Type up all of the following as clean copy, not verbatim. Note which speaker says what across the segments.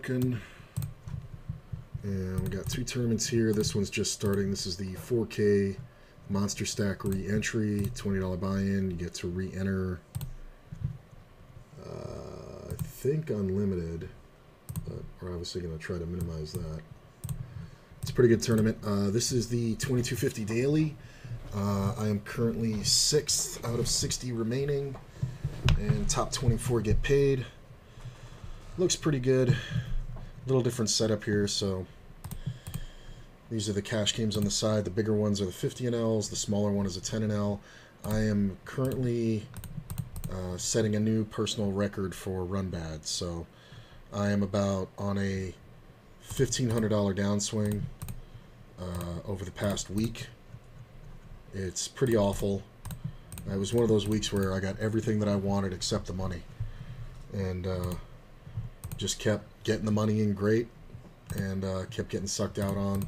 Speaker 1: working. And we got 2 tournaments here. This one's just starting. This is the 4K Monster Stack re-entry. $20 buy-in. You get to re-enter, I think, unlimited. But we're obviously going to try to minimize that. It's a pretty good tournament. This is the 2250 daily. I am currently 6th out of 60 remaining. And top 24 get paid. Looks pretty good. Little different setup here, so these are the cash games on the side. The bigger ones are the 50 NLs, the smaller one is a 10 NL. I am currently setting a new personal record for run bad, so I am about on a $1,500 downswing over the past week. It's pretty awful. It was one of those weeks where I got everything that I wanted except the money, and just kept getting the money in great, and kept getting sucked out on.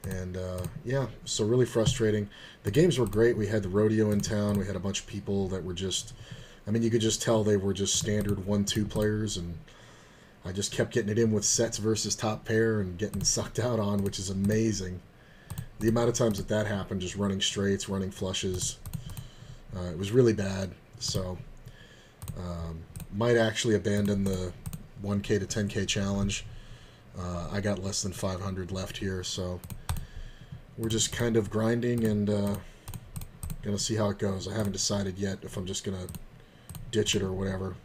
Speaker 1: And yeah, so really frustrating. The games were great. We had the rodeo in town. We had a bunch of people that were just, I mean, you could just tell they were just standard 1-2 players, and I just kept getting it in with sets versus top pair and getting sucked out on, which is amazing. The amount of times that happened, just running straights, running flushes, it was really bad. So might actually abandon the 1K to 10K challenge. I got less than 500 left here, so we're just kind of grinding and gonna see how it goes. I haven't decided yet if I'm just gonna ditch it or whatever,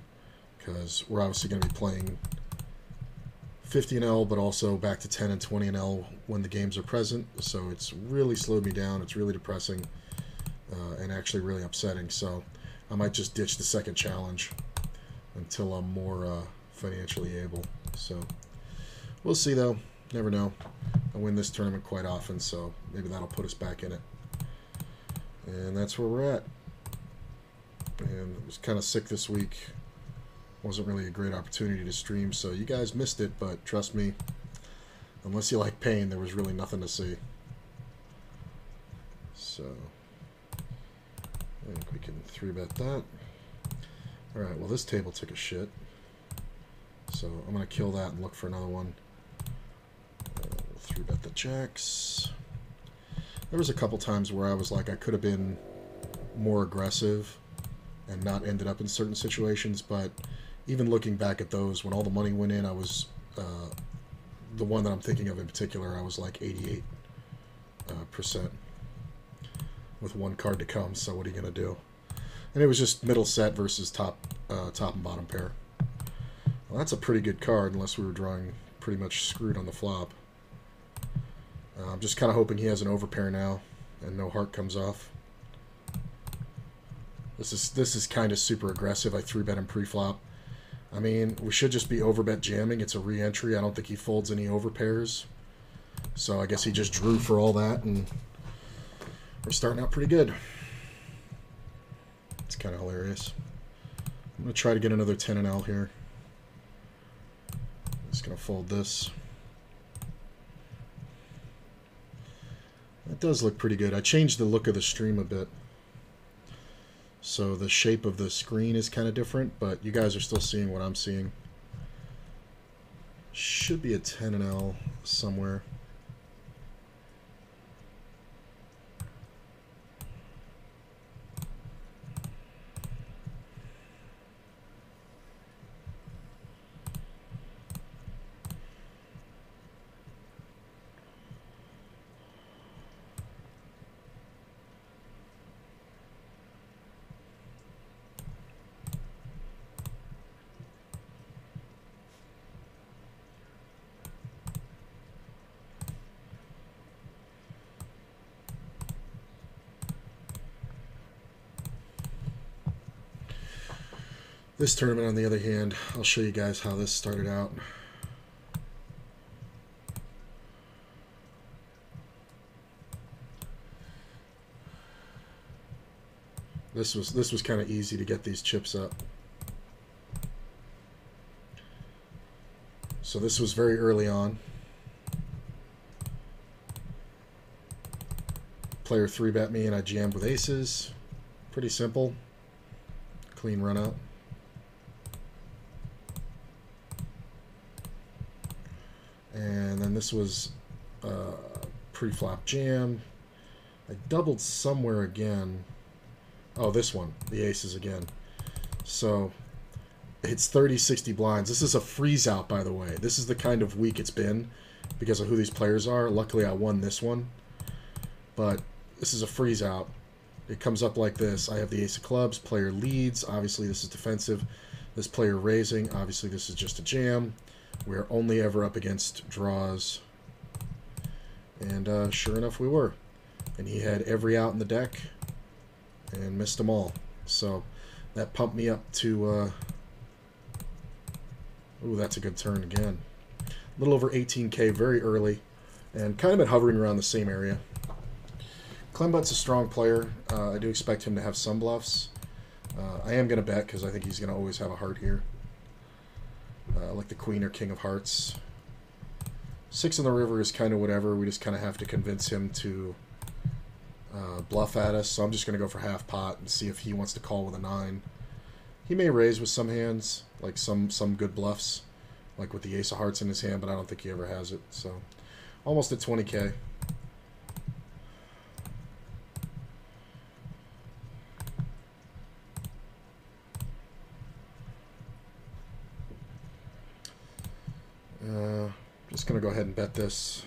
Speaker 1: because we're obviously gonna be playing 50 NL, but also back to 10 and 20 NL when the games are present. So it's really slowed me down. It's really depressing and actually really upsetting. So I might just ditch the second challenge until I'm more financially able. So we'll see, though. Never know. I win this tournament quite often, so maybe that'll put us back in it. And that's where we're at. And I was kind of sick this week. Wasn't really a great opportunity to stream, so you guys missed it, but trust me, unless you like pain, there was really nothing to see. So I think we can 3-bet that. Alright, well, this table took a shit. So I'm going to kill that and look for another one. 3-bet the jacks. There was a couple times where I was like, I could have been more aggressive and not ended up in certain situations, but even looking back at those, when all the money went in, I was, the one that I'm thinking of in particular, I was like 88% with one card to come, so what are you going to do? And it was just middle set versus top and bottom pair. Well, that's a pretty good card, unless we were drawing pretty much screwed on the flop. I'm just kind of hoping he has an overpair now, and no heart comes off. This is kind of super aggressive. I 3-bet him pre-flop. I mean, we should just be overbet jamming. It's a re-entry. I don't think he folds any overpairs. So I guess he just drew for all that, and we're starting out pretty good. It's kind of hilarious. I'm going to try to get another 10 and L here. Just going to fold this. That does look pretty good. I changed the look of the stream a bit, so the shape of the screen is kind of different, but you guys are still seeing what I'm seeing. Should be a 10 and L somewhere. This tournament, on the other hand, I'll show you guys how this started out. This was kind of easy to get these chips up. So this was very early on. Player 3-bet me and I jammed with aces. Pretty simple. Clean run out. this was pre-flop jam. I doubled somewhere again. Oh, this one, the aces again. So it's 30, 60 blinds. This is a freeze out, by the way. This is the kind of week it's been because of who these players are. Luckily, I won this one. But this is a freeze out. It comes up like this. I have the ace of clubs. Player leads. Obviously, this is defensive. This player raising. Obviously, this is just a jam. We're only ever up against draws. And sure enough, we were. And he had every out in the deck and missed them all. So that pumped me up to... ooh, that's a good turn again. A little over 18K very early. And kind of been hovering around the same area. Klembut's a strong player. I do expect him to have some bluffs. I am going to bet because I think he's going to always have a heart here. Like the queen or king of hearts. 6 in the river is kind of whatever. We just kind of have to convince him to bluff at us. So I'm just going to go for half pot and see if he wants to call with a 9. He may raise with some hands, like some good bluffs, like with the ace of hearts in his hand, but I don't think he ever has it. So almost at 20K. Just going to go ahead and bet this.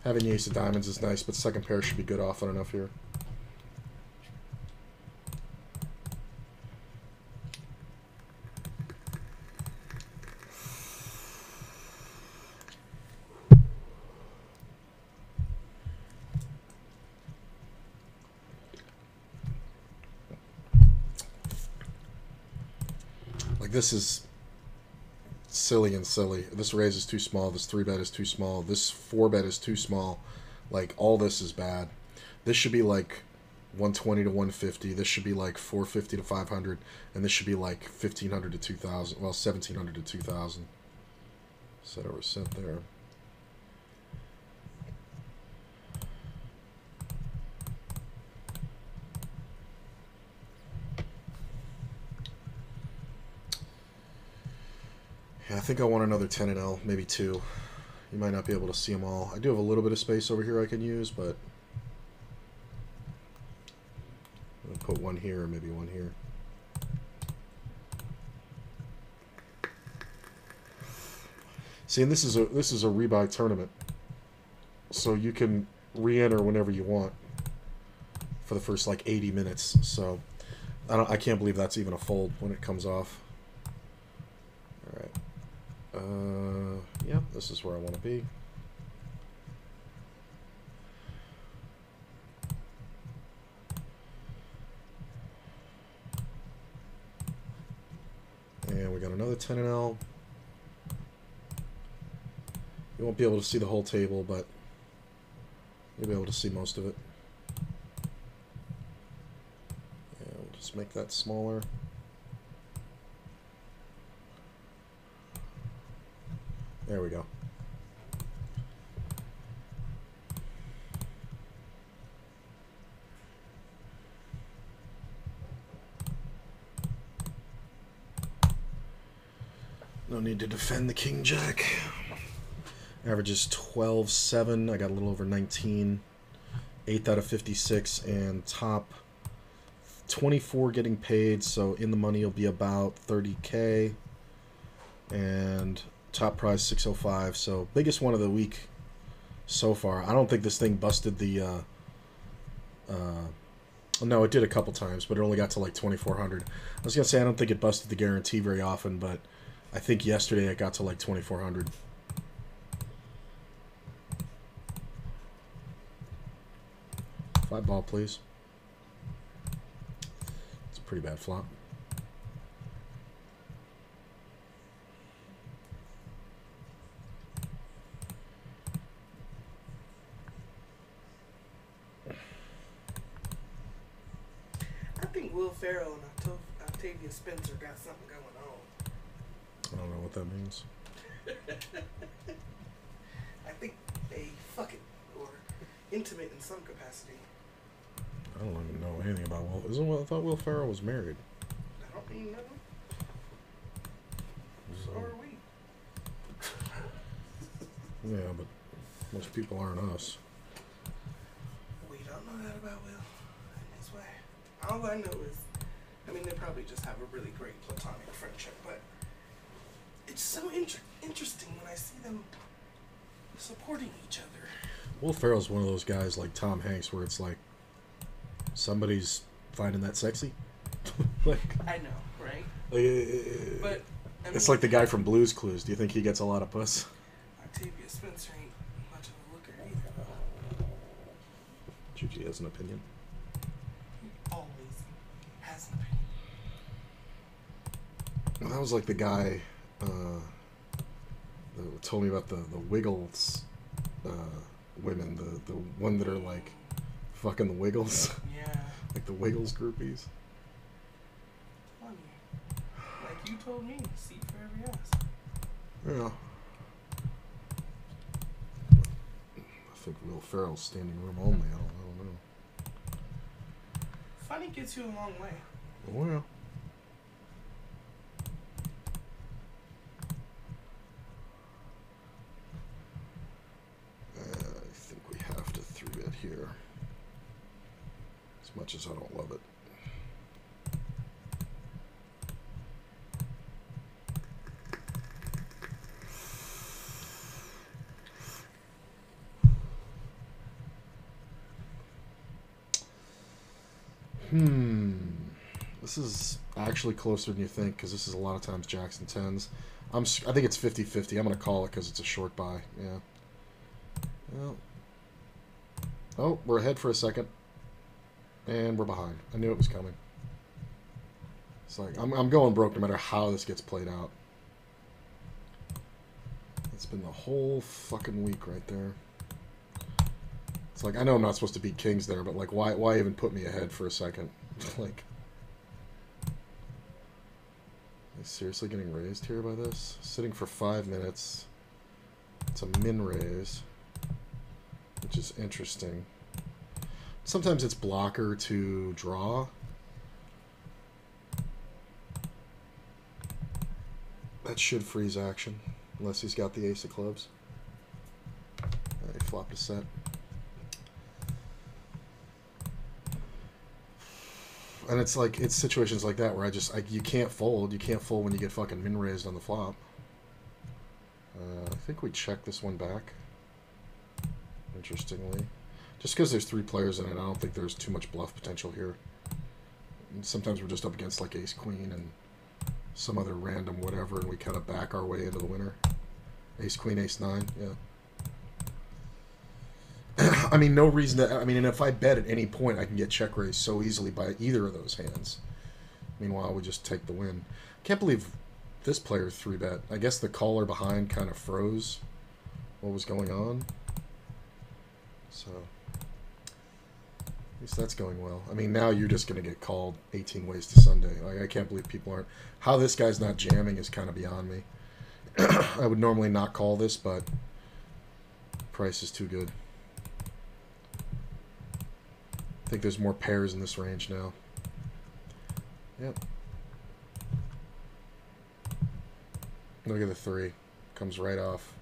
Speaker 1: Having the ace of diamonds is nice, but second pair should be good often enough here. Like, this is silly and silly. This raise is too small. This 3-bet is too small. This 4-bet is too small. Like, all this is bad. This should be like 120 to 150. This should be like 450 to 500. And this should be like 1500 to 2000. Well, 1700 to 2000. Set over set there. Yeah, I think I want another 10 and L, maybe 2. You might not be able to see them all. I do have a little bit of space over here I can use, but I'm gonna put one here or maybe one here. See, and this is a rebuy tournament, so you can re-enter whenever you want for the first like 80 minutes. So I can't believe that's even a fold when it comes off. All right. Yeah, this is where I want to be. And we got another 10 and L. You won't be able to see the whole table, but you'll be able to see most of it. And we'll just make that smaller. There we go. No need to defend the King Jack. Averages 12-7. I got a little over 19. 8th out of 56, and top 24 getting paid. So in the money will be about 30K. And top prize 605. So biggest one of the week so far. I don't think this thing busted the no, it did a couple times, but it only got to like 2400. I was gonna say I don't think it busted the guarantee very often, but I think yesterday it got to like 2400. Five ball, please. It's a pretty bad flop.
Speaker 2: I think Will Ferrell and Octavia Spencer got something going on.
Speaker 1: I don't know what that means.
Speaker 2: I think they fuck it or intimate in some capacity.
Speaker 1: I don't even know anything about Will. I thought Will Ferrell was married.
Speaker 2: I don't mean nothing.
Speaker 1: So,
Speaker 2: Or are we?
Speaker 1: Yeah, but most people aren't us.
Speaker 2: We don't know that about Will in his way. All I know is, I mean, they probably just have a really great platonic friendship, but it's so interesting when I see them supporting each other.
Speaker 1: Will Ferrell's one of those guys like Tom Hanks where it's like somebody's finding that sexy. Like,
Speaker 2: I know, right?
Speaker 1: But
Speaker 2: I mean,
Speaker 1: it's like the guy from Blue's Clues. Do you think he gets a lot of puss?
Speaker 2: Octavia Spencer ain't much of a looker either.
Speaker 1: Gigi has an opinion.
Speaker 2: He always has an opinion.
Speaker 1: Well, that was like the guy that told me about the Wiggles women, the one that are like fucking the Wiggles.
Speaker 2: Yeah.
Speaker 1: Like the Wiggles groupies.
Speaker 2: Funny. Like you told me, seat for every ass.
Speaker 1: Yeah. I think Will Ferrell's standing room only. I don't know.
Speaker 2: Funny gets you a long way.
Speaker 1: Well. I think we have to 3-bet here. As much as I don't love it. This is actually closer than you think because this is a lot of times Jackson 10s. I think it's 50-50. I'm going to call it because it's a short buy. Yeah. Well. Oh, we're ahead for a second. And we're behind. I knew it was coming. It's like, I'm going broke no matter how this gets played out. It's been the whole fucking week right there. It's like, I know I'm not supposed to beat kings there, but like, why even put me ahead for a second? Like, am I seriously getting raised here by this? Sitting for 5 minutes. It's a min raise, which is interesting. Sometimes it's blocker to draw. That should freeze action, unless he's got the ace of clubs. He flopped a set. And it's like, it's situations like that where you can't fold. You can't fold when you get fucking min raised on the flop. I think we check this one back. Interestingly. Just because there's 3 players in it, I don't think there's too much bluff potential here. And sometimes we're just up against like ace queen and some other random whatever, and we kind of back our way into the winner. Ace queen, ace 9, yeah. I mean, no reason to... I mean, and if I bet at any point, I can get check raised so easily by either of those hands. Meanwhile, we just take the win. Can't believe this player 3-bet. I guess the caller behind kind of froze what was going on. So, at least that's going well. I mean, now you're just going to get called 18 ways to Sunday. Like, I can't believe people aren't... How this guy's not jamming is kind of beyond me. I would normally not call this, but price is too good. I think there's more pairs in this range now. Yep. Look at the 3. Comes right off.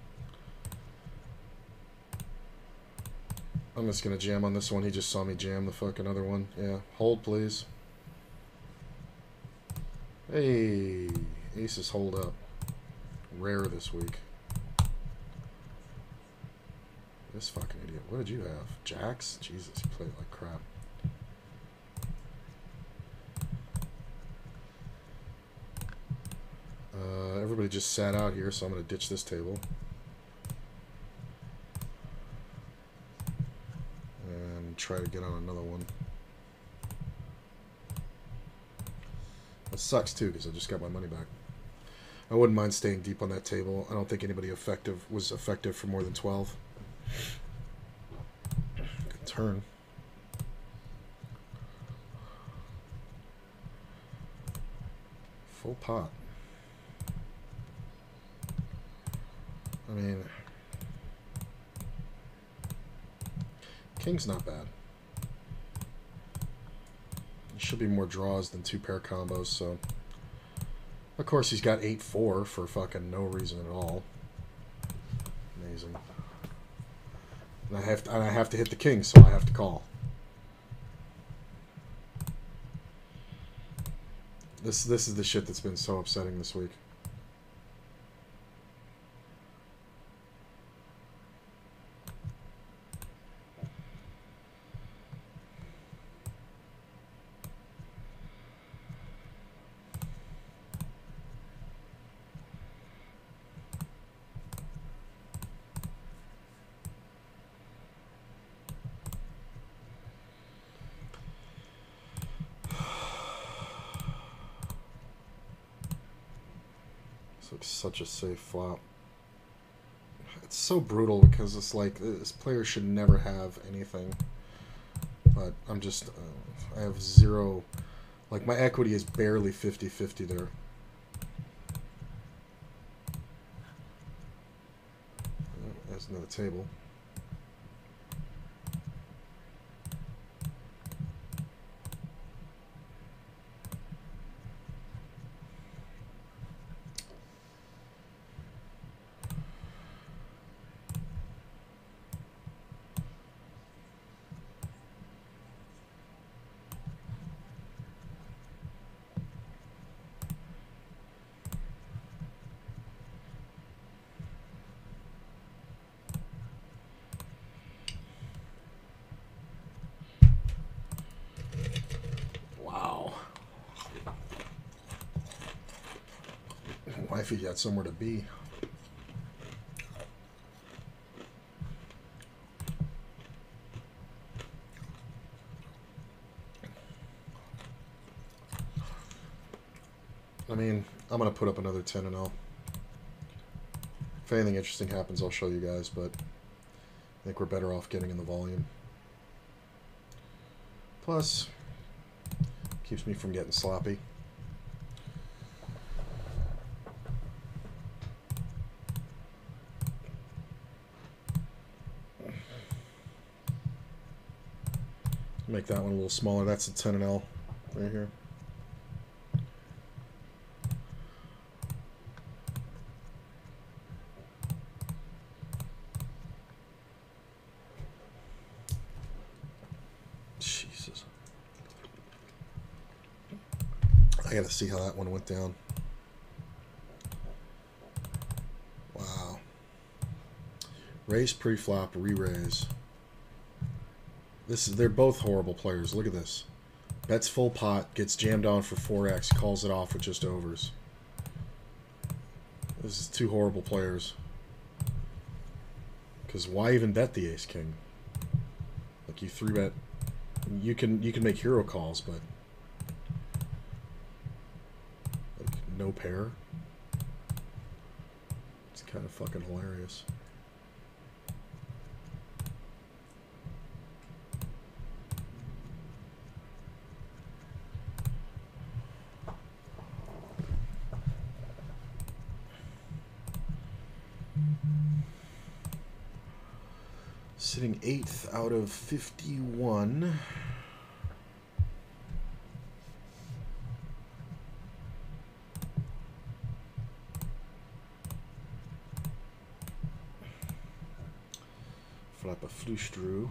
Speaker 1: I'm just going to jam on this one. He just saw me jam the fucking other one. Yeah. Hold, please. Hey. Aces hold up. Rare this week. This fucking idiot. What did you have? Jacks? Jesus, you played like crap. Everybody just sat out here, so I'm going to ditch this table. And try to get on another one. It sucks, too, because I just got my money back. I wouldn't mind staying deep on that table. I don't think anybody was effective for more than 12. Good turn. Full pot. I mean, king's not bad. There should be more draws than 2-pair combos, so... Of course, he's got 8-4 for fucking no reason at all. Amazing. And I have to hit the king, so I have to call. This is the shit that's been so upsetting this week. Looks such a safe flop. It's so brutal because it's like this player should never have anything. But I'm just, I have zero, like my equity is barely 50-50 there. There's another table. Wifey got somewhere to be. I mean, I'm going to put up another 10-0. If anything interesting happens, I'll show you guys, but I think we're better off getting in the volume. Plus, keeps me from getting sloppy. Make that one a little smaller. That's a 10-L right here. Jesus. I gotta see how that one went down. Wow. Raise pre-flop, re-raise. They're both horrible players. Look at this. Bets full pot, gets jammed on for 4x, calls it off with just overs. This is two horrible players. Because why even bet the ace-king? Like, you 3-bet... You can make hero calls, but... like, no pair? It's kind of fucking hilarious. Sitting 8th out of 51. Flap a Frühstrew.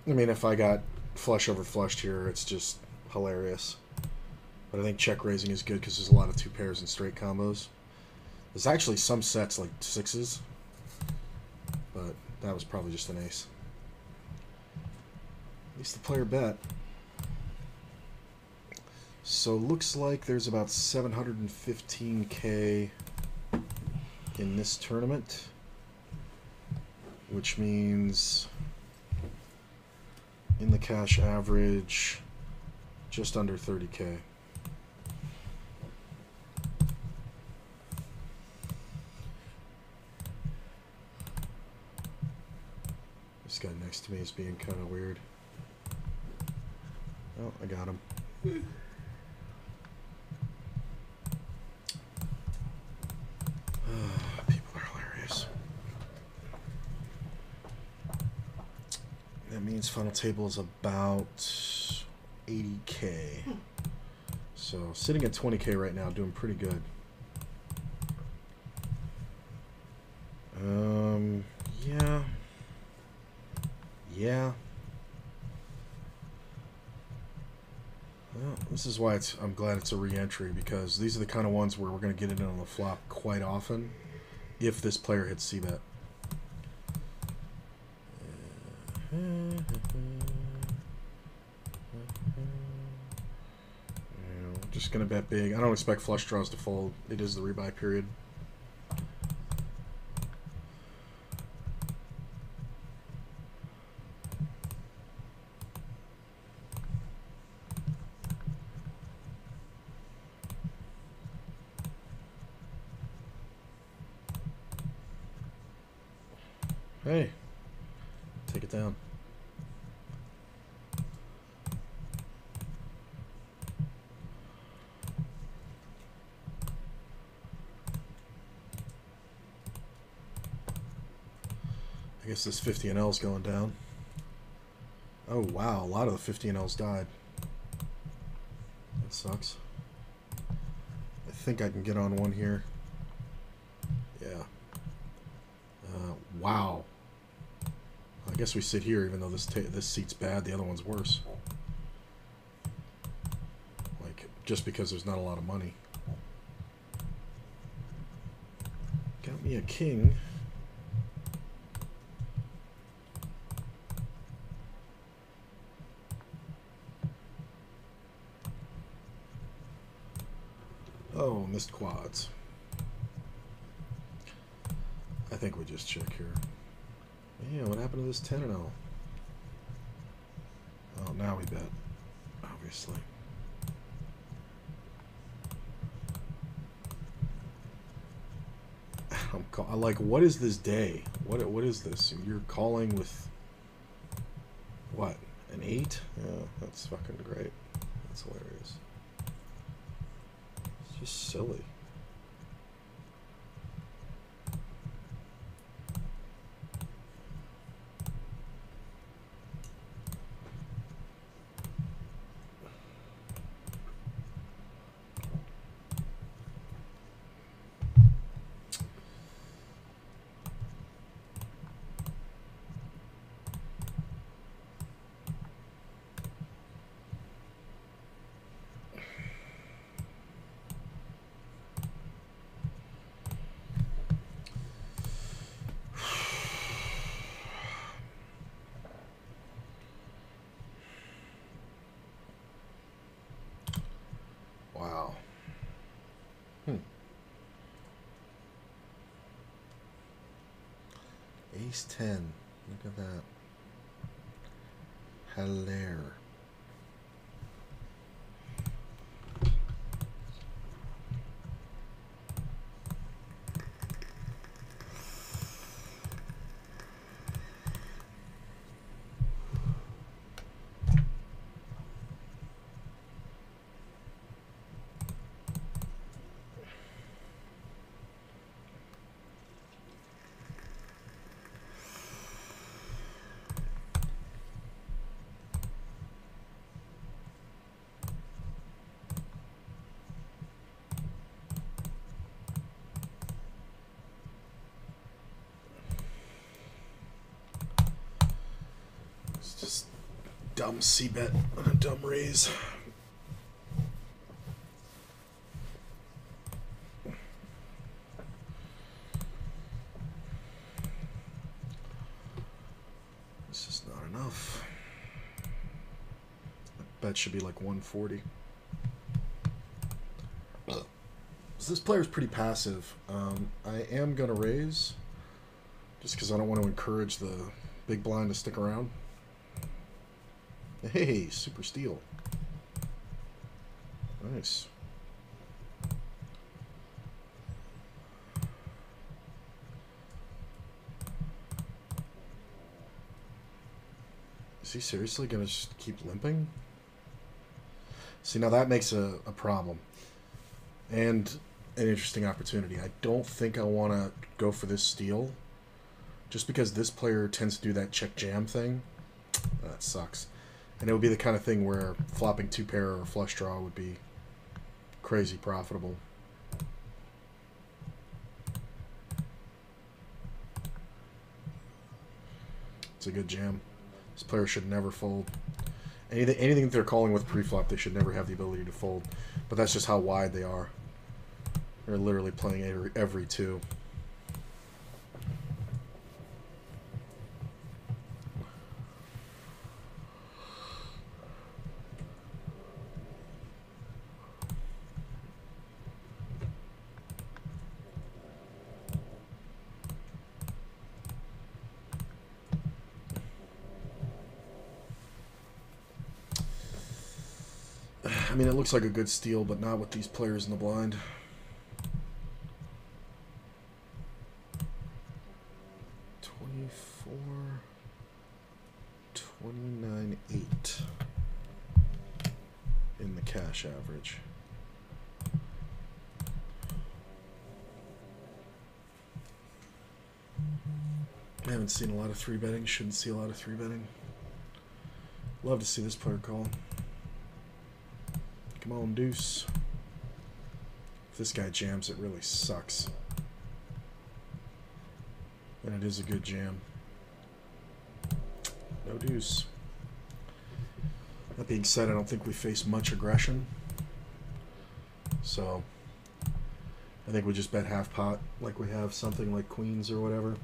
Speaker 1: I mean, if I got flush over flushed here, it's just hilarious. But I think check raising is good because there's a lot of two pairs and straight combos. There's actually some sets like sixes, but that was probably just an ace. At least the player bet. So looks like there's about 715K in this tournament, which means in the cash average just under 30K. This guy next to me is being kind of weird. Oh, I got him. People are hilarious. That means final table is about 80K. So sitting at 20K right now, doing pretty good. Yeah. Yeah. Well, this is why I'm glad it's a re-entry, because these are the kind of ones where we're going to get it in on the flop quite often if this player hits c-bet. We're just going to bet big. I don't expect flush draws to fold. It is the rebuy period. Hey, take it down. I guess this 50 and L's going down. Oh wow, a lot of the 50 and L's died. That sucks. I think I can get on one here. Yeah. Wow. I guess we sit here, even though this seat's bad. The other one's worse. Like, just because there's not a lot of money. Got me a king. Oh, missed quads. I think we just check here. Yeah, what happened to this 10 and 0? Oh, now we bet, obviously. I'm like, what is this day? What is this? You're calling with what? An 8? Yeah, that's fucking great. That's hilarious. It's just silly. Wow. Ace 10. Look at that. Hilaire. Just dumb c-bet on a dumb raise. This is not enough. That bet should be like 140. So this player's pretty passive. I am going to raise just because I don't want to encourage the big blind to stick around. Hey, super steal. Nice. Is he seriously going to just keep limping? See, now that makes a problem. And an interesting opportunity. I don't think I want to go for this steal. Just because this player tends to do that check jam thing. That sucks. And it would be the kind of thing where flopping 2-pair or a flush draw would be crazy profitable. It's a good jam. This player should never fold. Anything that they're calling with pre-flop, they should never have the ability to fold. But that's just how wide they are. They're literally playing every two. I mean, it looks like a good steal, but not with these players in the blind. $24.29.8 in the cash average. I haven't seen a lot of 3-betting. Shouldn't see a lot of 3-betting. Love to see this player call. Come on, deuce. If this guy jams, it really sucks. And it is a good jam. No deuce. That being said, I don't think we face much aggression. So, I think we just bet half pot like we have something like queens or whatever.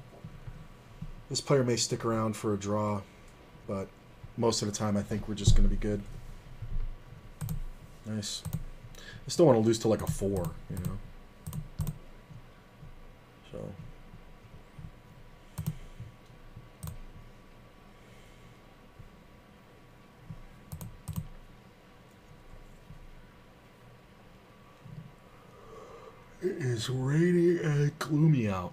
Speaker 1: This player may stick around for a draw, but most of the time I think we're just going to be good. Nice. I still want to lose to like a 4, you know. So. It is rainy and gloomy out.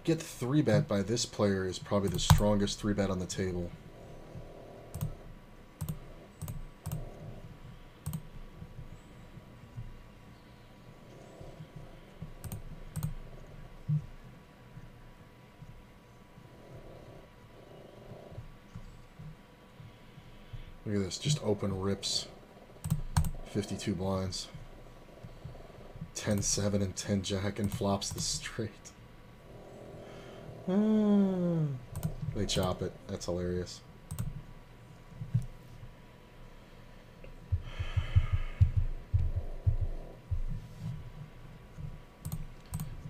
Speaker 1: Get 3-bet by this player is probably the strongest 3-bet on the table. Look at this, just open rips. 52 blinds. 10-7 and 10-jack and flops the straight. They chop it. That's hilarious.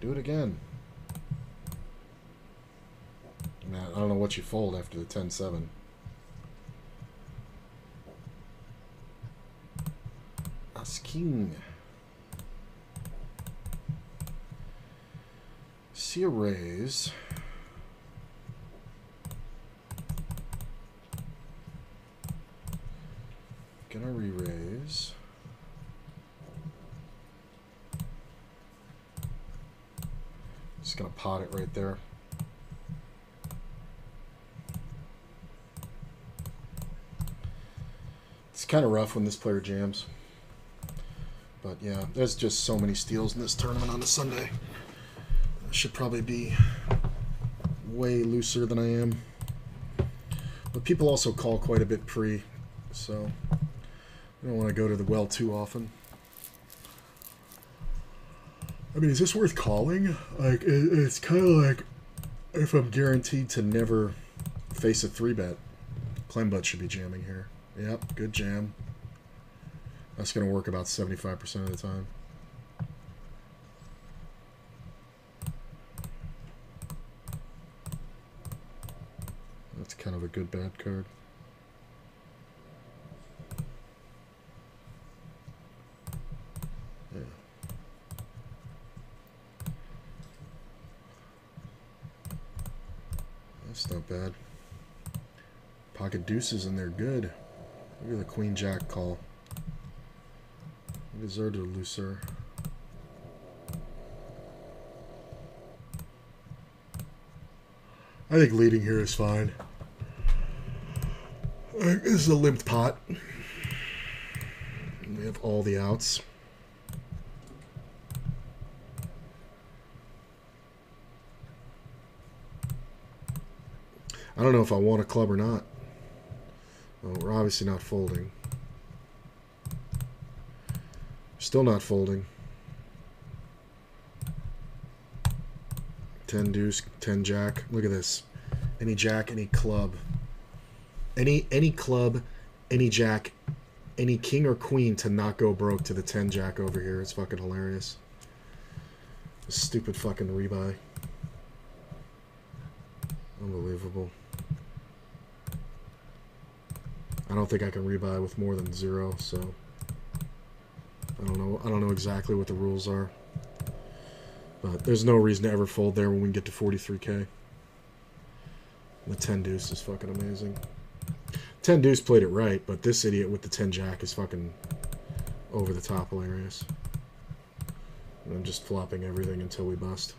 Speaker 1: Do it again. Man, I don't know what you fold after the 10-7. As king. See a raise. Gonna re-raise. Just gonna pot it right there. It's kind of rough when this player jams. But yeah, there's just so many steals in this tournament on a Sunday. I should probably be way looser than I am. But people also call quite a bit pre, so I don't want to go to the well too often. I mean, is this worth calling? Like, it's kind of like if I'm guaranteed to never face a 3-bet. Clembutt should be jamming here. Yep, good jam. That's going to work about 75% of the time. That's kind of a good bad card. Yeah. That's not bad. Pocket deuces and they're good. Look at the queen jack call. I deserved a looser. I think leading here is fine. This is a limped pot. We have all the outs. I don't know if I want a club or not. Well, we're obviously not folding. Still not folding. 10 deuce, 10 jack. Look at this. Any jack, any club. Any club, any jack, any king or queen to not go broke to the 10 jack over here. It's fucking hilarious. This stupid fucking rebuy. Unbelievable. I don't think I can rebuy with more than 0, so I don't know exactly what the rules are. But there's no reason to ever fold there when we can get to 43K. The 10 deuce is fucking amazing. 10 deuce played it right, but this idiot with the 10 jack is fucking over the top hilarious. And I'm just flopping everything until we bust.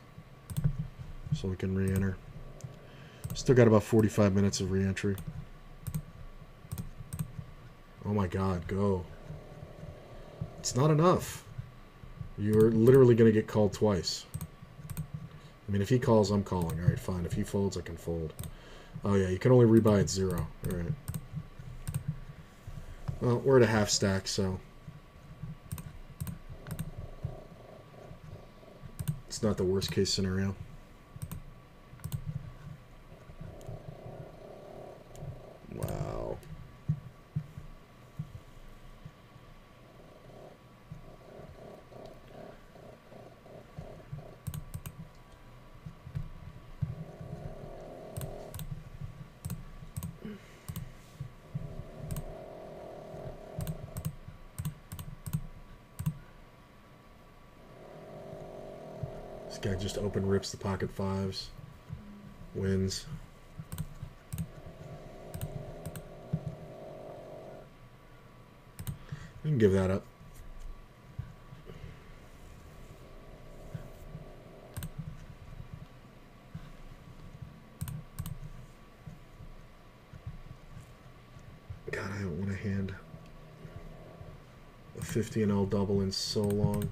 Speaker 1: So we can re-enter. Still got about 45 minutes of re-entry. Oh my god, go. It's not enough. You're literally going to get called twice. I mean, if he calls, I'm calling. Alright, fine. If he folds, I can fold. Oh yeah, you can only rebuy at 0. Alright. Well, we're at a half stack, so it's not the worst case scenario. Wow. This guy just open rips the pocket fives. Wins. We can give that up. God, I haven't won a hand. A 50 and L double in so long.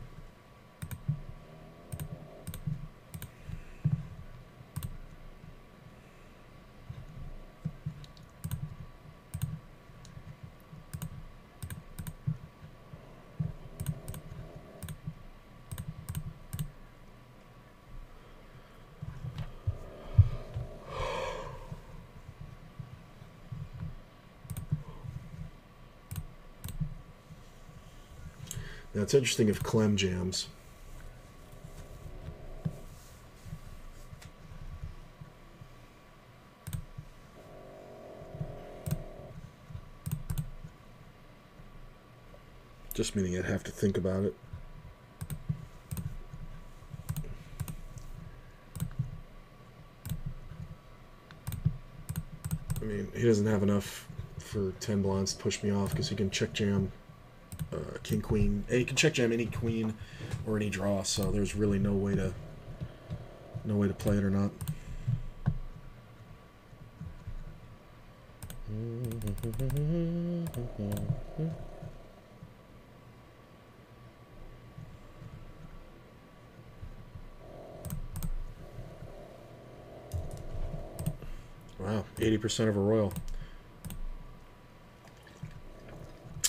Speaker 1: Now it's interesting if Clem jams. Just meaning I'd have to think about it. I mean, he doesn't have enough for 10 blinds to push me off because he can check jam king queen. He can check jam any queen or any draw, so there's really no way to play it or not. Wow, 80% of a royal.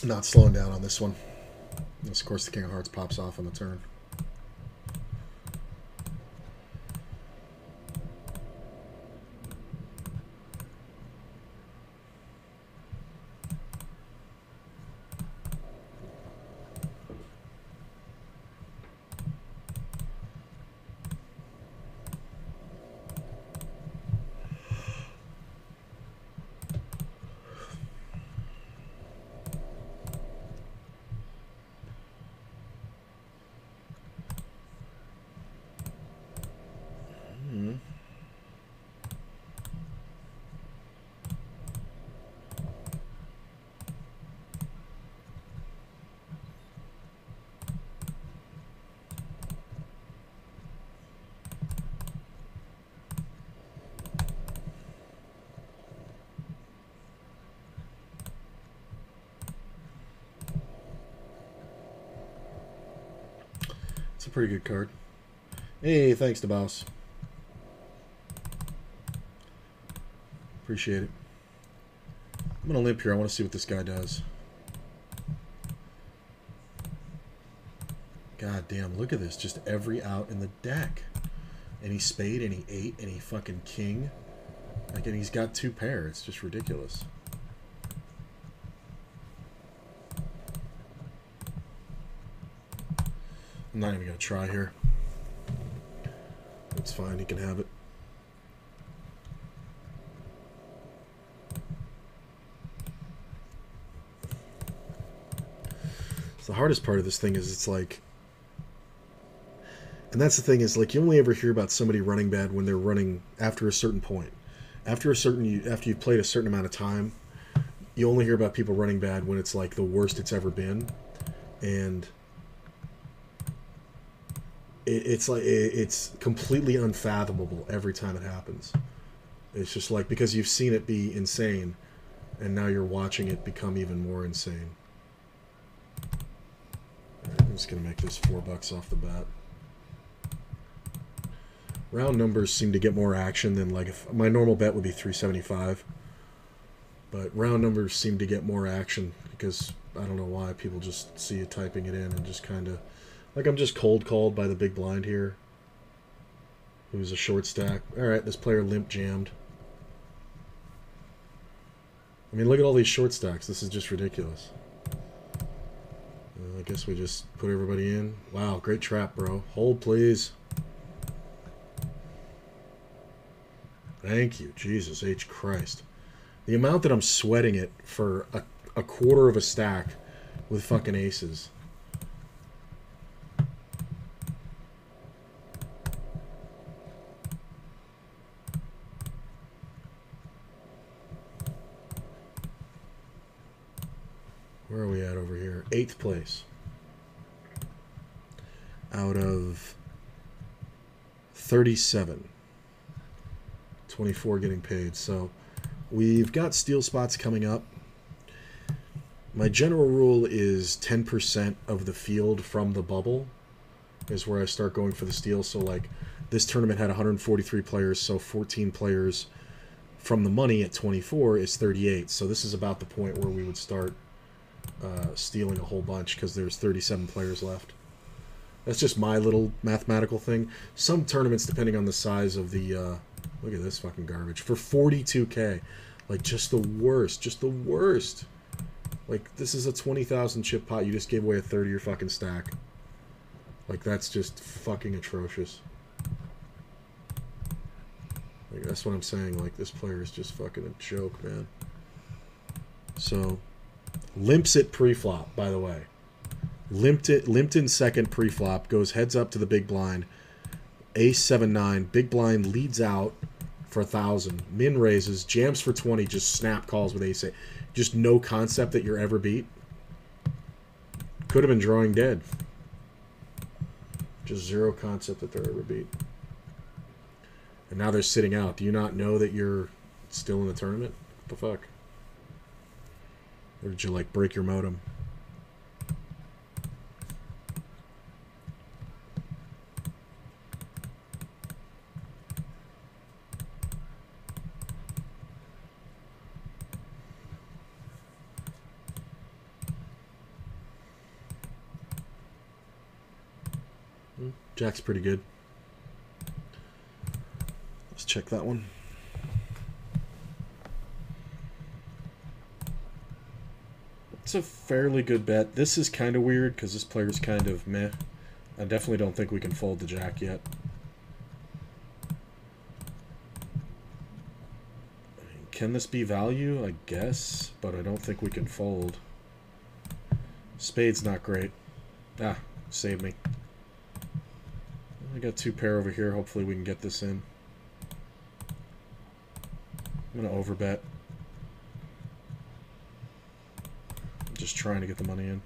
Speaker 1: Not slowing down on this one. Unless, of course, the King of Hearts pops off on the turn. It's a pretty good card. Hey, thanks to Boss. Appreciate it. I'm going to limp here. I want to see what this guy does. God damn, look at this. Just every out in the deck. Any spade, any eight, any fucking king. Like, and he's got two pair. It's just ridiculous. I'm not even going to try here. It's fine. He can have it. So the hardest part of this thing is it's like... And that's the thing is, like, you only ever hear about somebody running bad when they're running after a certain point. After you've played a certain amount of time, you only hear about people running bad when it's like the worst it's ever been. And... it's completely unfathomable every time it happens. It's just like, because you've seen it be insane, and now you're watching it become even more insane. Alright, I'm just gonna make this $4 off the bat. Round numbers seem to get more action than, like, if my normal bet would be 375, but round numbers seem to get more action because I don't know why people just see you typing it in and just kind of... Like, I'm just cold called by the big blind here. Who's a short stack. Alright, this player limp jammed. I mean, look at all these short stacks. This is just ridiculous. I guess we just put everybody in. Wow, great trap, bro. Hold, please. Thank you. Jesus H. Christ. The amount that I'm sweating it for a quarter of a stack with fucking aces. Where are we at over here? 8th place. Out of 37. 24 getting paid. So we've got steal spots coming up. My general rule is 10% of the field from the bubble is where I start going for the steal. So like this tournament had 143 players, so 14 players from the money at 24 is 38. So this is about the point where we would start stealing a whole bunch because there's 37 players left. That's just my little mathematical thing. Some tournaments, depending on the size of the... look at this fucking garbage. For 42k. Like, just the worst. Just the worst. Like, this is a 20,000 chip pot. You just gave away a 30 your fucking stack. Like, that's just fucking atrocious. Like, that's what I'm saying. Like, this player is just fucking a joke, man. So... Limps it pre-flop, by the way. Limped in second pre-flop, goes heads up to the big blind. Ace 7-9, big blind leads out for 1,000. Min raises, jams for 20, just snap calls with ace 8. Just no concept that you're ever beat. Could have been drawing dead. Just zero concept that they're ever beat. And now they're sitting out. Do you not know that you're still in the tournament? What the fuck? Or did you, like, break your modem? Jack's pretty good. Let's check that one. It's a fairly good bet. This is kind of weird because this player's kind of meh. I definitely don't think we can fold the Jack yet. Can this be value? I guess, but I don't think we can fold. Spade's not great. Ah, save me. I got 2 pair over here. Hopefully we can get this in. I'm going to overbet. I'm just trying to get the money in.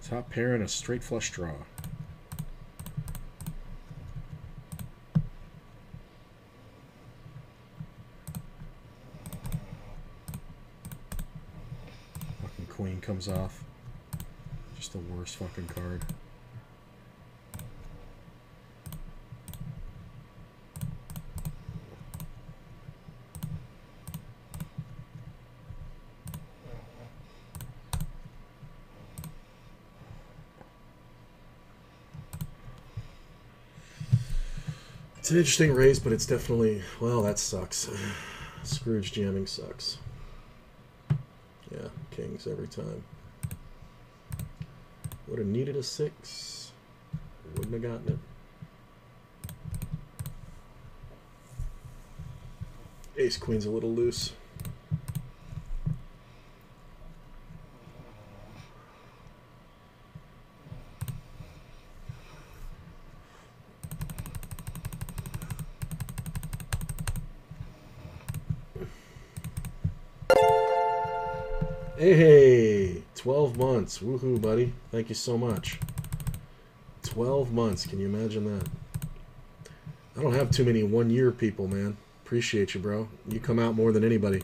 Speaker 1: Top pair and a straight flush draw. Fucking queen comes off. Just the worst fucking card. It's an interesting raise, but it's definitely, well, that sucks. Scrooge jamming sucks. Yeah, kings every time. Would have needed a 6. Wouldn't have gotten it. Ace queen's a little loose. Hey, 12 months. Woohoo, buddy. Thank you so much. 12 months. Can you imagine that? I don't have too many one-year people, man. Appreciate you, bro. You come out more than anybody.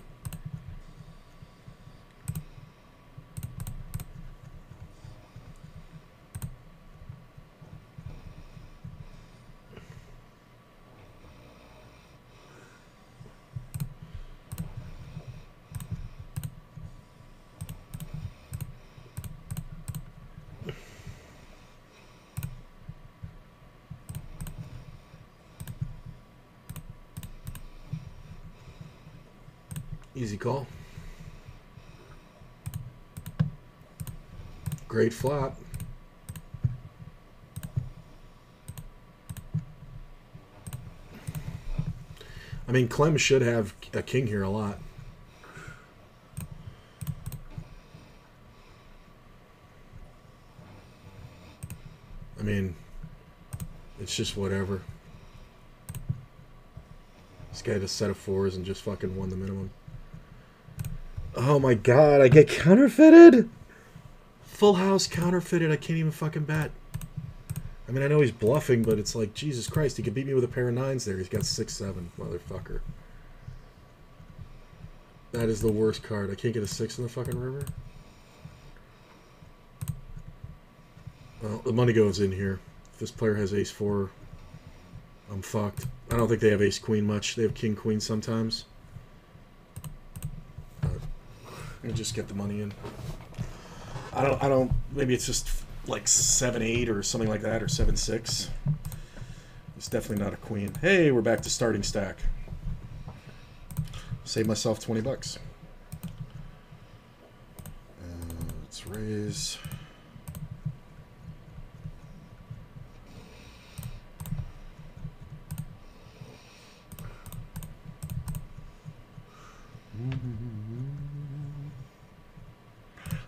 Speaker 1: Easy call. Great flop. I mean, Clem should have a king here a lot. I mean, it's just whatever. This guy had a set of 4s and just fucking won the minimum. Oh my god, I get counterfeited? Full house counterfeited, I can't even fucking bet. I mean, I know he's bluffing, but it's like, Jesus Christ, he could beat me with a pair of 9s there. He's got 6-7, motherfucker. That is the worst card. I can't get a 6 in the fucking river. Well, the money goes in here. If this player has ace-4, I'm fucked. I don't think they have ace-queen much. They have king-queen sometimes. And just get the money in. I don't, maybe it's just like 7-8 or something like that, or 7-6. It's definitely not a queen. Hey, we're back to starting stack. Save myself 20 bucks. Let's raise.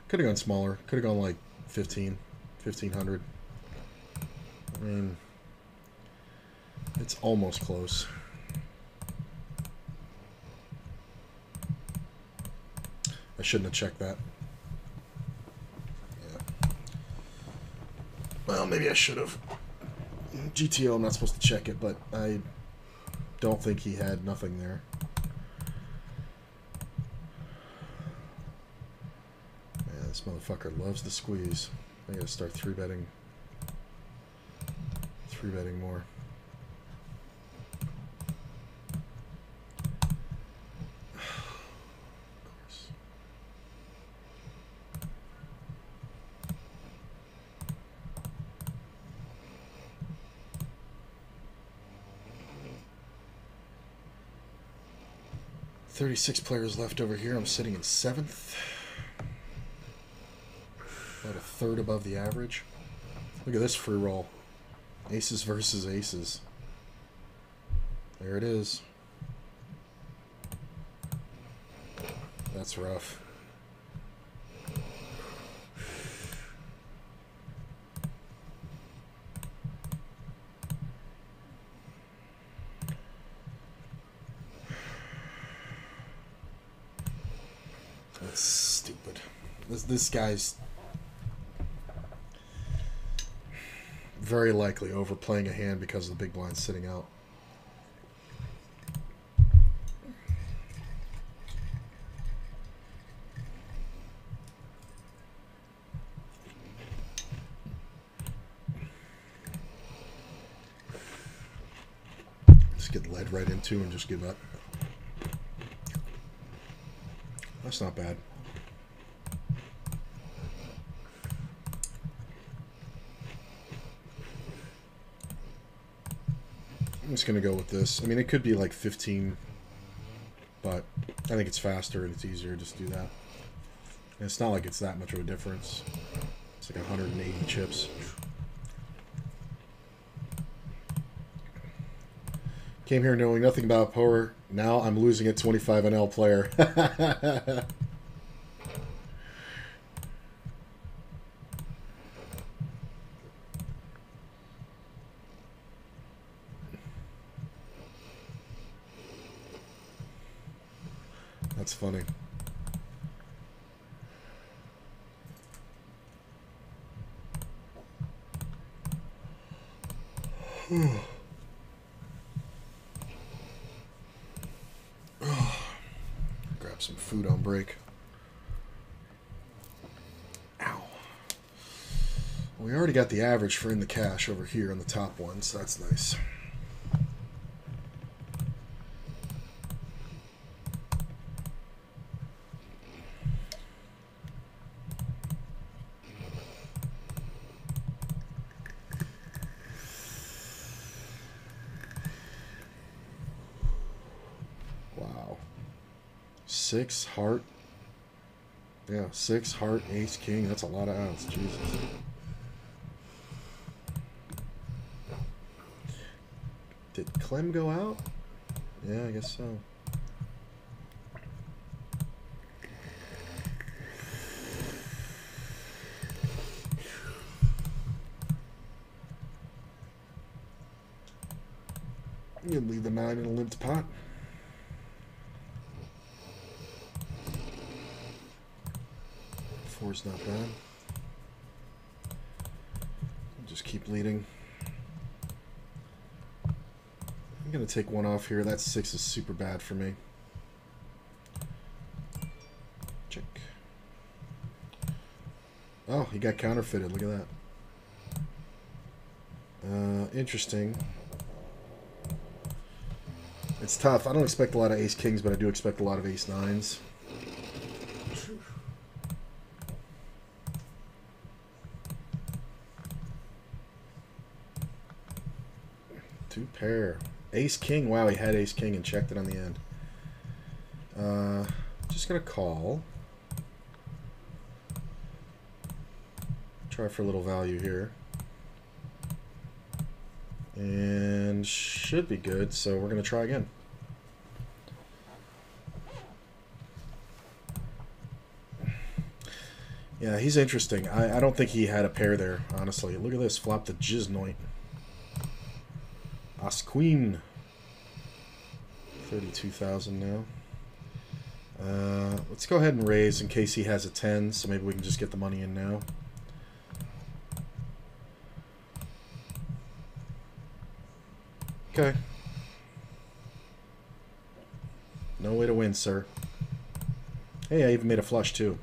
Speaker 1: Could have gone smaller. Could have gone like 1500. I mean, it's almost close. I shouldn't have checked that. Yeah. Well, maybe I should have. GTO, I'm not supposed to check it, but I don't think he had nothing there. This motherfucker loves the squeeze. I gotta start three betting more. Of course. $36 players left over here. I'm sitting in 7th. About a third above the average. Look at this free roll. Aces versus aces. There it is. That's rough. That's stupid. This guy's very likely overplaying a hand because of the big blind sitting out. Just get led right into and just give up. That's not bad. I'm just going to go with this. I mean, it could be like 15, but I think it's faster and it's easier to just do that. And it's not like it's that much of a difference. It's like 180 chips. Came here knowing nothing about poker. Now I'm losing at 25 NL player. That's funny. Grab some food on break. Ow. We already got the average for in the cash over here on the top one, so that's nice. Six, heart. Yeah, 6, heart, ace, king. That's a lot of outs. Jesus. Did Clem go out? Yeah, I guess so. You can leave the 9 in a limped pot. Four's not bad. Just keep leading. I'm gonna take one off here. That 6 is super bad for me. Check. Oh, he got counterfeited. Look at that. Interesting. It's tough. I don't expect a lot of ace kings, but I do expect a lot of ace nines. Two pair. Ace king. Wow, he had ace king and checked it on the end. Just gonna call. Try for a little value here. And should be good, so we're gonna try again. Yeah, he's interesting. I don't think he had a pair there, honestly. Look at this. Flop the Jiznoit. As queen. 32,000 now. Let's go ahead and raise in case he has a 10, so maybe we can just get the money in now. Okay. No way to win, sir. Hey, I even made a flush, too.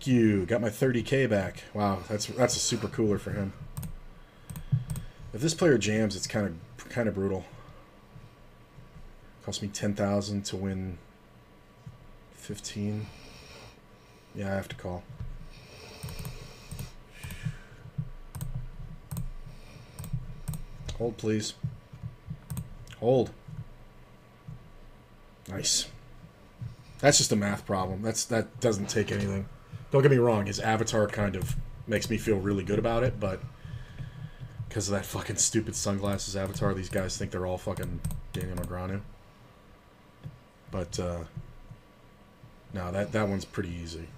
Speaker 1: Thank you. Got my 30K back. Wow, that's a super cooler for him. If this player jams, it's kind of brutal. Cost me 10,000 to win 15. Yeah, I have to call. Hold, please. Hold. Nice. That's just a math problem. That doesn't take anything. Don't get me wrong, his avatar kind of makes me feel really good about it, but because of that fucking stupid sunglasses avatar, these guys think they're all fucking Daniel Negreanu. But no, that one's pretty easy.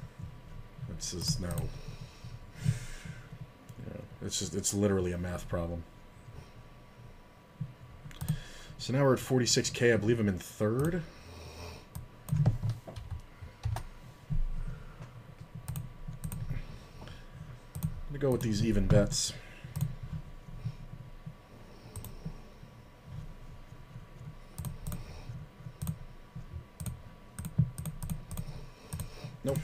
Speaker 1: It's just no. It's literally a math problem. So now we're at 46K. I believe I'm in third. I'm gonna go with these even bets. Nope.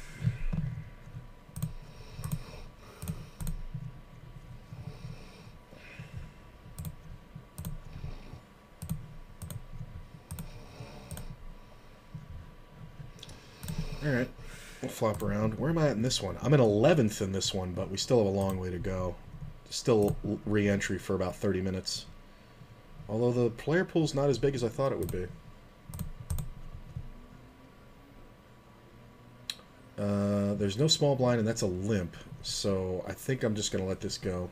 Speaker 1: Alright, we'll flop around. Where am I at in this one? I'm in 11th in this one, but we still have a long way to go. Still re-entry for about 30 minutes. Although the player pool's not as big as I thought it would be. There's no small blind, and that's a limp, so I think I'm just going to let this go.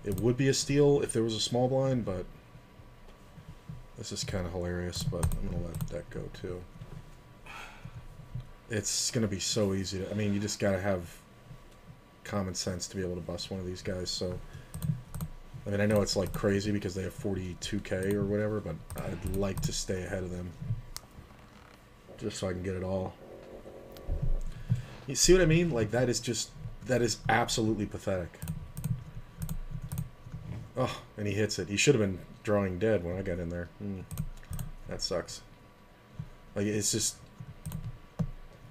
Speaker 1: It would be a steal if there was a small blind, but this is kind of hilarious, but I'm going to let that go too. It's going to be so easy. I mean, you just got to have common sense to be able to bust one of these guys, so... I mean, I know it's like crazy because they have 42K or whatever, but I'd like to stay ahead of them. Just so I can get it all. You see what I mean? Like, that is absolutely pathetic. Oh, and he hits it. He should have been drawing dead when I got in there. That sucks. Like, it's just...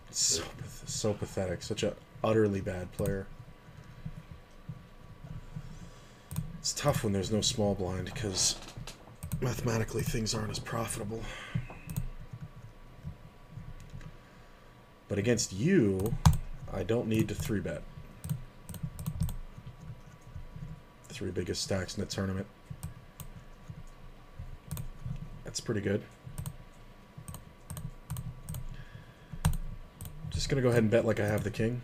Speaker 1: It's so pathetic. Such a utterly bad player. It's tough when there's no small blind because mathematically things aren't as profitable. But against you, I don't need to 3-bet. 3 biggest stacks in the tournament. That's pretty good. Just gonna go ahead and bet like I have the king.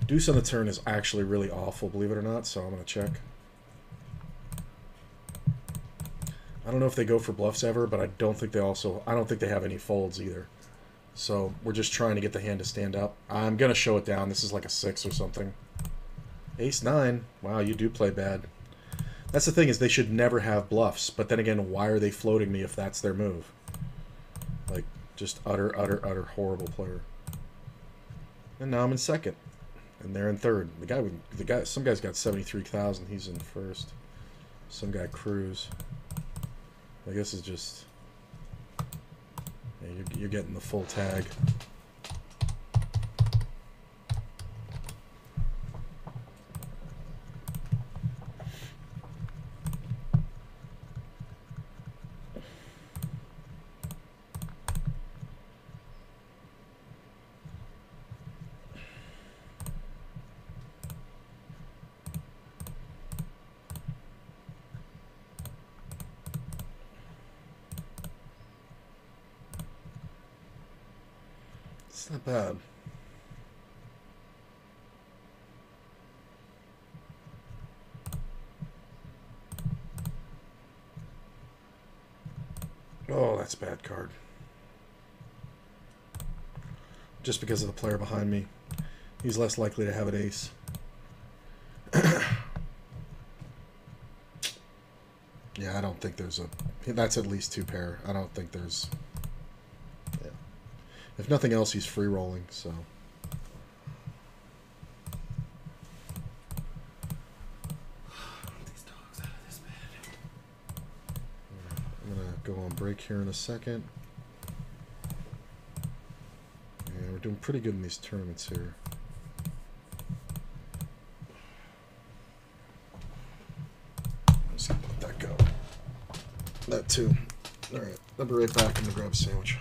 Speaker 1: Deuce on the turn is actually really awful, believe it or not, so I'm gonna check. I don't know if they go for bluffs ever, but I don't think they have any folds either. So we're just trying to get the hand to stand up. I'm going to show it down. This is like a 6 or something. Ace-9. Wow, you do play bad. That's the thing, is they should never have bluffs. But then again, why are they floating me if that's their move? Like, just utter horrible player. And now I'm in second. And they're in third. Some guy's got 73,000. He's in first. Some guy Cruz. I guess it's just... Yeah, you're getting the full tag. It's not bad. Oh, that's a bad card. Just because of the player behind me. He's less likely to have an ace. Yeah, I don't think there's a... That's at least 2 pair. I don't think there's... Yeah. If nothing else, he's free rolling, so...
Speaker 2: These dogs out of this bed.
Speaker 1: break here in a second. Yeah, we're doing pretty good in these tournaments here. I'm just gonna let that go. That too. Alright, I'll be right back. I'm gonna grab a sandwich.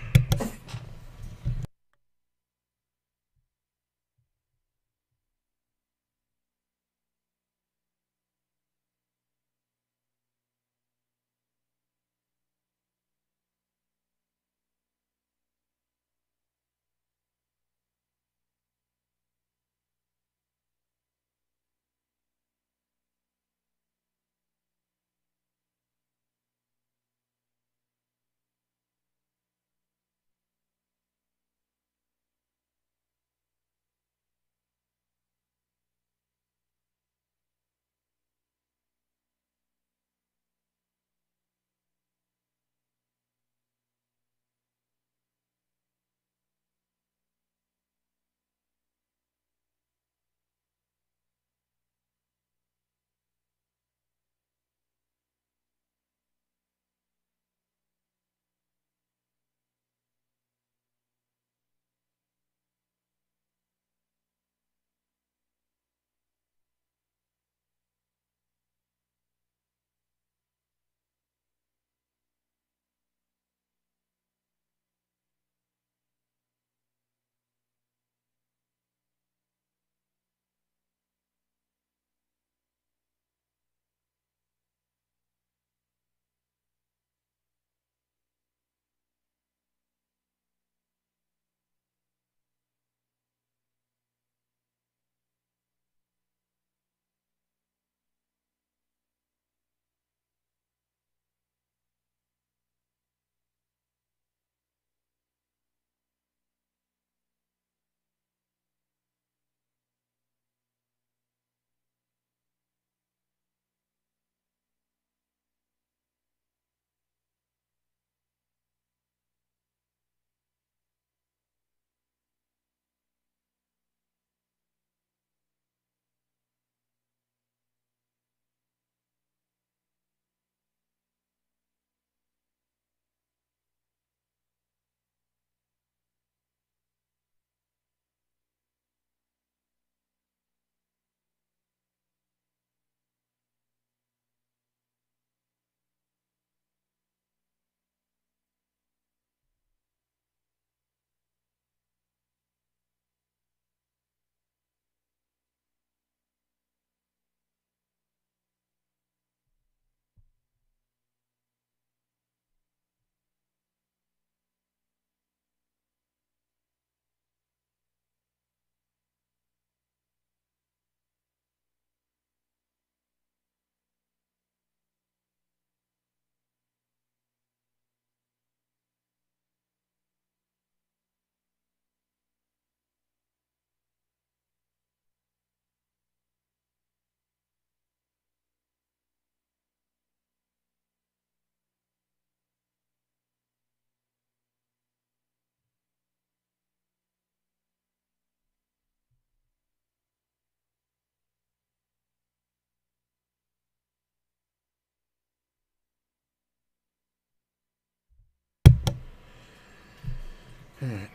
Speaker 1: Alright.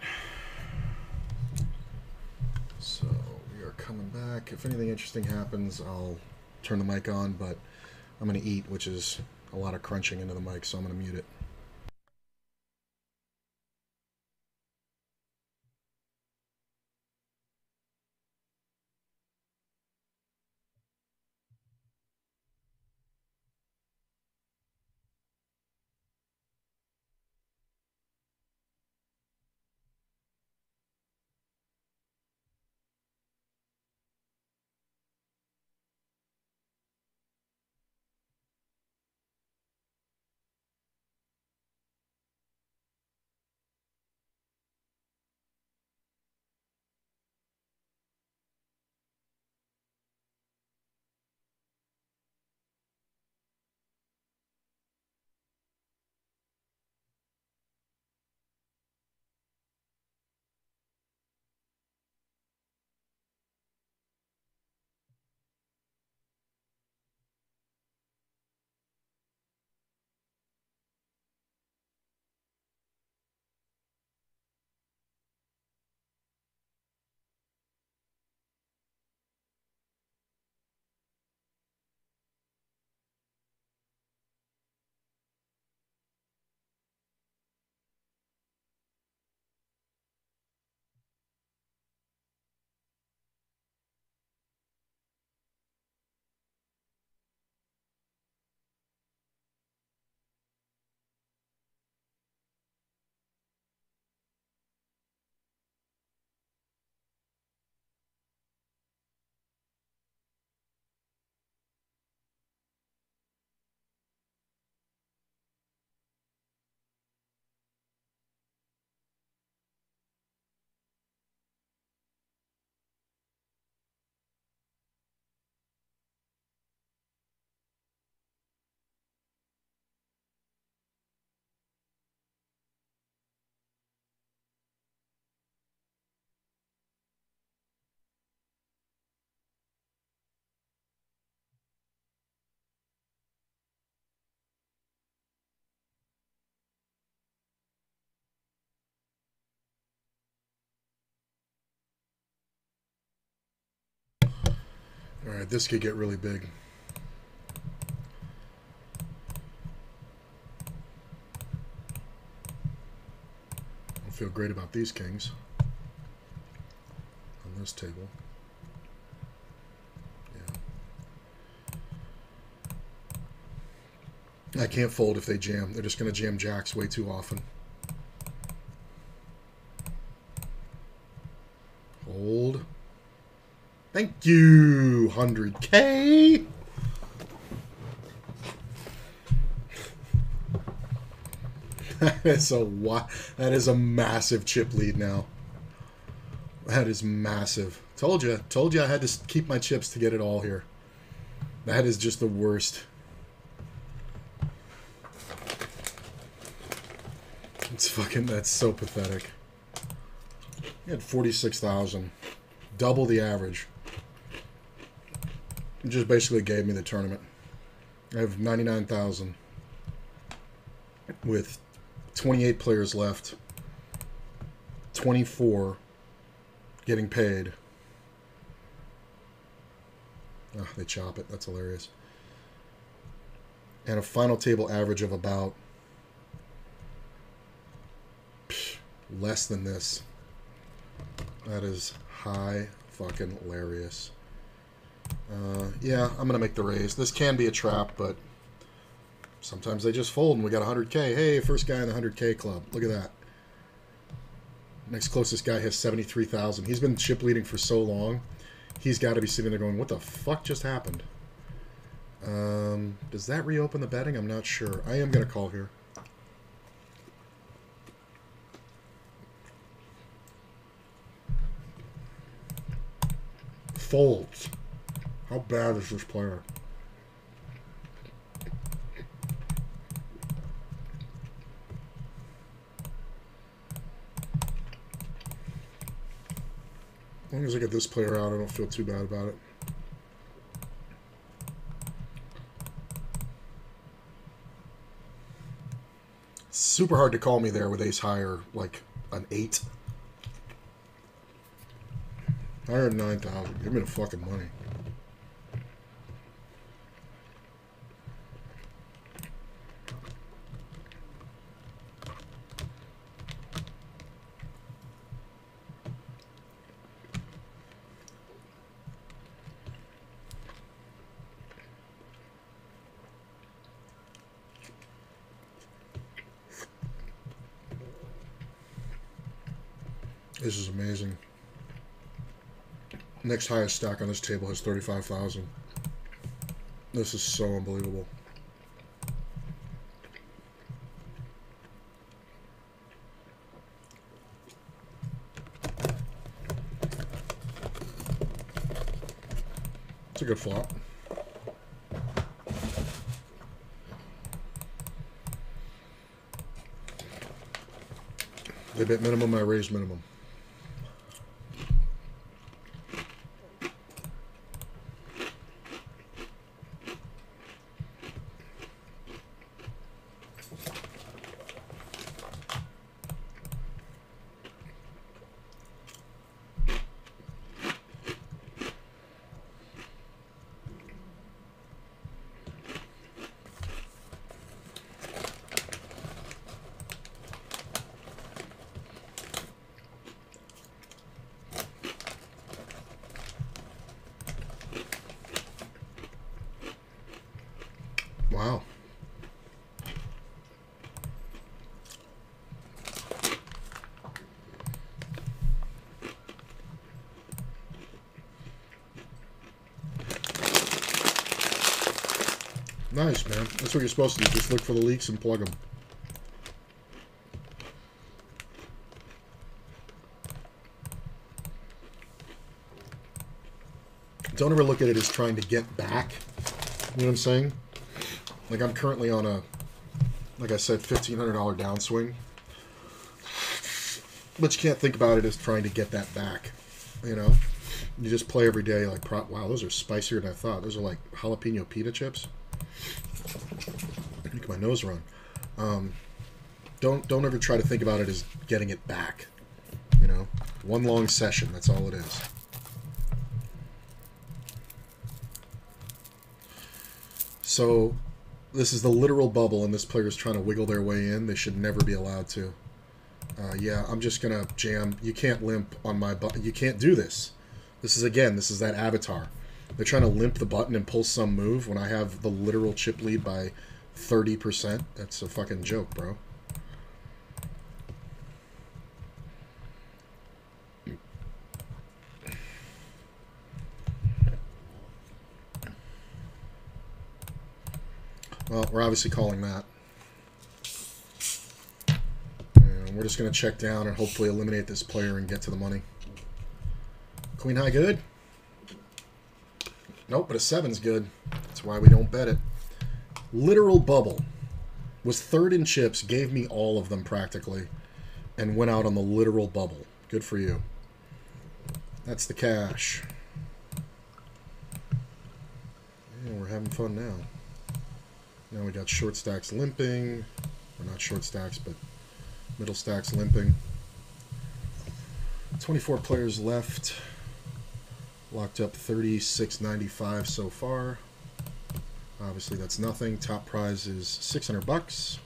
Speaker 1: So we are coming back. If anything interesting happens, I'll turn the mic on, but I'm going to eat, which is a lot of crunching into the mic, so I'm going to mute it. Alright, this could get really big. I feel great about these kings on this table. Yeah. I can't fold if they jam. They're just going to jam jacks way too often. Hold. Thank you, 100K. That is a massive chip lead now. That is massive. Told you I had to keep my chips to get it all here. That is just the worst. That's so pathetic. You had 46,000, double the average. It just basically gave me the tournament. I have 99,000 with 28 players left, 24 getting paid. Oh, they chop it. That's hilarious. And a final table average of about less than this. That is high fucking hilarious. Yeah, I'm going to make the raise. This can be a trap, but sometimes they just fold and we got 100K. Hey, first guy in the 100K club. Look at that. Next closest guy has 73,000. He's been chip leading for so long. He's got to be sitting there going, what the fuck just happened? Does that reopen the betting? I'm not sure. I am going to call here. Folds. How bad is this player? As long as I get this player out, I don't feel too bad about it. Super hard to call me there with ace high or like an 8. 109,000. Give me the fucking money. This is amazing. Next highest stack on this table has 35,000. This is so unbelievable. It's a good flop. They bet minimum, I raise minimum. Wow. Nice, man. That's what you're supposed to do. Just look for the leaks and plug them. Don't ever look at it as trying to get back. You know what I'm saying? Like, I'm currently on a, like I said, $1,500 downswing. But you can't think about it as trying to get that back. You know? You just play every day like, wow, those are spicier than I thought. Those are like jalapeno pita chips. Make my nose run. Don't ever try to think about it as getting it back. You know? One long session, that's all it is. So this is the literal bubble, and this player is trying to wiggle their way in. They should never be allowed to. Yeah, I'm just going to jam. You can't limp on my button. You can't do this. This is that avatar. They're trying to limp the button and pull some move when I have the literal chip lead by 30%. That's a fucking joke, bro. Well, we're obviously calling that. And we're just going to check down and hopefully eliminate this player and get to the money. Queen high good? Nope, but a 7's good. That's why we don't bet it. Literal bubble. Was third in chips, gave me all of them practically, and went out on the literal bubble. Good for you. That's the cash. Yeah, we're having fun now. Now we got short stacks limping. Or not short stacks, but middle stacks limping. 24 players left. Locked up 36.95 so far. Obviously that's nothing. Top prize is $600.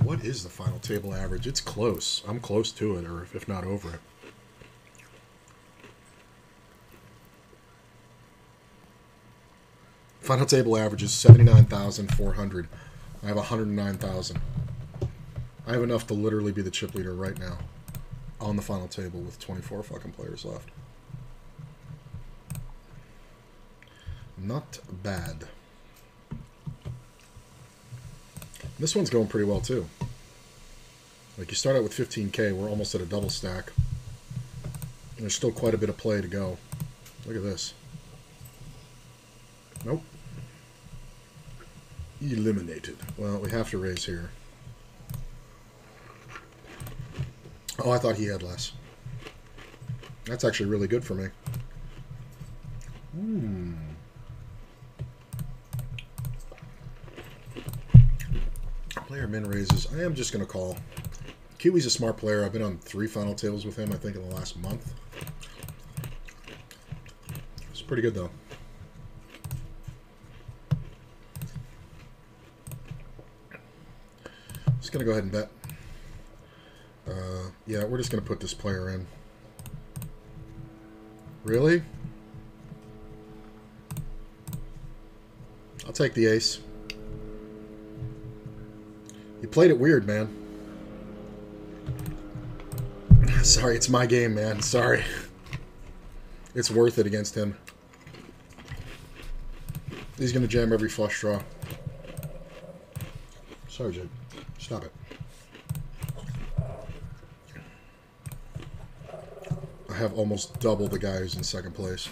Speaker 1: What is the final table average? It's close. I'm close to it, or if not over it. Final table average is 79,400. I have 109,000. I have enough to literally be the chip leader right now on the final table with 24 fucking players left. Not bad. This one's going pretty well too. Like, you start out with 15K, we're almost at a double stack. There's still quite a bit of play to go. Look at this. Nope. Eliminated. Well, we have to raise here. Oh, I thought he had less. That's actually really good for me. Player min raises. I am just going to call. Kiwi's a smart player. I've been on 3 final tables with him, I think, in the last month. It's pretty good, though. Just going to go ahead and bet. Yeah, we're just going to put this player in. Really? I'll take the ace. You played it weird, man. Sorry, it's my game, man. Sorry. It's worth it against him. He's going to jam every flush draw. Sorry, Jed. Stop it. I have almost double the guy who's in second place.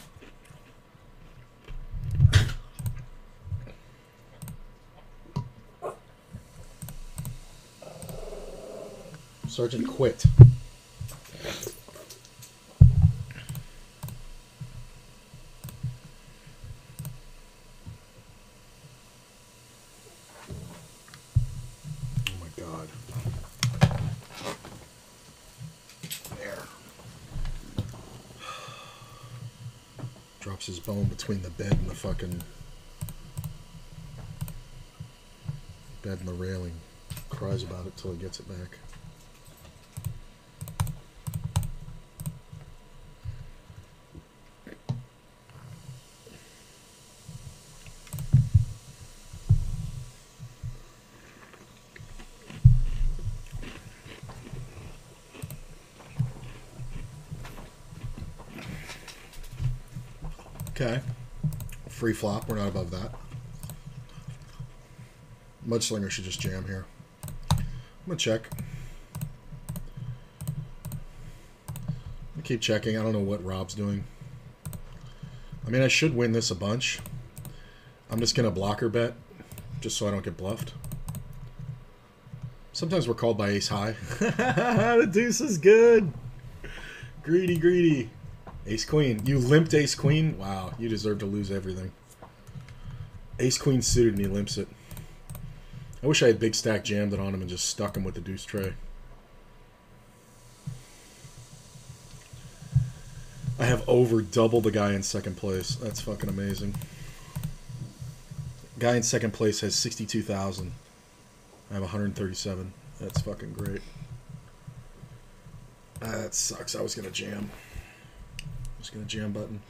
Speaker 1: Sergeant quit. Oh my God. There. Drops his bone between the bed and the fucking bed and the railing. Cries about it till he gets it back. Okay. Free flop. We're not above that. Mudslinger should just jam here. I'm going to check. I keep checking. I don't know what Rob's doing. I mean, I should win this a bunch. I'm just going to blocker bet just so I don't get bluffed. Sometimes we're called by ace high. The deuce is good. Greedy, greedy. Ace queen. You limped ace queen? Wow, you deserve to lose everything. Ace queen suited and he limps it. I wish I had big stack jammed it on him and just stuck him with the deuce tray. I have over double the guy in second place. That's fucking amazing. Guy in second place has 62,000. I have 137. That's fucking great. That sucks. I was gonna jam. I was gonna jam button.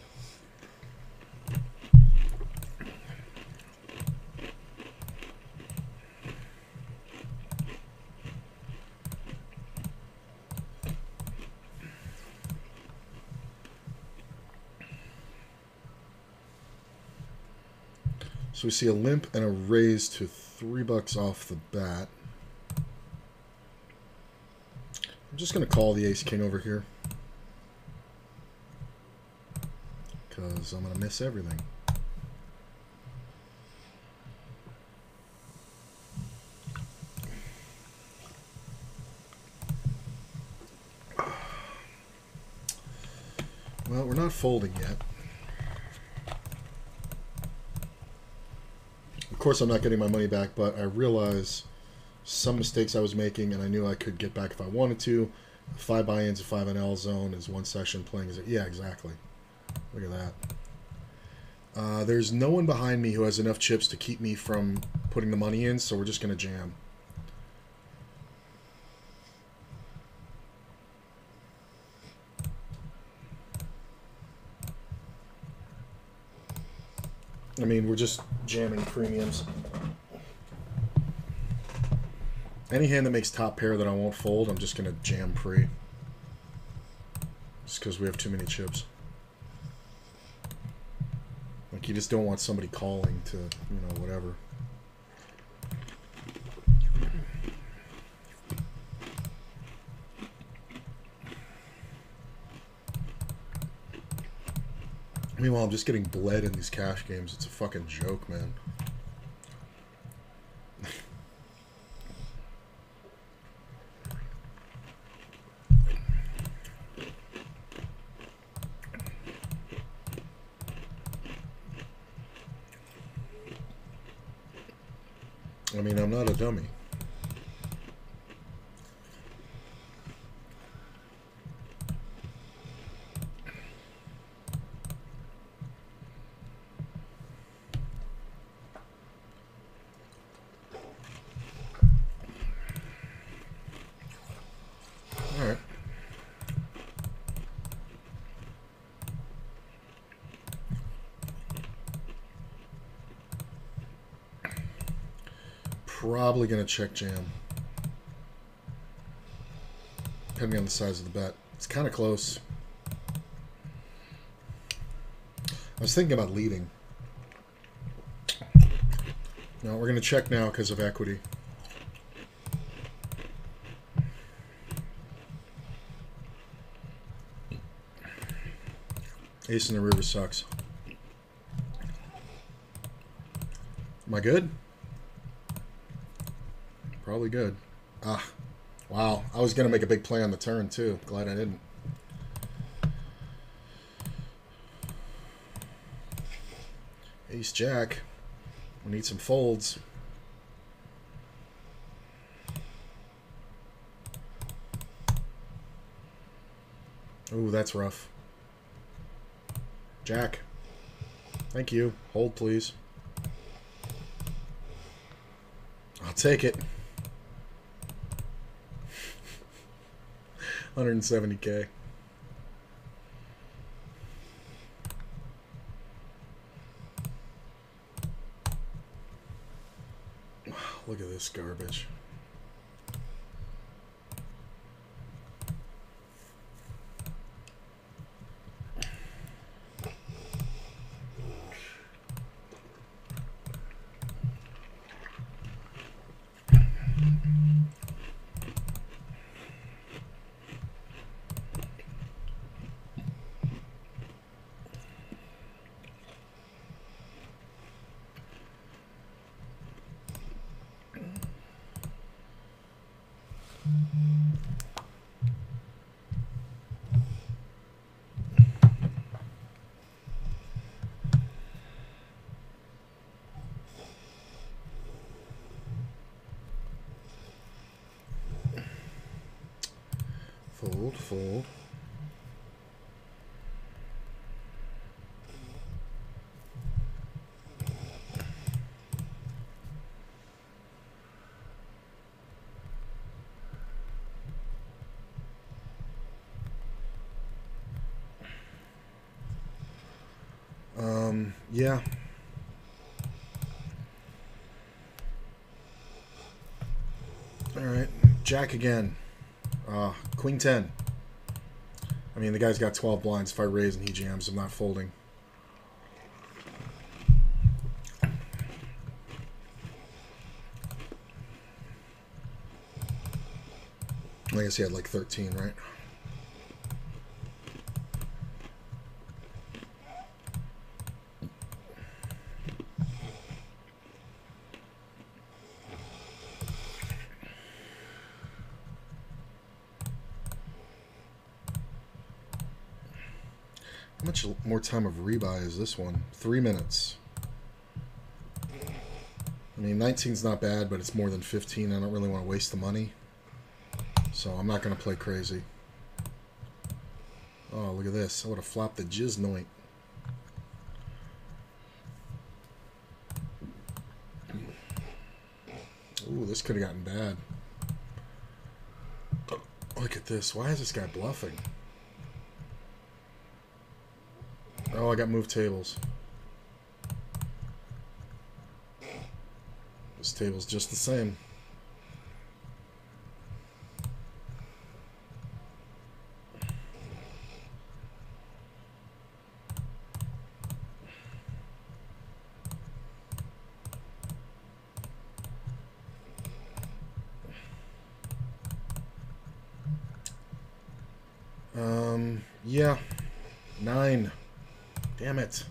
Speaker 1: So we see a limp and a raise to $3 off the bat. I'm just going to call the ace king over here, because I'm going to miss everything. Well, we're not folding yet. Of course, I'm not getting my money back, but I realize some mistakes I was making, and I knew I could get back if I wanted to. 5 buy-ins, a 5 NL zone is one session playing. Yeah, exactly. Look at that. There's no one behind me who has enough chips to keep me from putting the money in, so we're just going to jam. I mean, we're just jamming premiums. Any hand that makes top pair that I won't fold, I'm just going to jam pre. Just because we have too many chips. Like, you just don't want somebody calling to, you know, whatever. Meanwhile, I'm just getting bled in these cash games. It's a fucking joke, man. I mean, I'm not a dummy. Probably going to check jam. Depending on the size of the bet. It's kind of close. I was thinking about leading. No, we're going to check now because of equity. Ace in the river sucks. Am I good? Probably good. Ah, wow. I was going to make a big play on the turn, too. Glad I didn't. Ace Jack. We need some folds. Ooh, that's rough. Jack. Thank you. Hold, please. I'll take it. 170K. Wow, look at this garbage. Fold, fold. Yeah. Alright. Jack again. Queen 10. I mean, the guy's got 12 blinds. If I raise and he jams, I'm not folding. I guess he had like 13, right? How much more time of rebuy is this one? 3 minutes. I mean, 19's not bad, but it's more than 15. I don't really want to waste the money. So I'm not going to play crazy. Oh, look at this. I would have flopped the jizz noint. Ooh, this could have gotten bad. Look at this. Why is this guy bluffing? Oh, I got moved tables. This table's just the same. Yeah. 9. Damn it.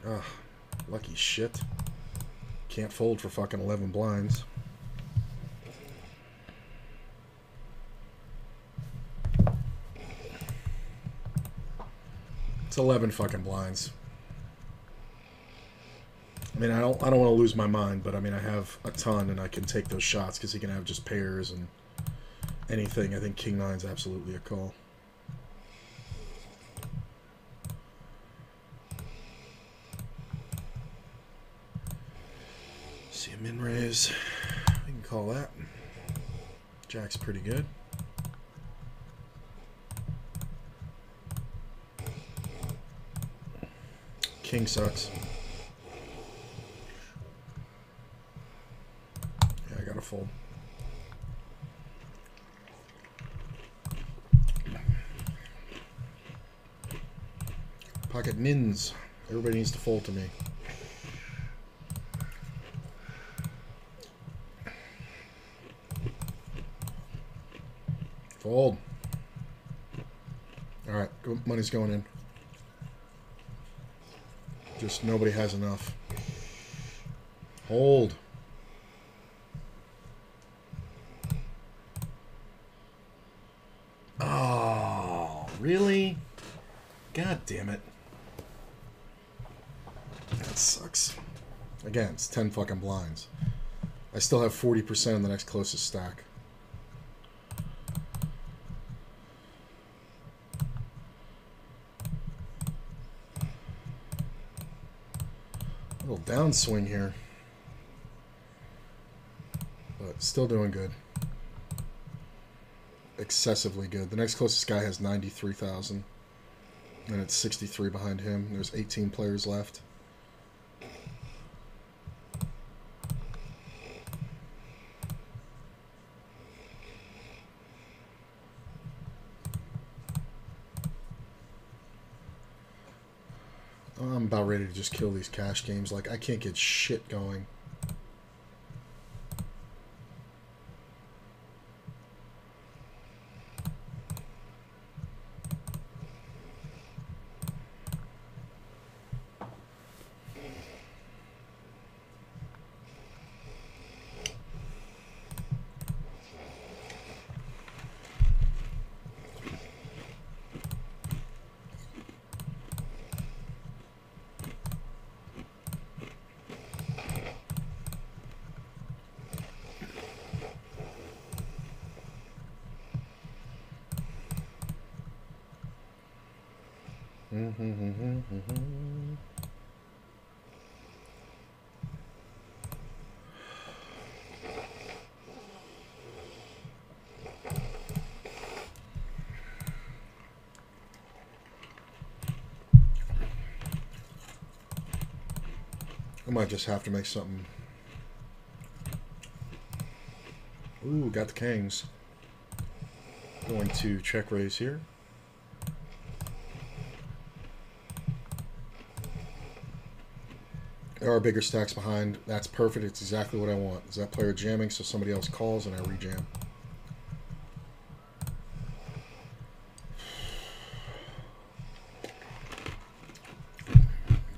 Speaker 1: Ugh. Lucky shit. Can't fold for fucking 11 blinds. It's 11 fucking blinds. I mean, I don't want to lose my mind, but I mean, I have a ton and I can take those shots because he can have just pairs and anything. I think King 9's absolutely a call. See a min raise. We can call that. Jack's pretty good. King sucks. Yeah, I gotta fold. Pocket mins. Everybody needs to fold to me. Fold. Alright, money's going in. Just nobody has enough. Hold. Oh, really? God damn it. That sucks. Again, it's 10 fucking blinds. I still have 40% in the next closest stack. A little downswing here. But still doing good. Excessively good. The next closest guy has 93,000. And it's 63 behind him. There's 18 players left. I'm about ready to just kill these cash games. Like, I can't get shit going. I might just have to make something. Ooh, got the kings. Going to check raise here. There are bigger stacks behind. That's perfect. It's exactly what I want. Is that player jamming so somebody else calls and I rejam?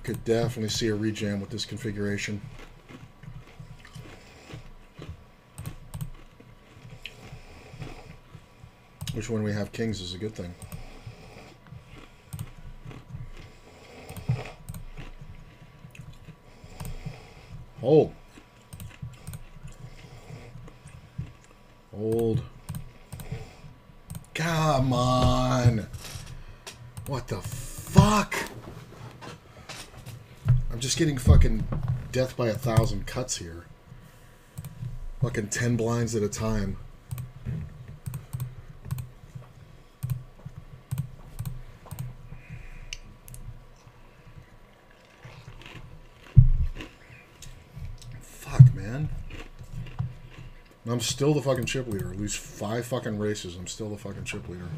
Speaker 1: Could definitely see a rejam with this configuration. Which when we have kings is a good thing. Hold. Hold. Come on. What the fuck? I'm just getting fucking death by 1,000 cuts here. Fucking 10 blinds at a time. Fuck, man. I'm still the fucking chip leader. I lose 5 fucking races. I'm still the fucking chip leader.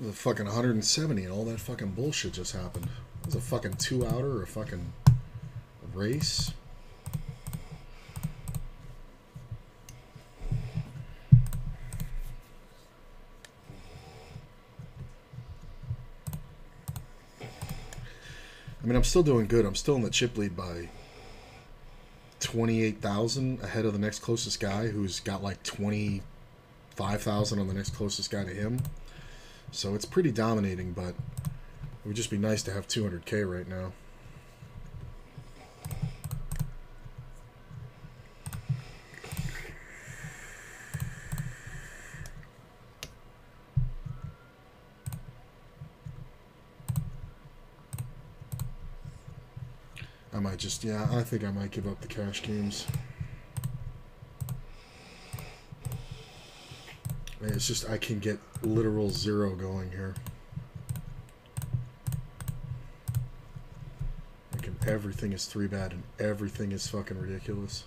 Speaker 1: The fucking 170 and all that fucking bullshit just happened. It was a fucking 2-outer or a fucking race. I mean, I'm still doing good. I'm still in the chip lead by 28,000 ahead of the next closest guy, who's got like 25,000 on the next closest guy to him. So it's pretty dominating, but it would just be nice to have 200k right now. I might just, yeah, I think I might give up the cash games. It's just, I can get literal 0 going here. Like, everything is 3-bad and everything is fucking ridiculous.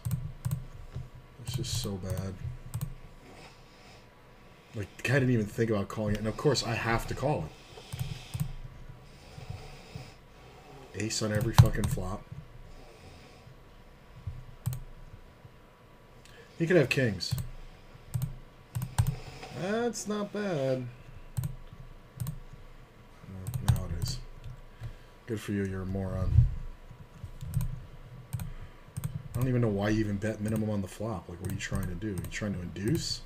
Speaker 1: It's just so bad. Like, the guy didn't even think about calling it. And of course, I have to call it. Ace on every fucking flop. He could have kings. That's not bad. No, now it is. Good for you, you're a moron. I don't even know why you even bet minimum on the flop. Like, what are you trying to do? Are you trying to induce?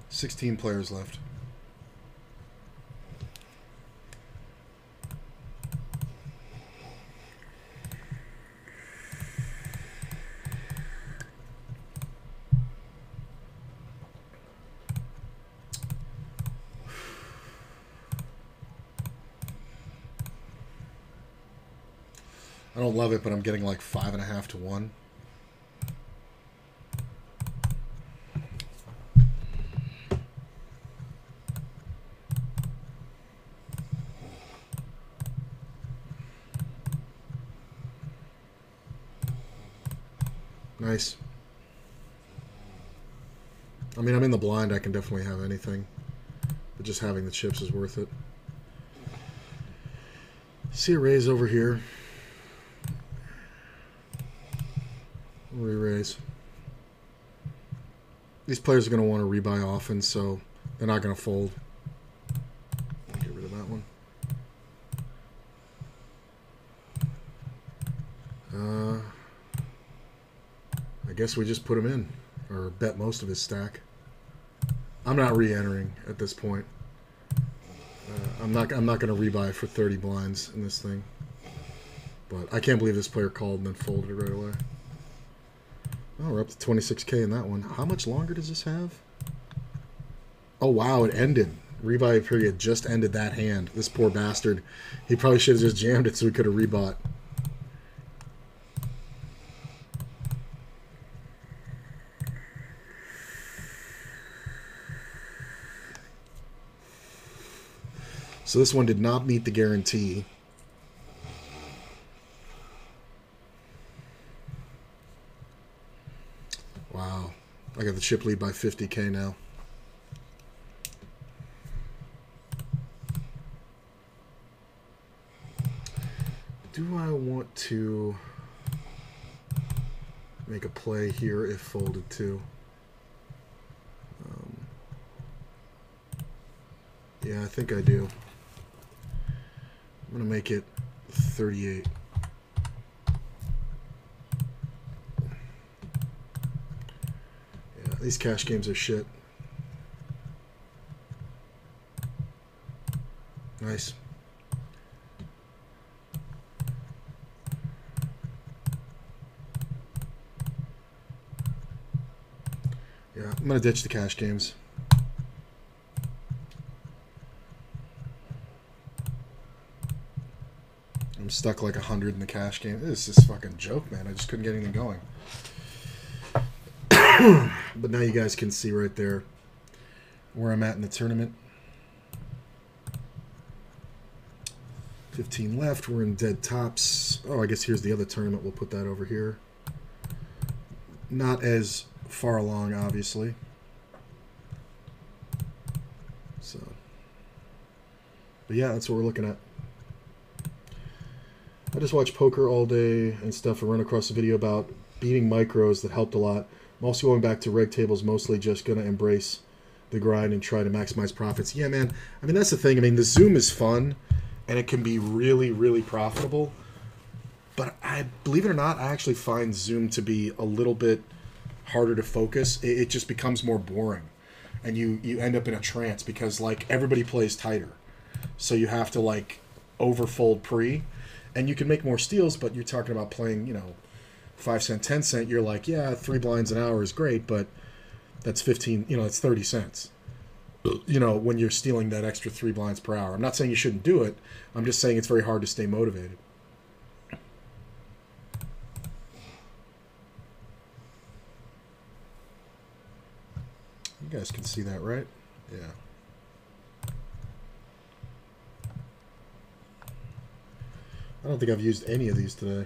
Speaker 1: Sixteen players left. I don't love it, but I'm getting like 5.5 to 1. Nice. I mean, I'm in the blind. I can definitely have anything. But just having the chips is worth it. See a raise over here. Re-raise. These players are going to want to rebuy often, so they're not going to fold. Get rid of that one. I guess we just put him in, or bet most of his stack. I'm not re-entering at this point. I'm not going to rebuy for 30 blinds in this thing. But I can't believe this player called and then folded right away. Oh, we're up to 26K in that one. How much longer does this have? Oh, wow, it ended. Rebuy period just ended that hand. This poor bastard. He probably should have just jammed it so we could have rebought. So this one did not meet the guarantee. Wow. I got the chip lead by 50K now. Do I want to make a play here if folded to? Yeah, I think I do. I'm going to make it 38. Yeah, these cash games are shit. Nice. Yeah, I'm going to ditch the cash games. I'm stuck like 100 in the cash game. This is a fucking joke, man. I just couldn't get anything going. But now you guys can see right there where I'm at in the tournament. 15 left. We're in dead tops. Oh, I guess here's the other tournament. We'll put that over here. Not as far along, obviously. So, but yeah, that's what we're looking at. I just watch poker all day and stuff and run across a video about beating micros that helped a lot. I'm also going back to reg tables, mostly just going to embrace the grind and try to maximize profits. Yeah, man. I mean, that's the thing. I mean, the Zoom is fun, and it can be really, really profitable. But I believe it or not, I actually find Zoom to be a little bit harder to focus. It just becomes more boring. And you end up in a trance because, like, everybody plays tighter. So you have to, like, overfold pre. And you can make more steals, but you're talking about playing, you know, 5 cent, 10 cent. You're like, yeah, 3 blinds an hour is great, but that's 15, you know, it's 30 cents. You know, when you're stealing that extra 3 blinds per hour. I'm not saying you shouldn't do it. I'm just saying it's very hard to stay motivated. You guys can see that, right? Yeah. I don't think I've used any of these today.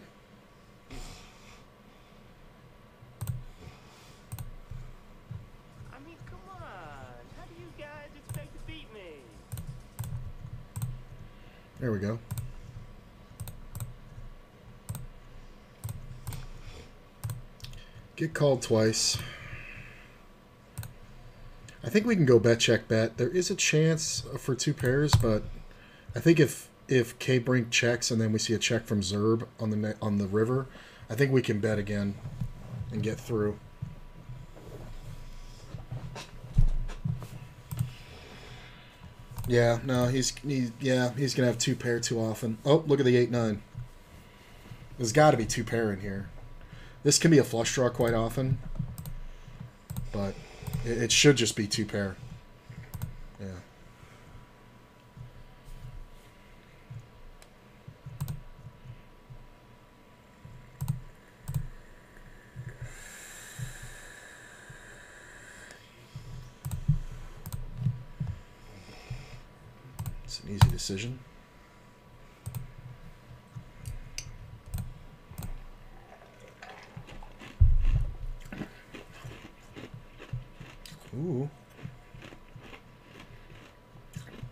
Speaker 3: I mean, come on. How do you guys expect to beat me?
Speaker 1: There we go. Get called twice. I think we can go bet, check, bet. There is a chance for 2 pairs, but I think if K-Brink checks and then we see a check from Zerb on the river, I think we can bet again and get through. Yeah, no, he's gonna have 2 pair too often. Oh, look at the 8-9. There's got to be 2 pair in here. This can be a flush draw quite often, but it should just be 2 pair. Yeah. It's an easy decision. Ooh.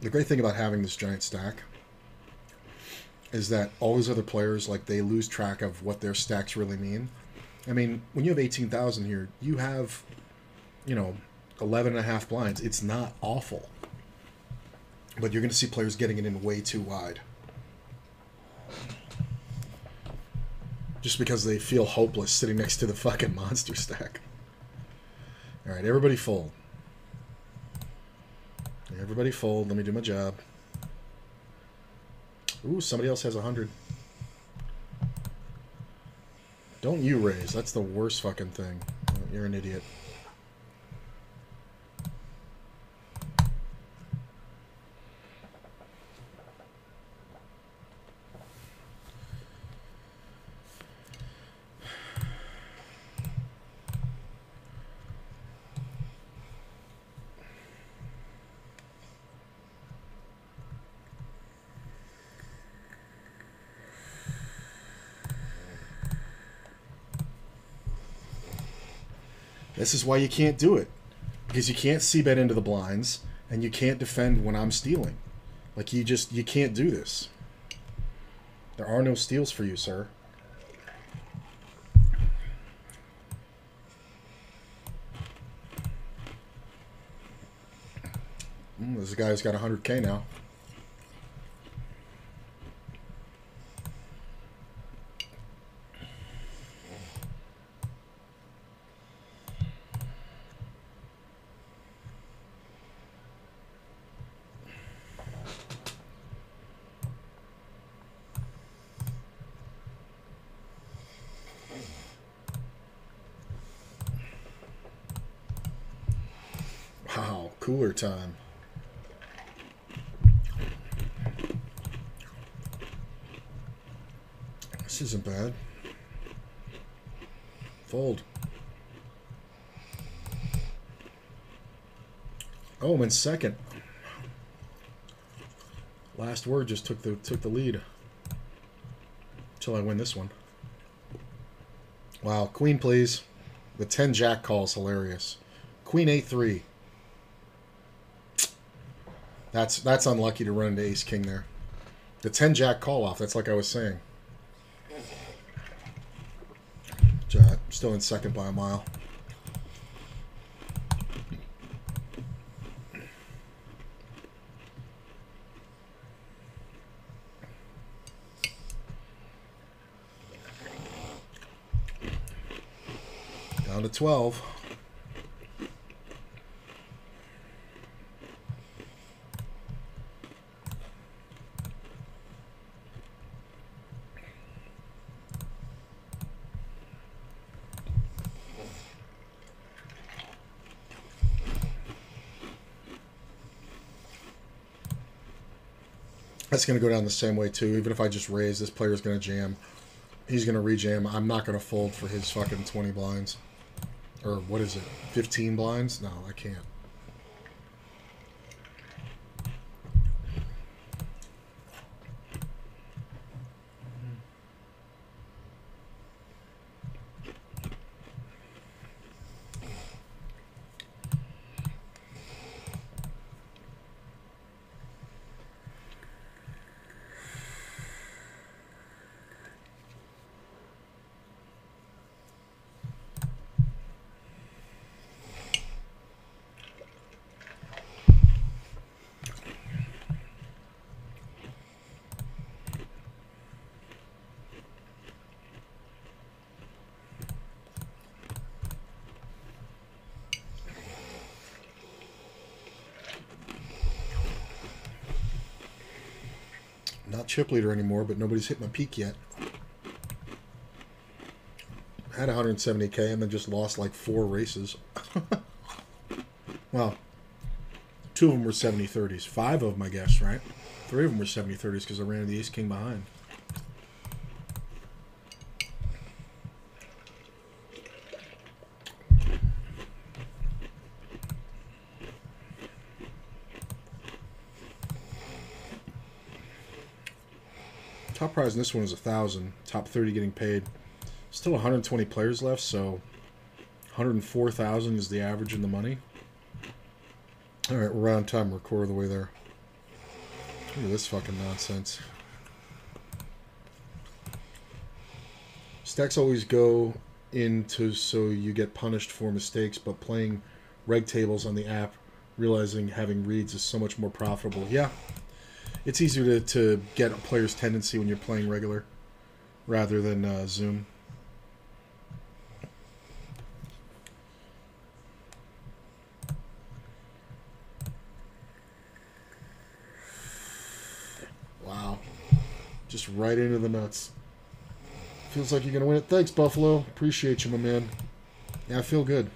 Speaker 1: The great thing about having this giant stack is that all these other players, like, they lose track of what their stacks really mean. I mean, when you have 18,000 here, you have, 11 and a half blinds. It's not awful. But you're going to see players getting it in way too wide. Just because they feel hopeless sitting next to the fucking monster stack. Alright, everybody fold. Everybody fold. Let me do my job. Ooh, somebody else has 100. Don't you raise. That's the worst fucking thing. You're an idiot. This is why you can't do it. Because you can't c-bet into the blinds, and you can't defend when I'm stealing. Like, you can't do this. There are no steals for you, sir. This guy's got 100K now. Wow, cooler time. This isn't bad. Fold. Oh, I'm in second. Last word just took the lead. Until I win this one. Wow, queen please. The 10 jack call is hilarious. Queen 8-3. That's unlucky to run into ace king there. The 10 jack call off, that's like I was saying. Still in second by a mile. Down to 12. That's going to go down the same way, too. Even if I just raise, this player's going to jam. He's going to rejam. I'm not going to fold for his fucking 20 blinds. Or what is it? 15 blinds? No, I can't. Not chip leader anymore, but nobody's hit my peak yet. Had 170K and then just lost like 4 races. Well, 2 of them were 70-30s. 5 of them, I guess, right? 3 of them were 70-30s because I ran the ace king behind. Top prize in this one is 1,000. Top 30 getting paid. Still 120 players left, so 104,000 is the average in the money. All right, we're on time. We're quarter of the way there. Look at this fucking nonsense. Stacks always go into so you get punished for mistakes, but playing reg tables on the app, realizing having reads is so much more profitable. Yeah, it's easier to get a player's tendency when you're playing regular rather than Zoom. Wow. Just right into the nuts. Feels like you're going to win it. Thanks, Buffalo. Appreciate you, my man. Yeah, I feel good.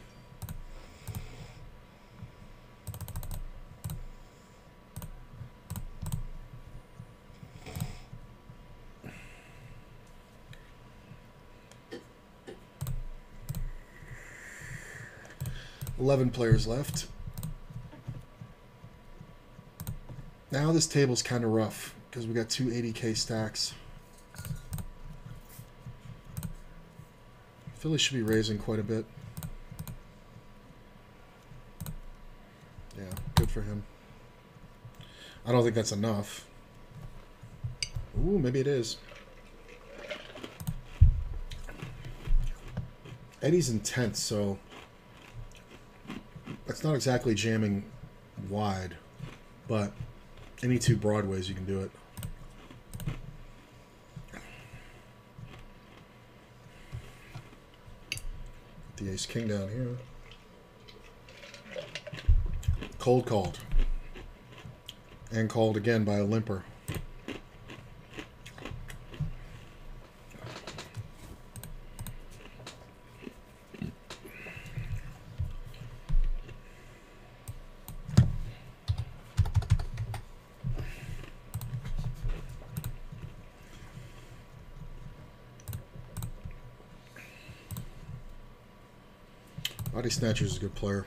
Speaker 1: $11 players left. Now this table's kind of rough because we got two 80K stacks. Philly should be raising quite a bit. Yeah, good for him. I don't think that's enough. Ooh, maybe it is. Eddie's in 10th, so that's not exactly jamming wide, but any two broadways you can do it. The ace king down here. Cold called. And called again by a limper. Body Snatcher is a good player.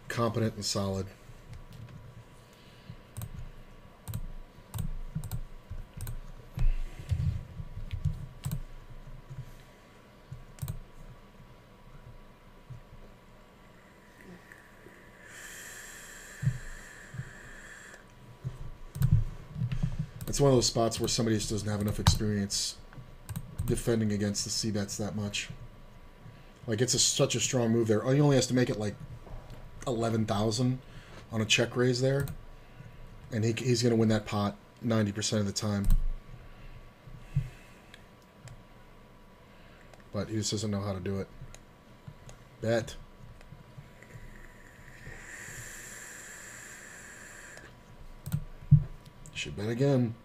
Speaker 1: Competent and solid. It's one of those spots where somebody just doesn't have enough experience defending against the C-bets that much. Like, it's such a strong move there. He only has to make it like 11,000 on a check raise there, and he's going to win that pot 90% of the time. But he just doesn't know how to do it. Bet. Should bet again.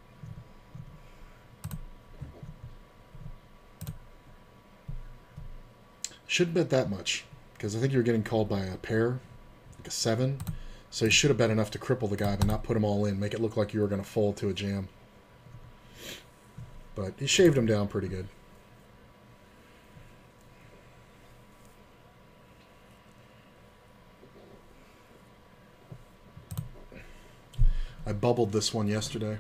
Speaker 1: Shouldn't bet that much, because I think you were getting called by a pair, like a 7. So you should have bet enough to cripple the guy, but not put him all in, make it look like you were going to fold to a jam. But he shaved him down pretty good. I bubbled this one yesterday.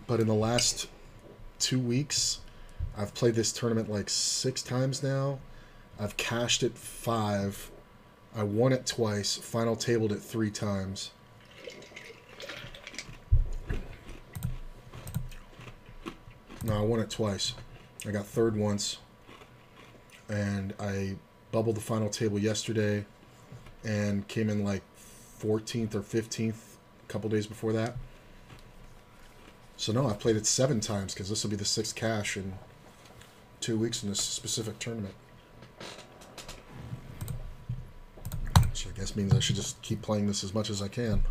Speaker 1: But in the last 2 weeks, I've played this tournament like 6 times now. I've cashed it 5. I won it twice. Final tabled it 3 times. No, I won it twice. I got third once. And I bubbled the final table yesterday and came in like 14th or 15th a couple days before that. So no, I've played it 7 times because this will be the 6th cash in 2 weeks in this specific tournament. Which I guess means I should just keep playing this as much as I can.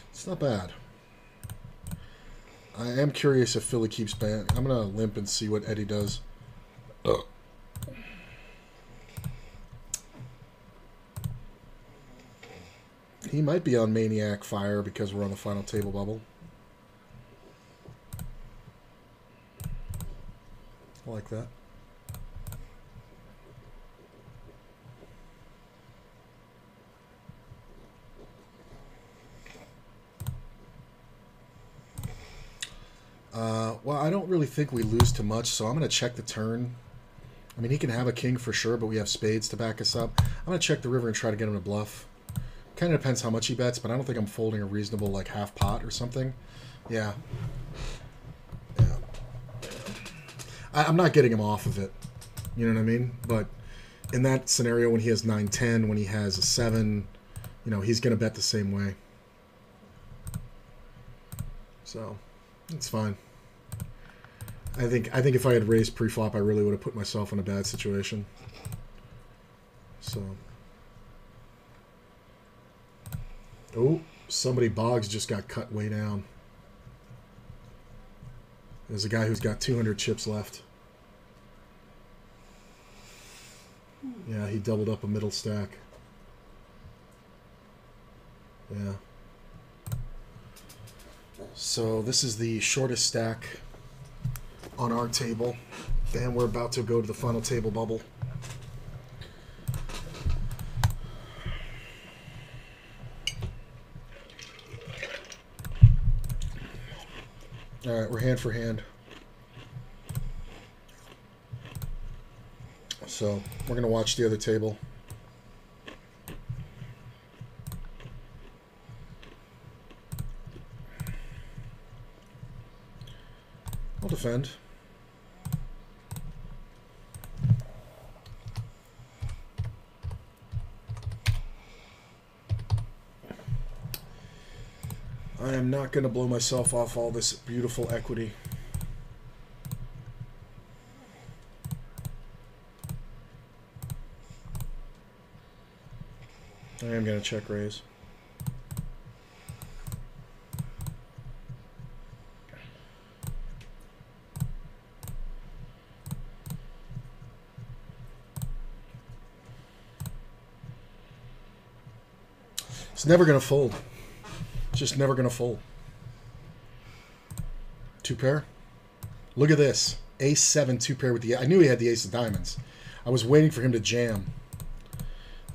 Speaker 1: It's not bad. I am curious if Philly keeps ban. I'm going to limp and see what Eddie does. He might be on Maniac Fire because we're on the final table bubble. I like that. Well, I don't really think we lose too much, so I'm going to check the turn I mean, he can have a king for sure, but we have spades to back us up. I'm going to check the river and try to get him to bluff. Kind of depends how much he bets, but I don't think I'm folding a reasonable, like, half pot or something. Yeah. Yeah. I'm not getting him off of it. You know what I mean? But in that scenario, when he has 9-10, when he has a 7, you know, he's going to bet the same way. So, it's fine. I think if I had raised pre-flop, I really would have put myself in a bad situation. So. Oh, somebody Boggs just got cut way down. There's a guy who's got 200 chips left. Yeah, he doubled up a middle stack. Yeah. So this is the shortest stack on our table, and we're about to go to the final table bubble. All right, we're hand for hand. So we're gonna watch the other table. I'll defend. I am not going to blow myself off all this beautiful equity. I am going to check raise. It's never going to fold. It's just never going to fold. 2-pair. Look at this. Ace-7 2-pair with the... I knew he had the ace of diamonds. I was waiting for him to jam.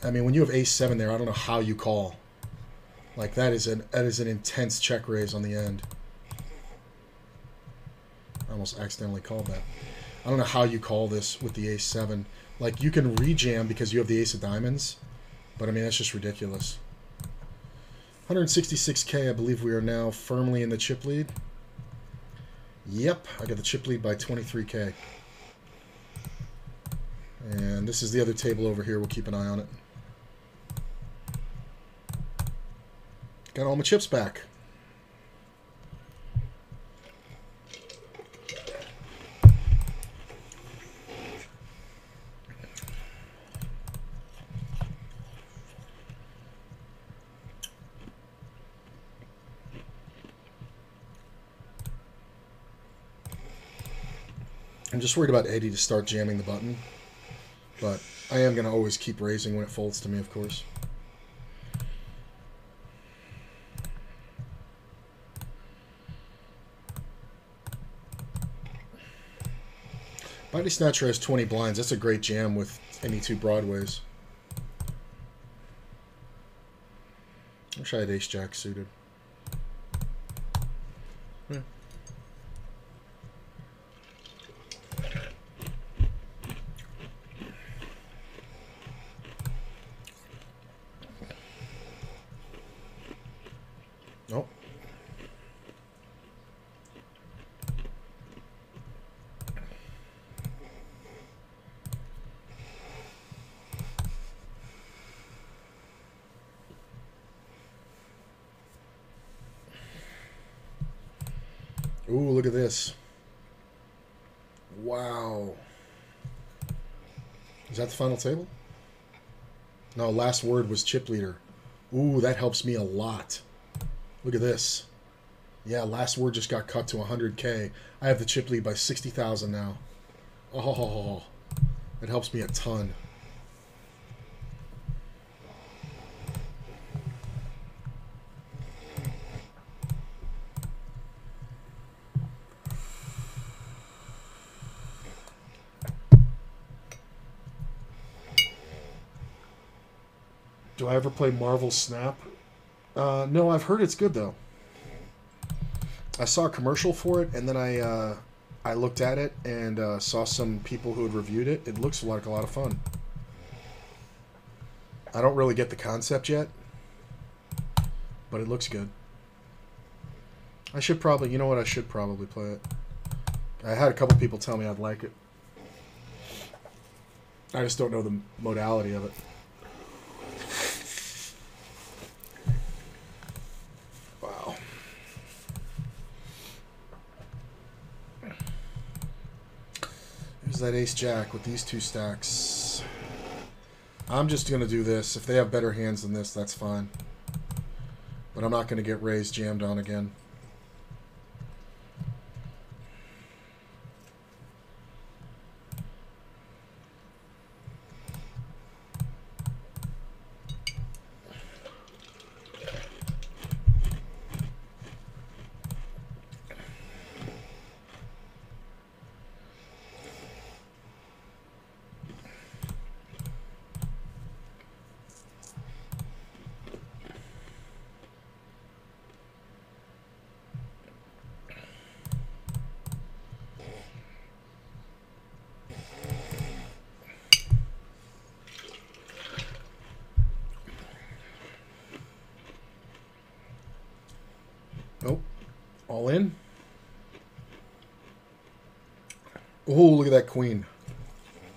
Speaker 1: I mean, when you have ace-7 there, I don't know how you call. Like, that is an intense check raise on the end. I almost accidentally called that. I don't know how you call this with the ace-7. Like, you can rejam because you have the ace of diamonds. But, I mean, that's just ridiculous. 166K, I believe we are now firmly in the chip lead. Yep, I got the chip lead by 23K. And this is the other table over here. We'll keep an eye on it. Got all my chips back. I'm just worried about Eddie to start jamming the button. But I am going to always keep raising when it folds to me, of course. Body Snatcher has 20 blinds. That's a great jam with any two Broadways. I wish I had Ace-Jack suited. Yeah. Nope. Ooh, look at this. Wow. Is that the final table? No, last word was chip leader. Ooh, that helps me a lot. Look at this. Yeah, last word just got cut to 100K. I have the chip lead by 60,000 now. Oh, that helps me a ton. Do I ever play Marvel Snap? No, I've heard it's good, though. I saw a commercial for it, and then I I looked at it and saw some people who had reviewed it. It looks like a lot of fun. I don't really get the concept yet, but it looks good. I should probably, you know what, I should probably play it. I had a couple people tell me I'd like it. I just don't know the modality of it. Wow. Here's that ace jack with these two stacks. I'm just going to do this. If they have better hands than this, that's fine. But I'm not going to get raised jammed on again. Nope. All in. Oh, look at that queen.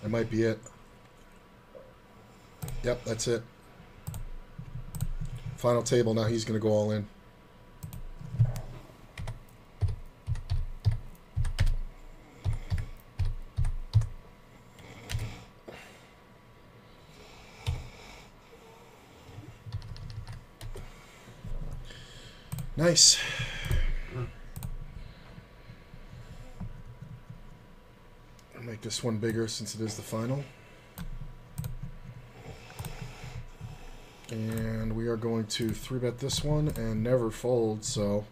Speaker 1: That might be it. Yep, that's it. Final table. Now he's going to go all in. Nice. I'll make this one bigger since it is the final. And we are going to 3-bet this one and never fold, so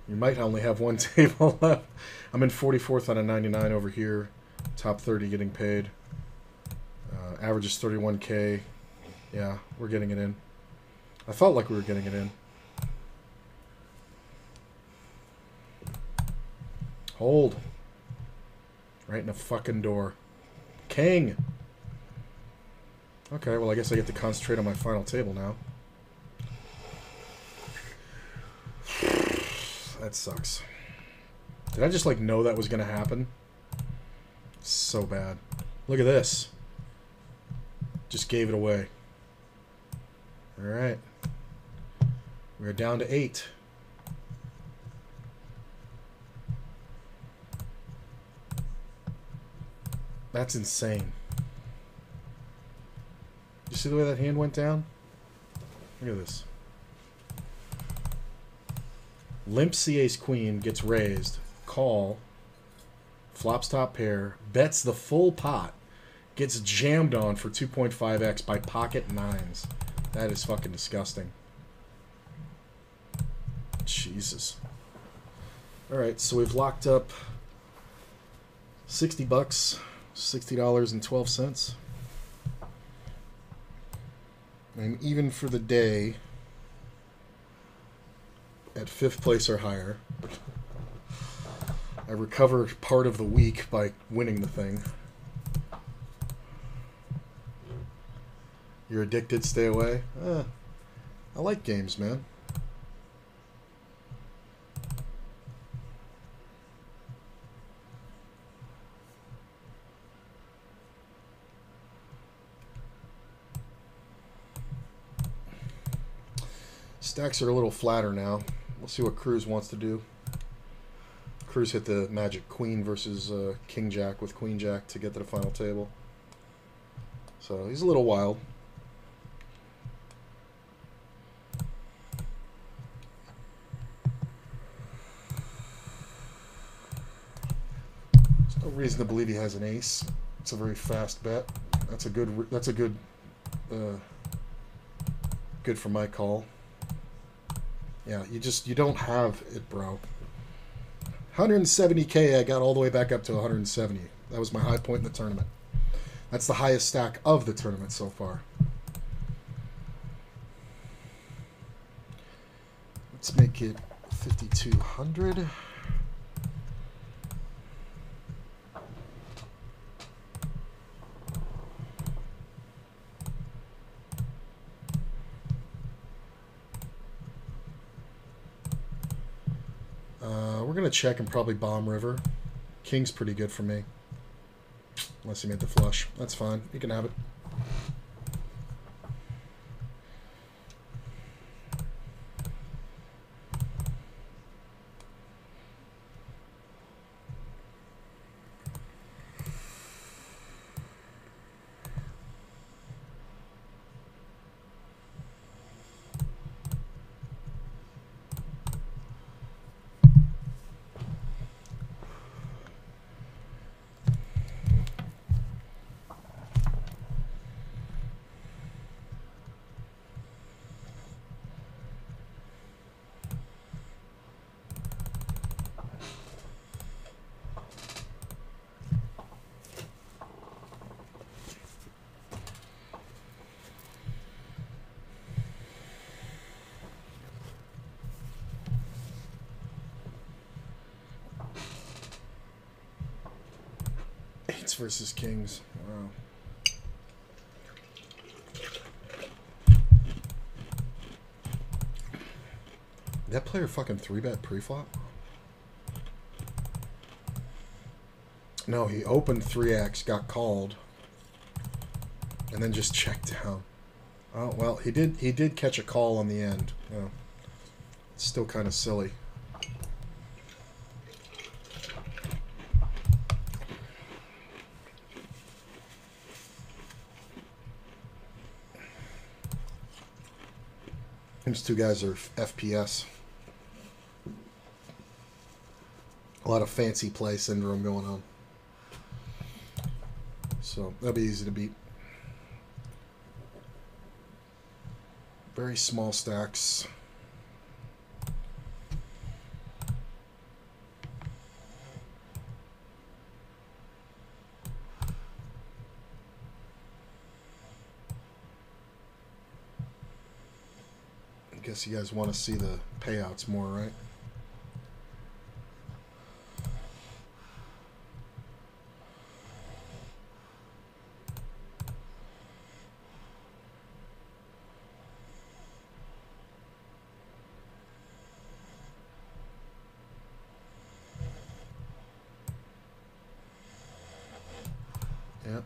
Speaker 1: you might only have one table left. I'm in 44th out of 99 over here. Top 30 getting paid. Average is 31K. Yeah, we're getting it in. I felt like we were getting it in. Hold. Right in the fucking door. King! Okay, well I guess I get to concentrate on my final table now. That sucks. Did I just like know that was gonna happen? So bad. Look at this. Just gave it away. Alright. We're down to 8. That's insane. You see the way that hand went down? Look at this. Limp C ace queen gets raised. Call. Flops top pair. Bets the full pot. Gets jammed on for 2.5x by pocket nines. That is fucking disgusting. Jesus. Alright, so we've locked up $60. $60.12. And even for the day, at 5th place or higher, I recover part of the week by winning the thing. You're addicted, stay away. I like games, man. Stacks are a little flatter now. We'll see what Cruz wants to do. Cruz hit the magic queen versus king jack with queen jack to get to the final table. So he's a little wild. There's no reason to believe he has an ace. It's a very fast bet. That's a good. That's a good. Good for my call. Yeah, you don't have it, bro. 170K, I got all the way back up to 170. That was my high point in the tournament. That's the highest stack of the tournament so far. Let's make it 5,200. going to check and probably bomb river. King's pretty good for me. Unless he made the flush. That's fine. You can have it. Eights versus kings. Wow. That player fucking 3-bet pre-flop? No, he opened 3x, got called, and then just checked down. Oh well, he did catch a call on the end. Yeah. It's still kind of silly. These two guys are FPS. A lot of fancy play syndrome going on. So that'll be easy to beat. Very small stacks. I guess you guys want to see the payouts more, right? Yep.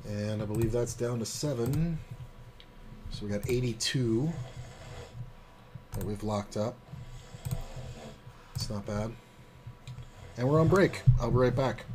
Speaker 1: And I believe that's down to 7. So we got 82 that we've locked up. It's not bad. And we're on break. I'll be right back.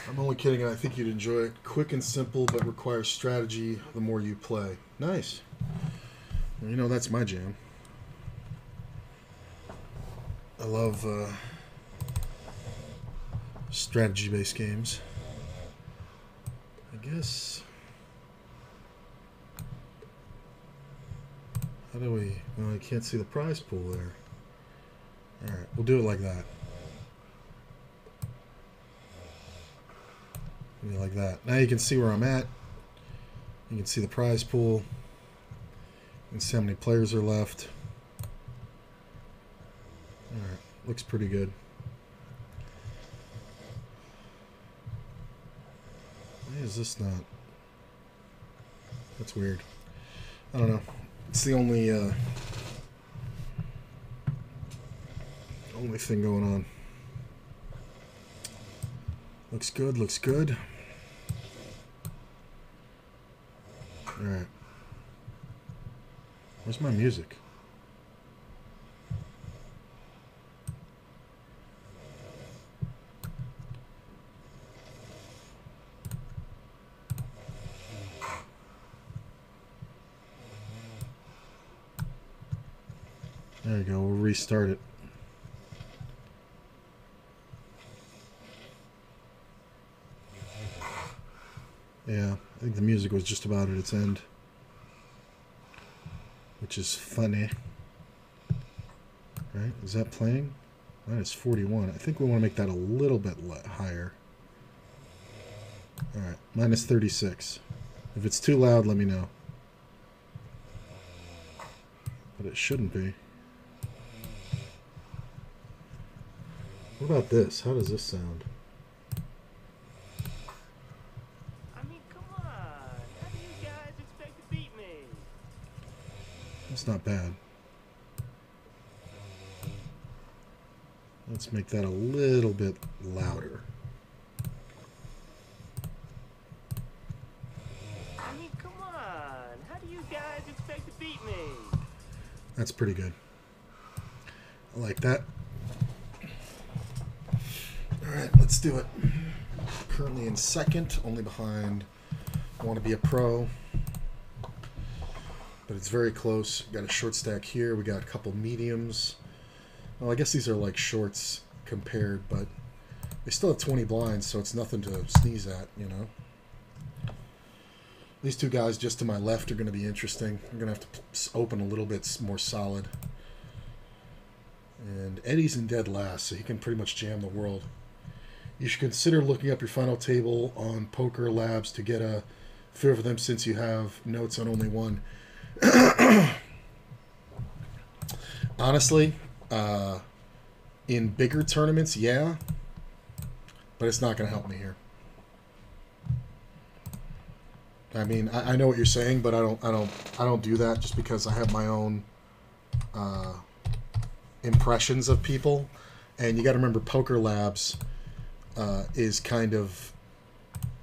Speaker 1: I'm only kidding. I think you'd enjoy it. Quick and simple, but requires strategy the more you play. Nice. You know, that's my jam. I love strategy-based games. I guess... How do we... Well, I can't see the prize pool there. Alright, we'll do it like that. Maybe like that. Now you can see where I'm at. You can see the prize pool. You can see how many players are left. Alright, looks pretty good. Why is this not... That's weird. I don't know. It's the only thing going on. Looks good, looks good. Alright. Where's my music? There you go, we'll restart it. Yeah, I think the music was just about at its end. Which is funny. Right, is that playing? That is 41. I think we want to make that a little bit higher. Alright, minus 36. If it's too loud, let me know. But it shouldn't be. What about this? How does this sound?
Speaker 3: I mean, come on. How do you guys expect to beat me?
Speaker 1: That's not bad. Let's make that a little bit louder.
Speaker 3: I mean, come on. How do you guys expect to beat me?
Speaker 1: That's pretty good. I like that. Alright, let's do it. Currently in second, only behind Want to Be a Pro. But it's very close. Got a short stack here. We got a couple mediums. Well, I guess these are like shorts compared, but they still have 20 blinds, so it's nothing to sneeze at, you know. These two guys just to my left are going to be interesting. I'm going to have to open a little bit more solid. And Eddie's in dead last, so he can pretty much jam the world. You should consider looking up your final table on Poker Labs to get a feel for them, since you have notes on only one. Honestly, in bigger tournaments, yeah, but it's not going to help me here. I mean, I know what you're saying, but I don't do that just because I have my own impressions of people, and you got to remember, Poker Labs is kind of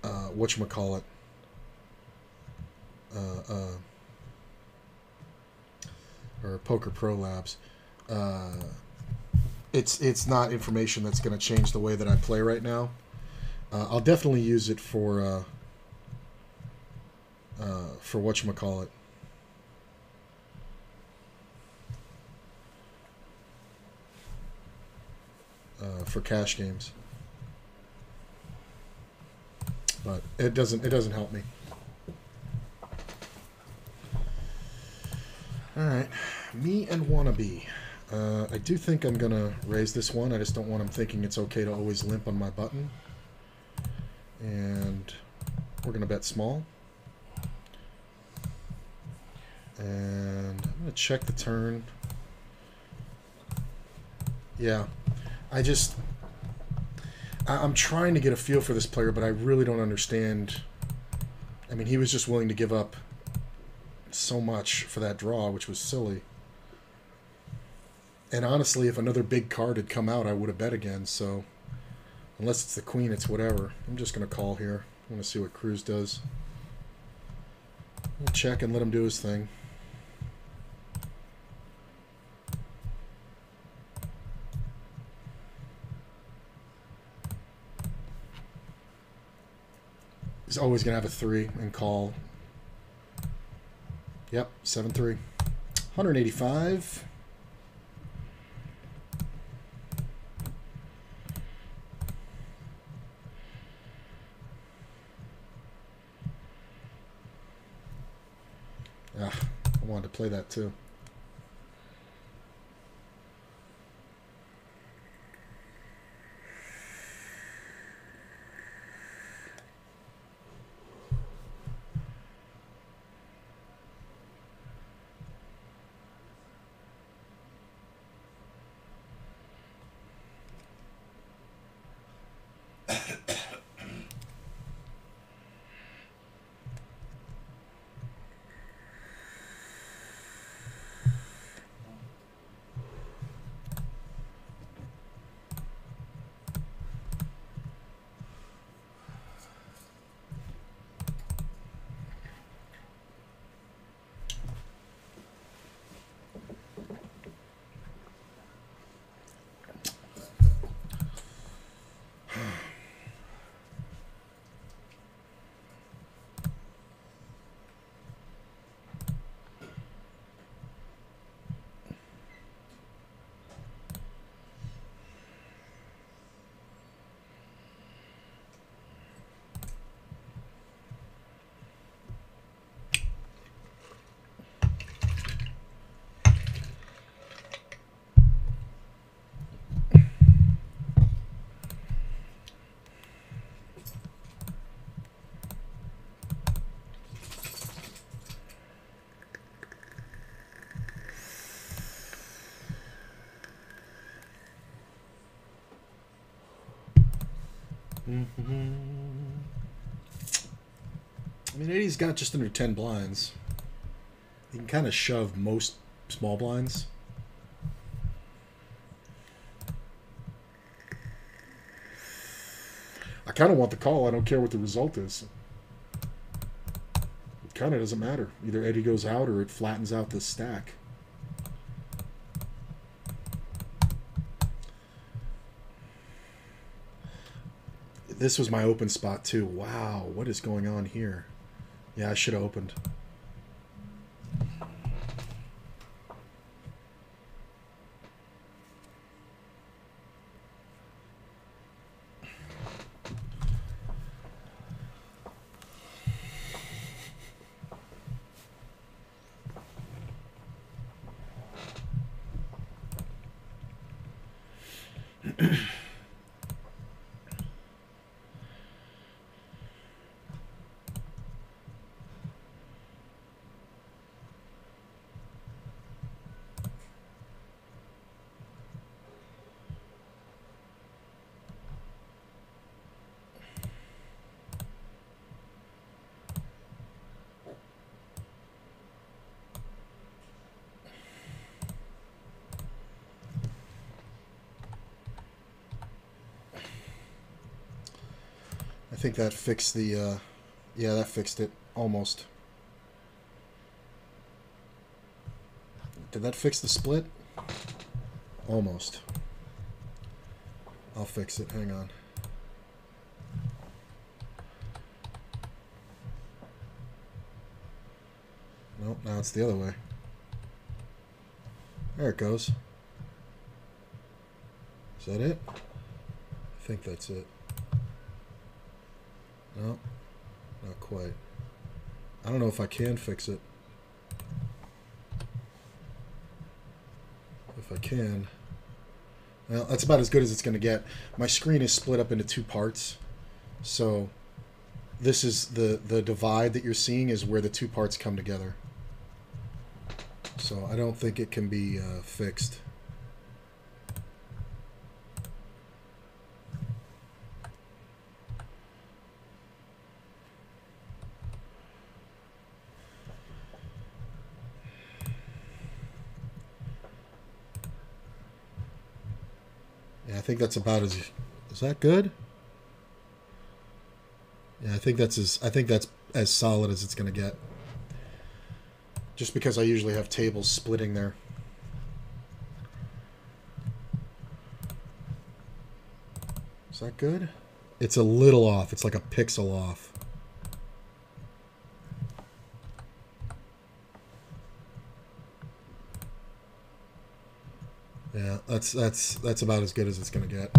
Speaker 1: whatchamacallit, or Poker Pro Labs. It's not information that's going to change the way that I play right now. I'll definitely use it for whatchamacallit. For cash games, but it doesn't help me. All right, me and Wannabe. I do think I'm gonna raise this one. I just don't want him thinking it's okay to always limp on my button. And we're gonna bet small. And I'm gonna check the turn. Yeah. I'm trying to get a feel for this player, but I really don't understand. I mean, he was just willing to give up so much for that draw, which was silly. And honestly, if another big card had come out, I would have bet again. So, unless it's the queen, it's whatever. I'm just going to call here. I want to see what Cruz does. We'll check and let him do his thing. He's always going to have a 3 and call. Yep, 7-3. 185. Ah, I wanted to play that too. I mean, Eddie's got just under 10 blinds. He can kind of shove most small blinds. I kind of want the call. I don't care what the result is. It kind of doesn't matter. Either Eddie goes out or it flattens out the stack. This was my open spot too. Wow, what is going on here? Yeah, I should have opened. I think that fixed the, yeah, that fixed it, almost. Did that fix the split? Almost. I'll fix it, hang on. Nope, now it's the other way. There it goes. Is that it? I think that's it. No, not quite. I don't know if I can fix it. If I can. Well, that's about as good as it's going to get. My screen is split up into two parts. So this is the divide that you're seeing is where the two parts come together. So I don't think it can be fixed. Yeah, I think that's about as... Is that good? Yeah, I think that's as solid as it's going to get. Just because I usually have tables splitting there. Is that good? It's a little off. It's like a pixel off. That's about as good as it's gonna get,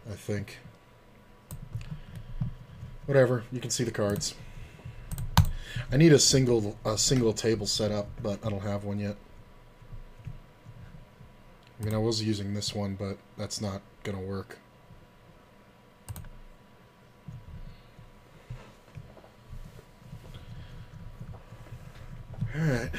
Speaker 1: I think. Whatever, you can see the cards. I need a single table set up, but I don't have one yet. I mean, I was using this one, but that's not gonna work. All right.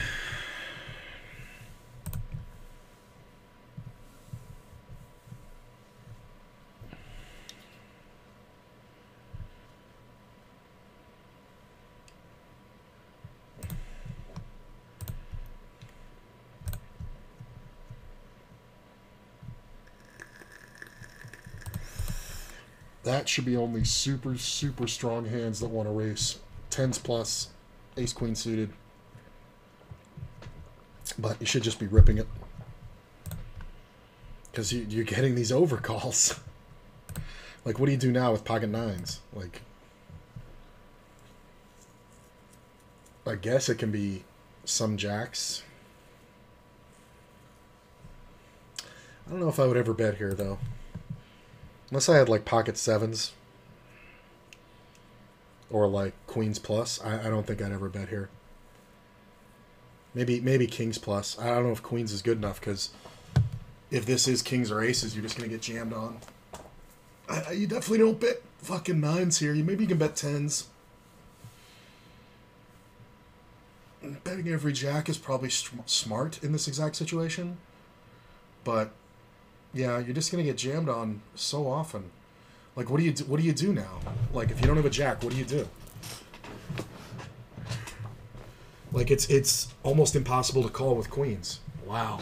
Speaker 1: That should be only super, super strong hands that want to race. 10s plus, ace queen suited. But you should just be ripping it. Because you're getting these overcalls. Like, what do you do now with pocket nines? Like, I guess it can be some jacks. I don't know if I would ever bet here, though. Unless I had, like, pocket sevens. Or, like, queens plus. I don't think I'd ever bet here. Maybe kings plus. I don't know if queens is good enough, because if this is kings or aces, you're just going to get jammed on. You definitely don't bet fucking nines here. Maybe you can bet tens. Betting every jack is probably smart in this exact situation. But, yeah, you're just going to get jammed on so often. Like, what do you do now? Like, if you don't have a jack, what do you do? Like, it's almost impossible to call with queens. Wow.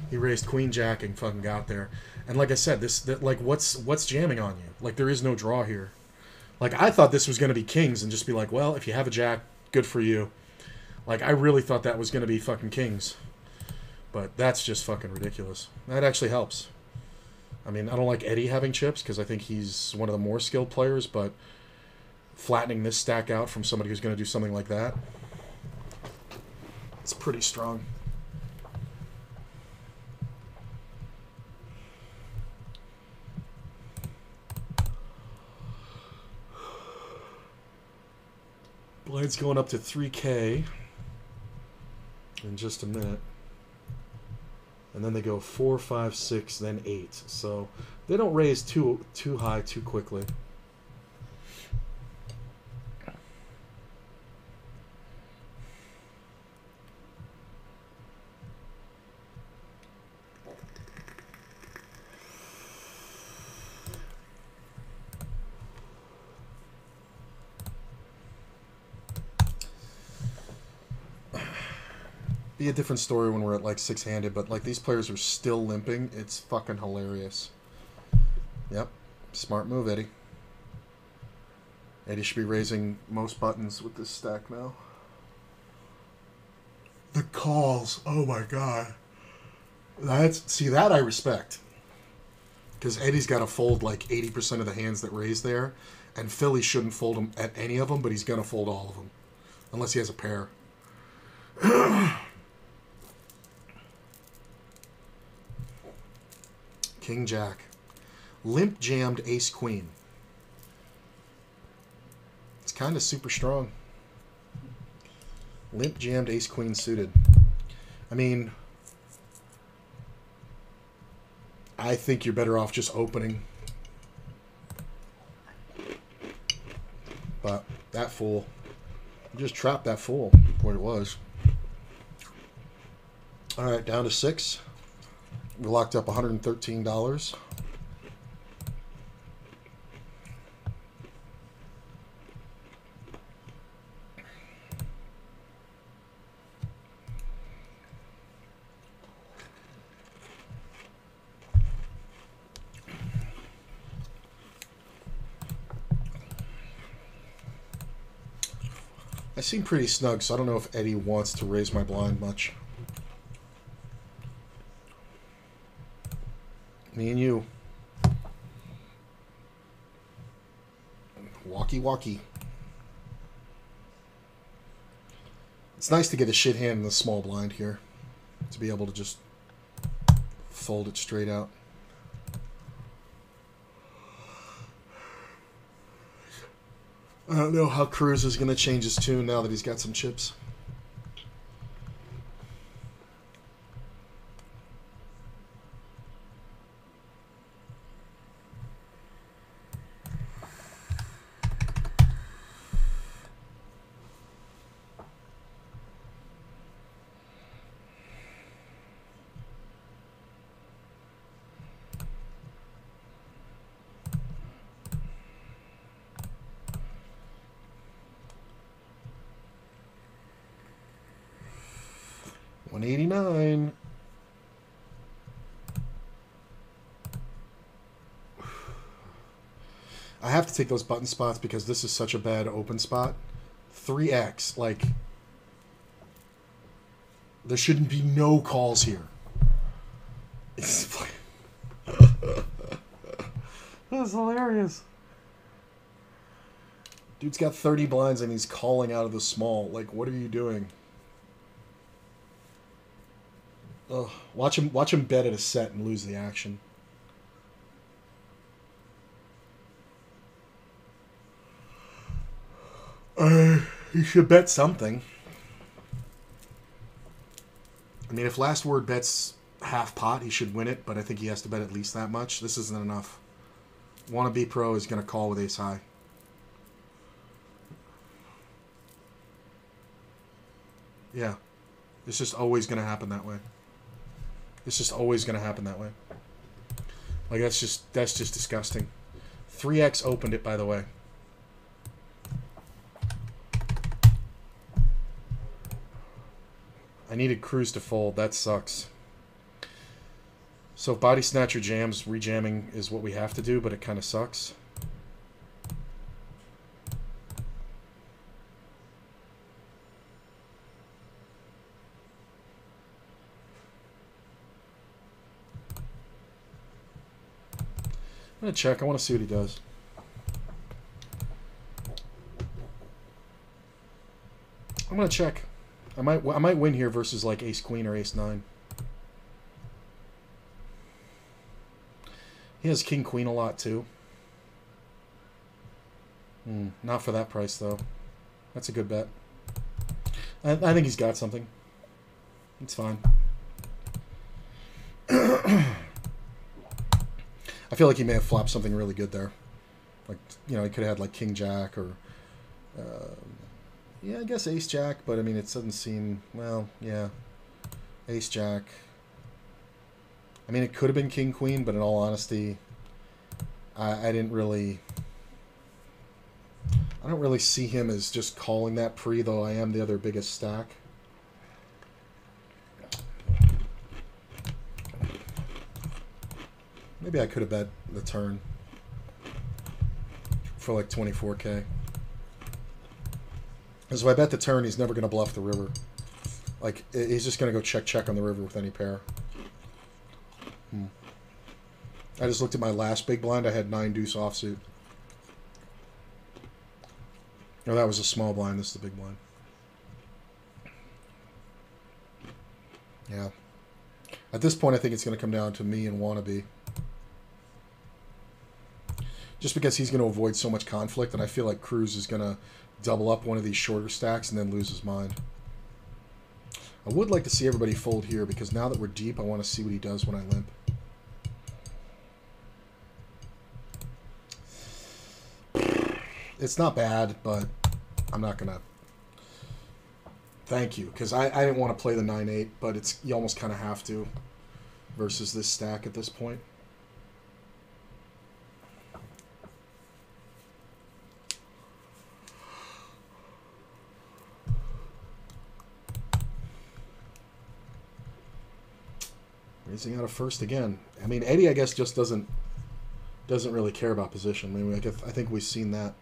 Speaker 1: He raised queen jack and fucking got there. And like I said, like, what's jamming on you? Like, there is no draw here. Like, I thought this was going to be kings and just be like, well, if you have a jack, good for you. Like, I really thought that was going to be fucking kings. But that's just fucking ridiculous. That actually helps. I mean, I don't like Eddie having chips because I think he's one of the more skilled players, but flattening this stack out from somebody who's going to do something like that, it's pretty strong. Blind's going up to 3K in just a minute. And then they go 4, 5, 6, then 8. So they don't raise too high too quickly. Be a different story when we're at like six-handed, but like these players are still limping. It's fucking hilarious. Yep, smart move, Eddie. Eddie should be raising most buttons with this stack now. The calls, oh my god. See, that I respect. Because Eddie's got to fold like 80% of the hands that raise there, and Philly shouldn't fold them at any of them, but he's gonna fold all of them, unless he has a pair. King Jack. Limp jammed ace queen. It's kind of super strong. Limp jammed ace queen suited. I mean, I think you're better off just opening. But that fool, you just trapped that fool where it was. All right, down to 6. We locked up $113. I seem pretty snug, so I don't know if Eddie wants to raise my blind much. Me and you. Walkie. It's nice to get a shit hand in the small blind here. To be able to just fold it straight out. I don't know how Cruz is going to change his tune now that he's got some chips. $189. I have to take those button spots because this is such a bad open spot. 3x, like, there shouldn't be no calls here. It's like, that's hilarious. Dude's got 30 blinds and he's calling out of the small. Like, what are you doing? Ugh. Watch him bet at a set and lose the action. He should bet something. I mean, if Last Word bets half pot, he should win it, but I think he has to bet at least that much. This isn't enough. Wannabe Pro is going to call with ace high. Yeah. It's just always going to happen that way. It's just always going to happen that way. Like, that's just disgusting. 3x opened it, by the way. I needed Cruz to fold. That sucks. So if Body Snatcher jams, rejamming is what we have to do, but it kind of sucks. I'm going to check. I want to see what he does. I'm going to check. I might win here versus like ace queen or ace nine. He has king queen a lot too. Not for that price though. That's a good bet. I think he's got something. It's fine. I feel like he may have flopped something really good there. Like, you know, he could have had like king jack or yeah, I guess ace jack, but I mean, it doesn't seem, well, yeah, ace jack. I mean, it could have been king queen, but in all honesty, I don't really see him as just calling that pre, though I am the other biggest stack. Maybe I could have bet the turn for like 24K. Because if I bet the turn, he's never going to bluff the river. Like, he's just going to go check on the river with any pair. I just looked at my last big blind. I had 9 deuce offsuit. No, that was a small blind. This is the big blind. Yeah. At this point, I think it's going to come down to me and Wannabe. Just because he's going to avoid so much conflict, and I feel like Cruz is going to double up one of these shorter stacks and then lose his mind. I would like to see everybody fold here, because now that we're deep, I want to see what he does when I limp. It's not bad, but I'm not going to... Thank you, because I didn't want to play the 9-8, but it's you almost kind of have to versus this stack at this point. Raising out of first again. I mean, Eddie, I guess, just doesn't really care about position. I mean, I think we've seen that.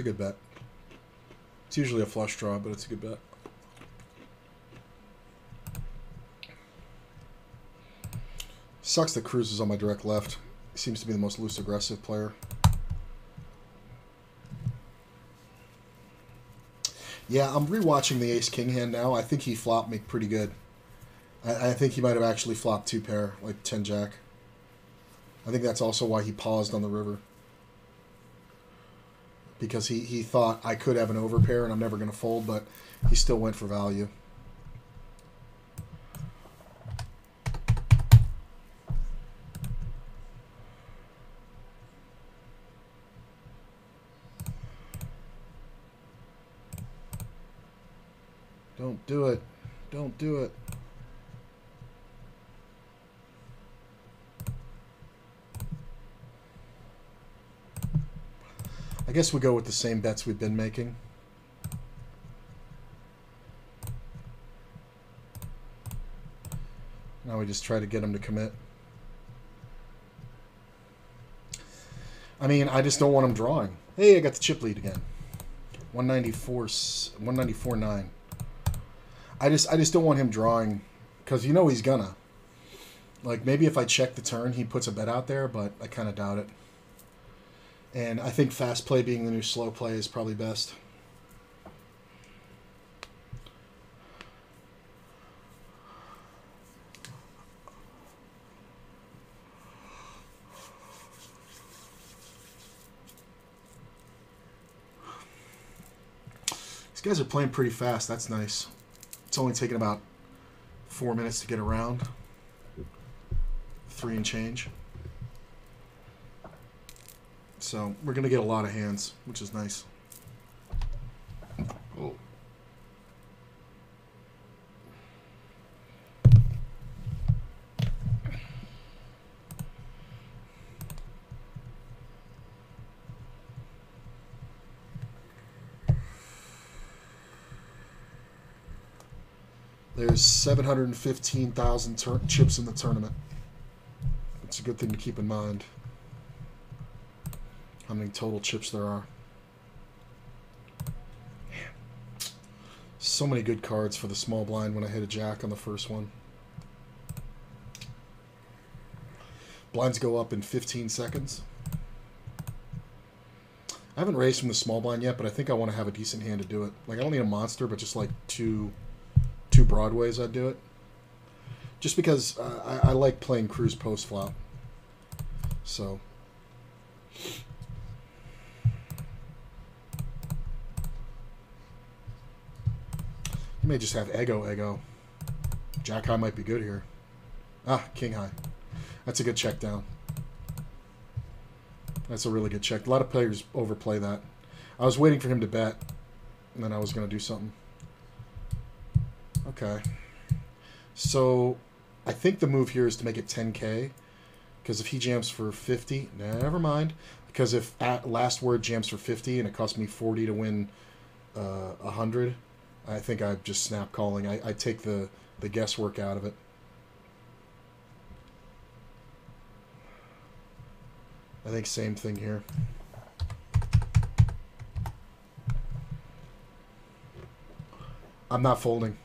Speaker 1: a good bet. It's usually a flush draw, but it's a good bet. Sucks that Cruz is on my direct left. He seems to be the most loose aggressive player. Yeah, I'm rewatching the ace-king hand now. I think he flopped me pretty good. I think he might have actually flopped 2 pair, like 10-jack. I think that's also why he paused on the river. Because he thought I could have an overpair and I'm never going to fold, but he still went for value. Don't do it. Don't do it. I guess we go with the same bets we've been making. Now we just try to get him to commit. I mean, I just don't want him drawing. Hey, I got the chip lead again. 194.9. I just don't want him drawing, because you know he's gonna. Like, maybe if I check the turn, he puts a bet out there, but I kind of doubt it. And I think fast play being the new slow play is probably best. These guys are playing pretty fast. That's nice. It's only taken about 4 minutes to get around. 3 and change. So we're going to get a lot of hands, which is nice. Oh. There's 715,000 chips in the tournament. It's a good thing to keep in mind. How many total chips there are. Man. So many good cards for the small blind when I hit a jack on the first one. Blinds go up in 15 seconds. I haven't raised from the small blind yet, but I think I want to have a decent hand to do it. Like, I don't need a monster, but just like two broadways, I'd do it. Just because I like playing Cruz post flop. So. You may just have ego. Jack high might be good here. Ah, king high. That's a good check down. That's a really good check. A lot of players overplay that. I was waiting for him to bet, and then I was going to do something. Okay. So, I think the move here is to make it 10K. Because if he jams for 50, never mind. Because if at last word jams for 50 and it costs me 40 to win 100, I think I just snap calling. I take the guesswork out of it. I think same thing here. I'm not folding.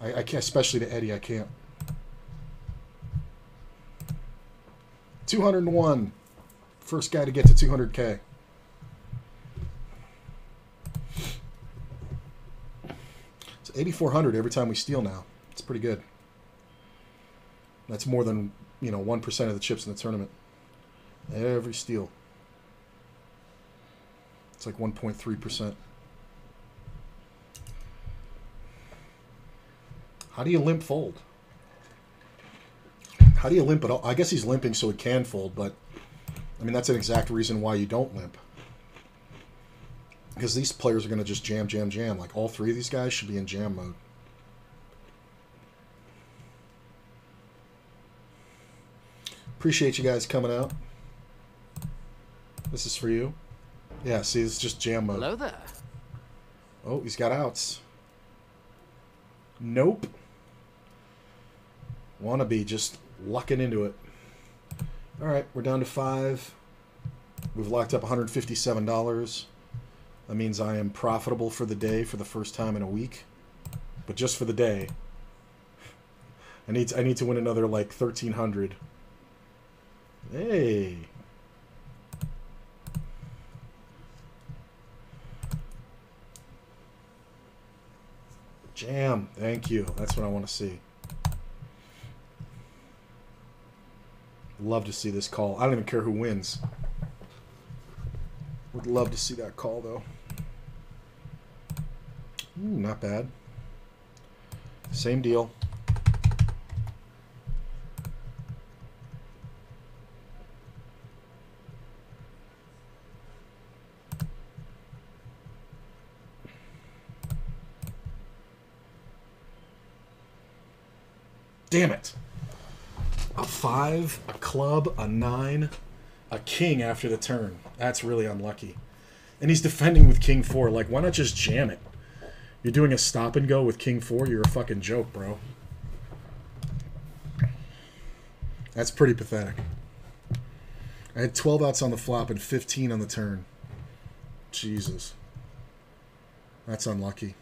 Speaker 1: I can't, especially to Eddie, I can't. 201. First guy to get to 200K. It's 8,400 every time we steal now. It's pretty good. That's more than, 1% of the chips in the tournament. Every steal. It's like 1.3%. How do you limp fold? How do you limp at all? I guess he's limping so he can fold, but I mean, that's an exact reason why you don't limp. Because these players are going to just jam. Like, all three of these guys should be in jam mode. Appreciate you guys coming out. This is for you. Yeah, see, it's just jam mode.
Speaker 3: Hello there.
Speaker 1: Oh, he's got outs. Nope. Wannabe just lucking into it. All right, we're down to 5. We've locked up $157. That means I am profitable for the day for the first time in a week. But just for the day. I need to win another like 1,300. Hey. Jam. Thank you. That's what I want to see. Love to see this call. I don't even care who wins. Would love to see that call, though. Ooh, not bad. Same deal. Damn it. A 5, a club, a 9, a king after the turn. That's really unlucky. And he's defending with king 4. Like, why not just jam it? You're doing a stop and go with king 4? You're a fucking joke, bro. That's pretty pathetic. I had 12 outs on the flop and 15 on the turn. Jesus. That's unlucky.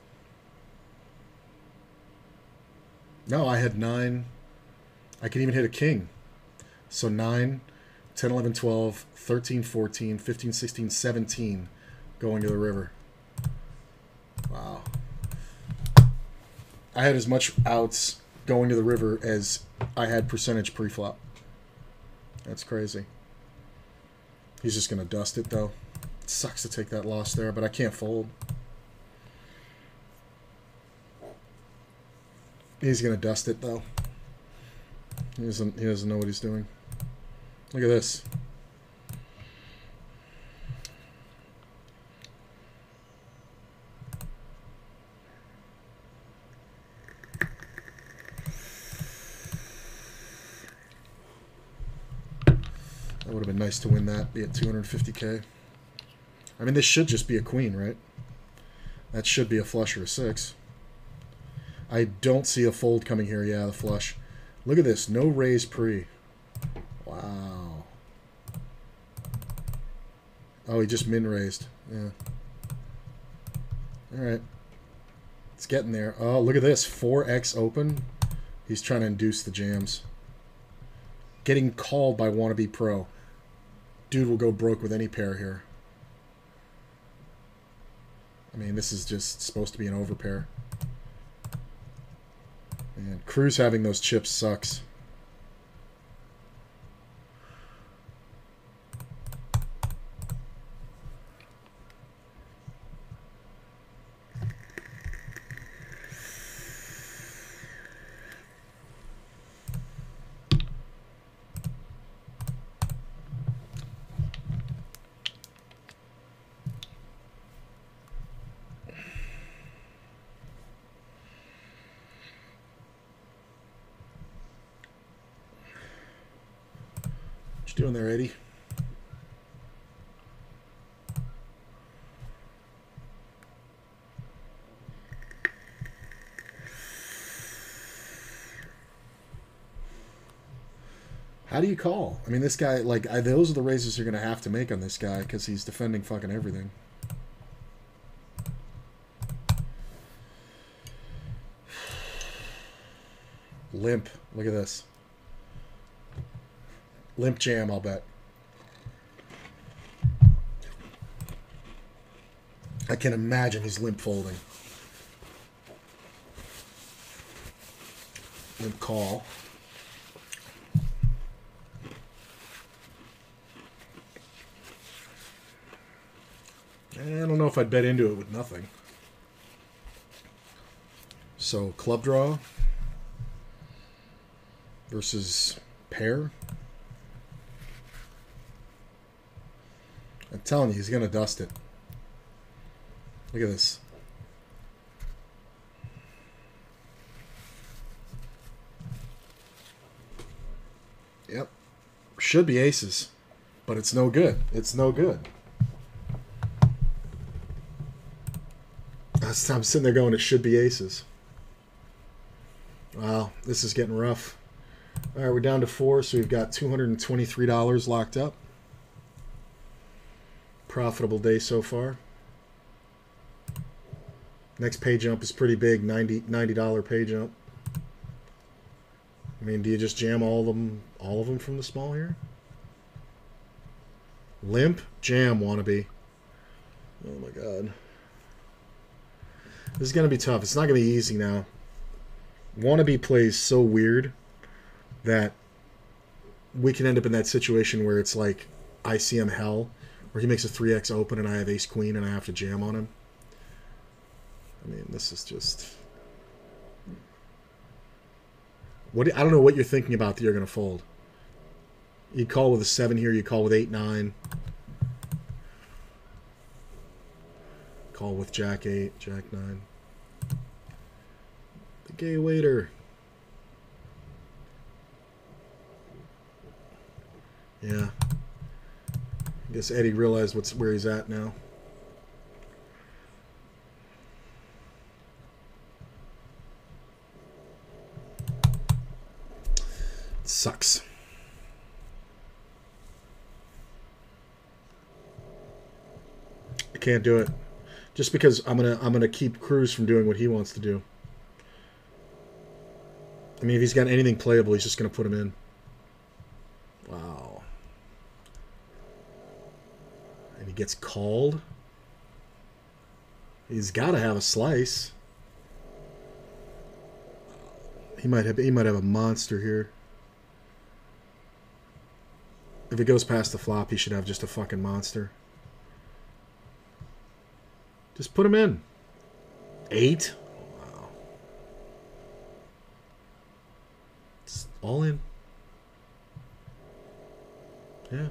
Speaker 1: No, I had 9. I can even hit a king. So 9, 10, 11, 12, 13, 14, 15, 16, 17 going to the river. Wow. I had as much outs going to the river as I had percentage pre-flop. That's crazy. He's just going to dust it, though. It sucks to take that loss there, but I can't fold. He's going to dust it, though. He doesn't know what he's doing. Look at this. That would have been nice to win that, be at 250K. I mean, this should just be a queen, right? That should be a flush or a 6. I don't see a fold coming here. Yeah, the flush. Look at this. No raise pre. Wow. Oh, he just min raised. Yeah. All right. It's getting there. Oh, look at this. 4x open. He's trying to induce the jams. Getting called by wannabe pro. Dude will go broke with any pair here. I mean, this is just supposed to be an overpair. Man, Cruz having those chips sucks. What you doing there, Eddie? How do you call? I mean, this guy, like, those are the raises you're going to have to make on this guy because he's defending fucking everything. Limp. Look at this. Limp jam, I'll bet. I can imagine he's limp folding. Limp call. I don't know if I'd bet into it with nothing. So, club draw versus pair. I'm telling you, he's going to dust it. Look at this. Yep. Should be aces, but it's no good. It's no good. I'm sitting there going, it should be aces. Wow, this is getting rough. All right, we're down to 4, so we've got $223 locked up. Profitable day so far. Next pay jump is pretty big, $90 pay jump. I mean, do you just jam all of them from the small here? Limp, jam, wannabe. Oh my god. This is going to be tough. It's not going to be easy now. Wannabe plays so weird that we can end up in that situation where it's like ICM hell, where he makes a 3x open and I have ace queen and I have to jam on him. I mean, this is just... I don't know what you're thinking about that you're going to fold. You call with a 7 here, you call with 8-9. Call with Jack 8, Jack 9. The gay waiter. Yeah. I guess Eddie realized where he's at now. It sucks. I can't do it. Just because I'm gonna keep Cruz from doing what he wants to do. I mean, if he's got anything playable, he's just gonna put him in. Wow. And he gets called. He's got to have a slice. He might have a monster here. If it goes past the flop, he should have just a fucking monster. Just put him in. 8? Wow. It's all in. Yeah.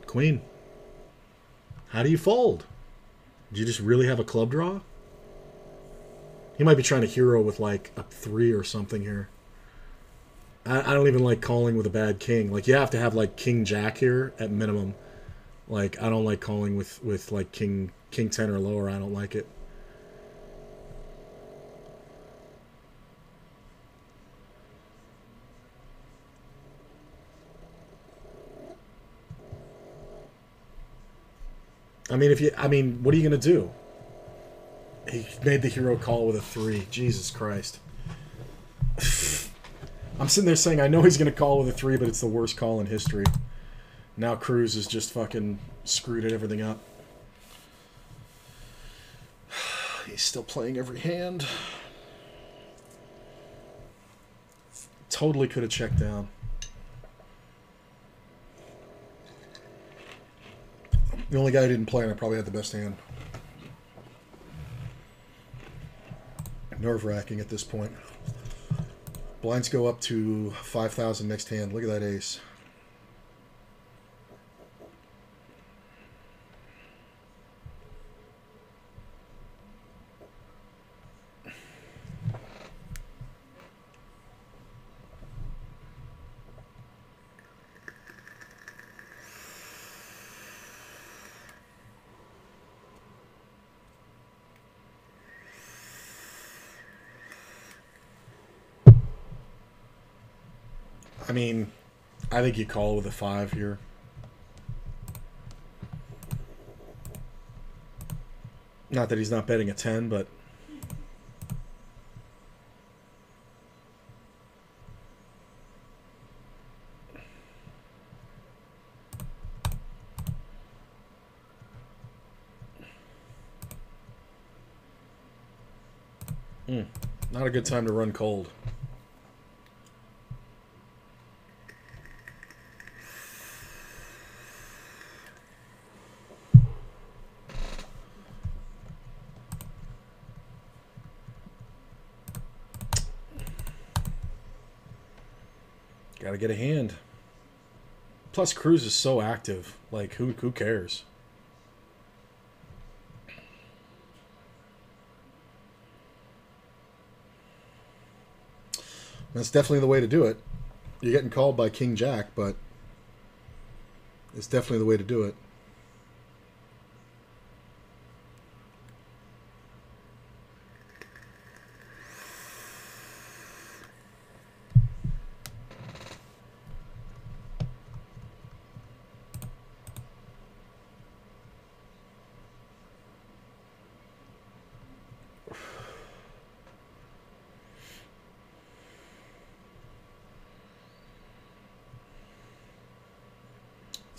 Speaker 1: Queen. How do you fold? Do you just really have a club draw? He might be trying to hero with like a 3 or something here. I don't even like calling with a bad king. Like, you have to have like king jack here at minimum. Like, I don't like calling with like king 10 or lower. I don't like it. I mean, what are you gonna do? He made the hero call with a 3. Jesus Christ. I'm sitting there saying I know he's gonna call with a 3, but it's the worst call in history. Now Cruz is just fucking screwed everything up. He's still playing every hand. Totally could have checked down. The only guy who didn't play, and I probably had the best hand. Nerve-wracking at this point. Blinds go up to 5,000 next hand. Look at that ace. I mean, I think you call with a 5 here. Not that he's not betting a 10, but... Not a good time to run cold. Gotta get a hand. Plus, Cruz is so active. Like, who cares? That's definitely the way to do it. You're getting called by King Jack, but it's definitely the way to do it.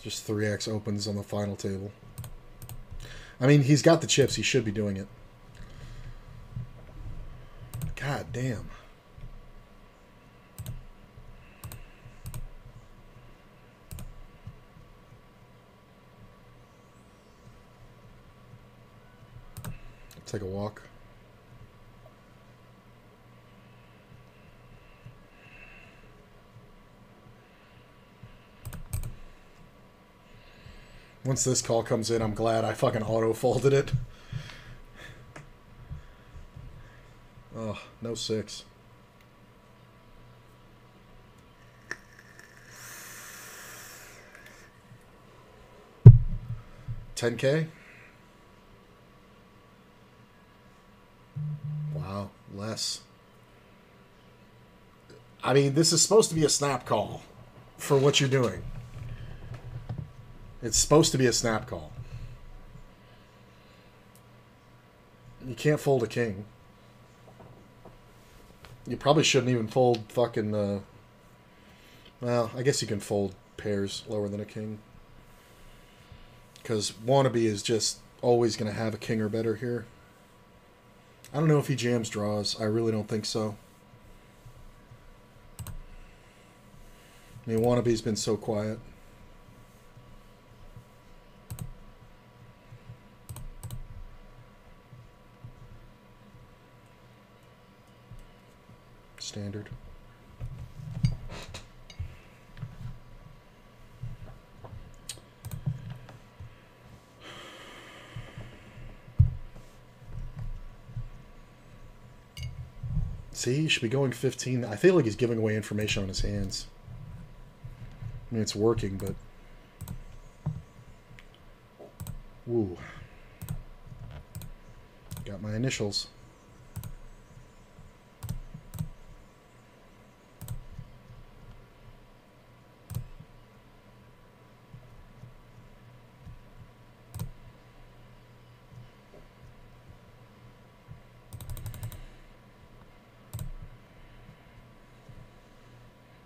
Speaker 1: Just 3x opens on the final table. I mean, he's got the chips. He should be doing it. God damn. Take a walk. Once this call comes in, I'm glad I fucking auto-folded it. Oh, no 6. $10K? Wow, less. I mean, this is supposed to be a snap call for what you're doing. It's supposed to be a snap call. You can't fold a king. You probably shouldn't even fold fucking... well, I guess you can fold pairs lower than a king. Because Wannabe is just always going to have a king or better here. I don't know if he jams draws. I really don't think so. I mean, Wannabe's been so quiet. Standard. See, he should be going 15. I feel like he's giving away information on his hands. I mean, it's working, but... Woo. Got my initials.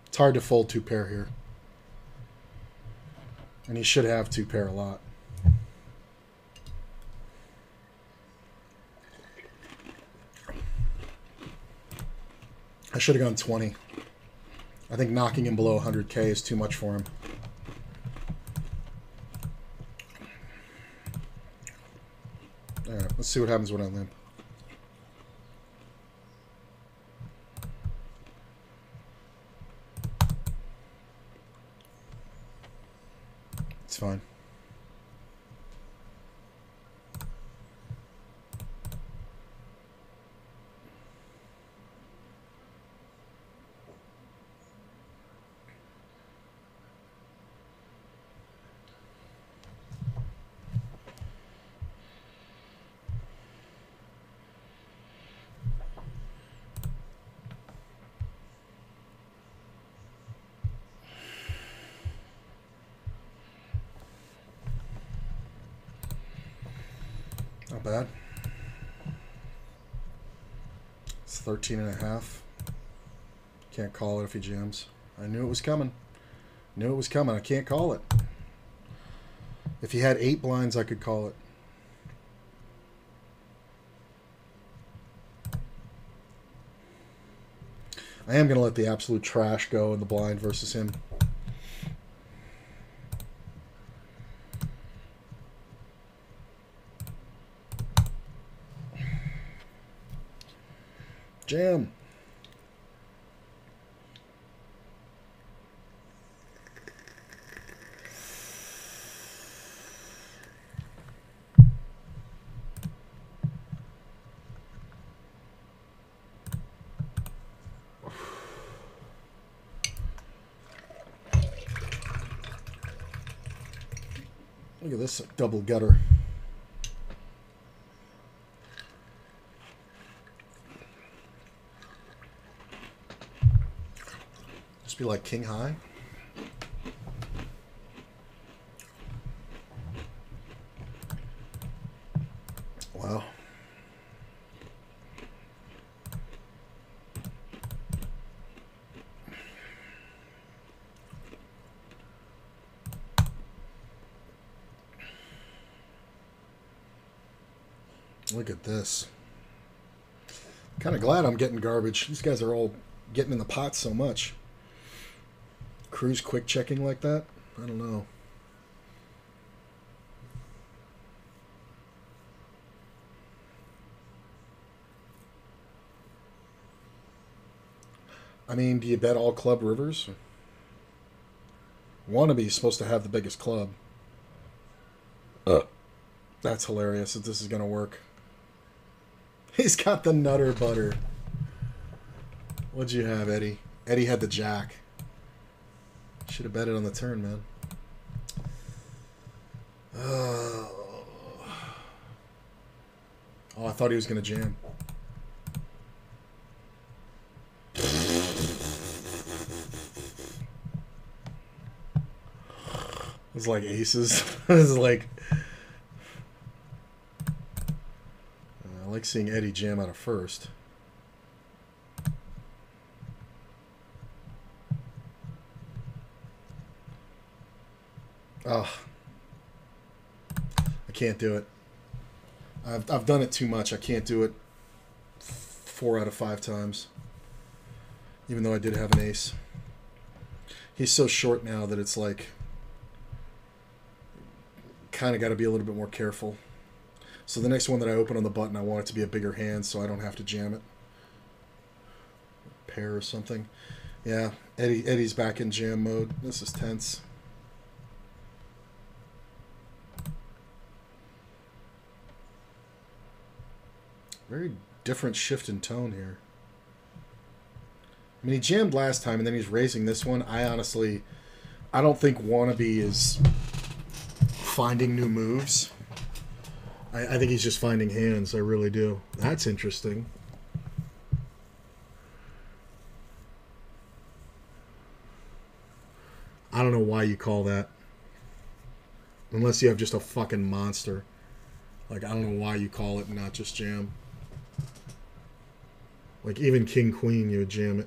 Speaker 1: It's hard to fold 2-pair here. And he should have 2-pair a lot. I should have gone 20. I think knocking him below 100K is too much for him. Alright, let's see what happens when I limp. It's fine. Not bad. It's 13.5. Can't call it if he jams. I knew it was coming. Knew it was coming. I can't call it. If he had 8 blinds, I could call it. I am going to let the absolute trash go in the blind versus him. Jam. Look at this double gutter. Just be like king high. Wow. Look at this. Kind of glad I'm getting garbage. These guys are all getting in the pot so much. Cruise quick checking like that? I don't know. I mean, do you bet all club rivers? Wannabe's supposed to have the biggest club. That's hilarious that this is going to work. He's got the nutter butter. What'd you have, Eddie? Eddie had the jack. Should have bet it on the turn, man. Oh, I thought he was going to jam. It's like aces. It's like... I like seeing Eddie jam out of first. Oh. I can't do it. I've done it too much. I can't do it 4 out of 5 times. Even though I did have an ace. He's so short now that it's like... kind of got to be a little bit more careful. So the next one that I open on the button, I want it to be a bigger hand so I don't have to jam it. Pair or something. Yeah, Eddie's back in jam mode. This is tense. Very different shift in tone here. I mean, he jammed last time and then he's raising this one. I don't think Wannabe is finding new moves. I think he's just finding hands. I really do. That's interesting. I don't know why you call that. Unless you have just a fucking monster. Like, I don't know why you call it and not just jam. Like, even King Queen, you would jam it.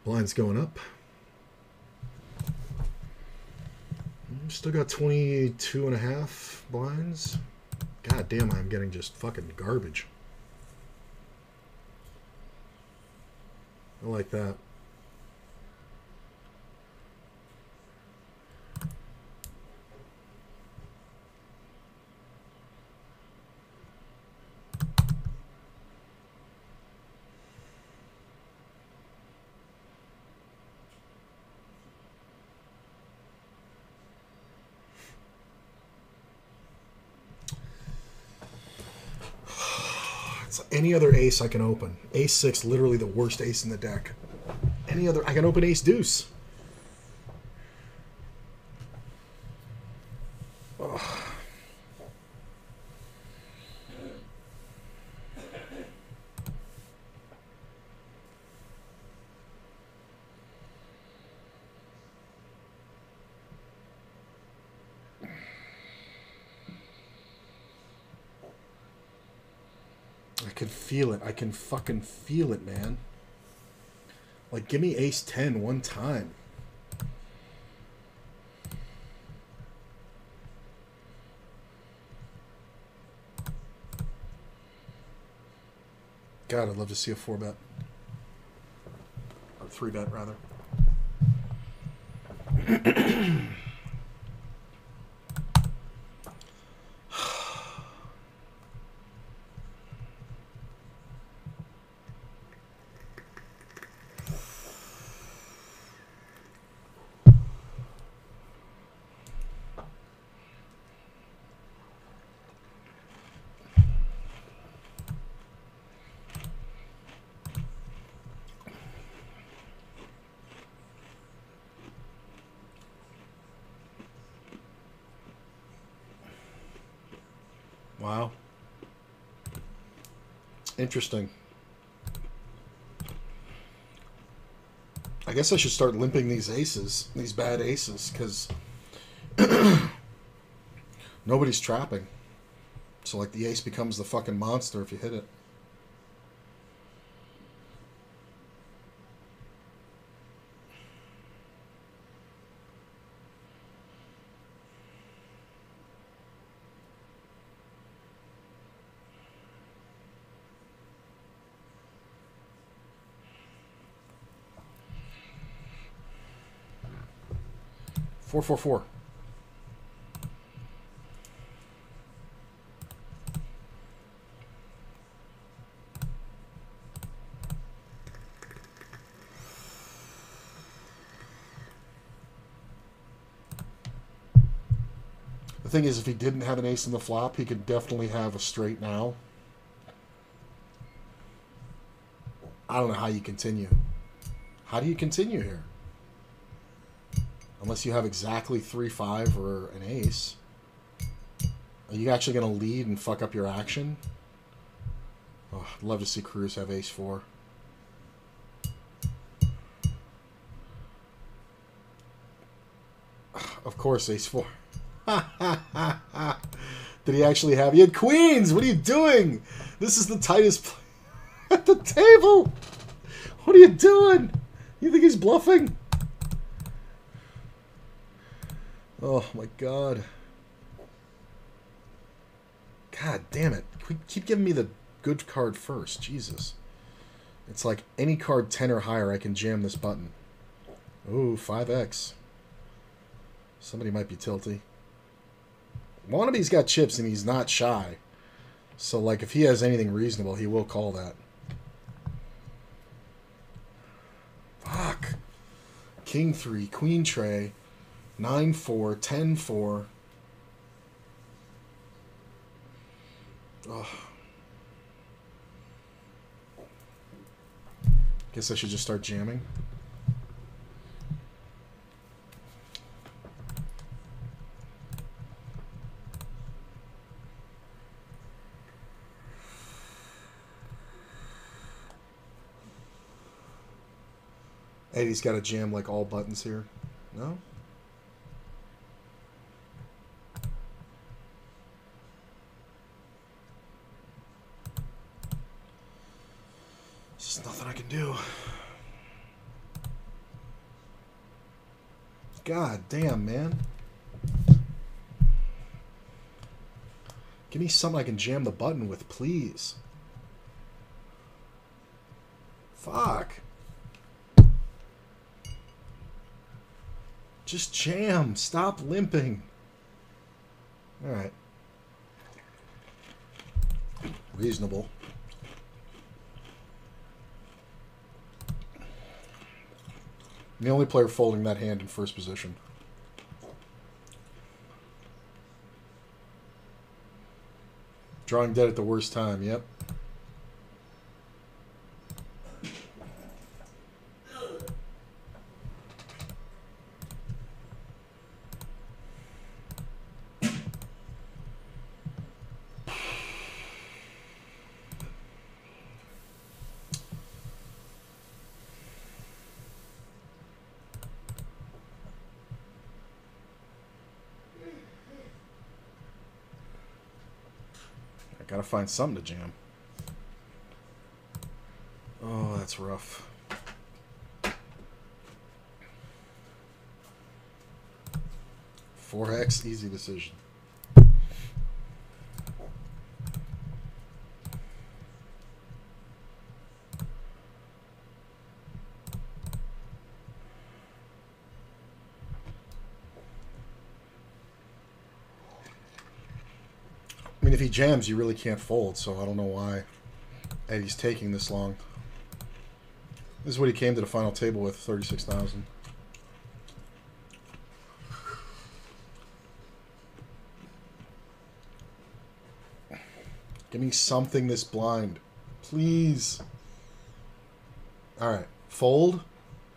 Speaker 1: Blind's going up. Still got 22.5 blinds. God damn, I'm getting just fucking garbage. I like that. Any other ace I can open. Ace 6, literally the worst ace in the deck. Any other, I can open ace deuce. Oh. I can feel it. I can fucking feel it, man. Like, give me ace 10 one time. God, I'd love to see a 4-bet. Or 3-bet, rather. Wow. Interesting. I guess I should start limping these aces, these bad aces, because Nobody's trapping. So, like, the ace becomes the fucking monster if you hit it. Four, four, four. The thing is, if he didn't have an ace in the flop, he could definitely have a straight now. I don't know how you continue. How do you continue here? Unless you have exactly 3-5 or an ace. Are you actually going to lead and fuck up your action? Oh, I'd love to see Cruz have ace-4. Of course, ace-4. Did he actually have... He had queens! What are you doing? This is the tightest play at the table! What are you doing? You think he's bluffing? Oh my god. God damn it. Keep giving me the good card first. Jesus. It's like any card 10 or higher, I can jam this button. Ooh, 5x. Somebody might be tilty. Wannabe's got chips and he's not shy. So, like, if he has anything reasonable, he will call that. Fuck. King 3, Queen tray, 9-4, 10-4. Oh. Guess I should just start jamming. Eddie's got to jam like all buttons here. No? There's just nothing I can do. God damn, man. Give me something I can jam the button with, please. Fuck. Just jam. Stop limping. Alright. Reasonable. I'm the only player folding that hand in first position. Drawing dead at the worst time, yep. Gotta find something to jam. Oh, that's rough. Four X, easy decision. I mean, if he jams, you really can't fold, so I don't know why Eddie's taking this long. This is what he came to the final table with, 36,000. Give me something this blind. Please. Alright. Fold,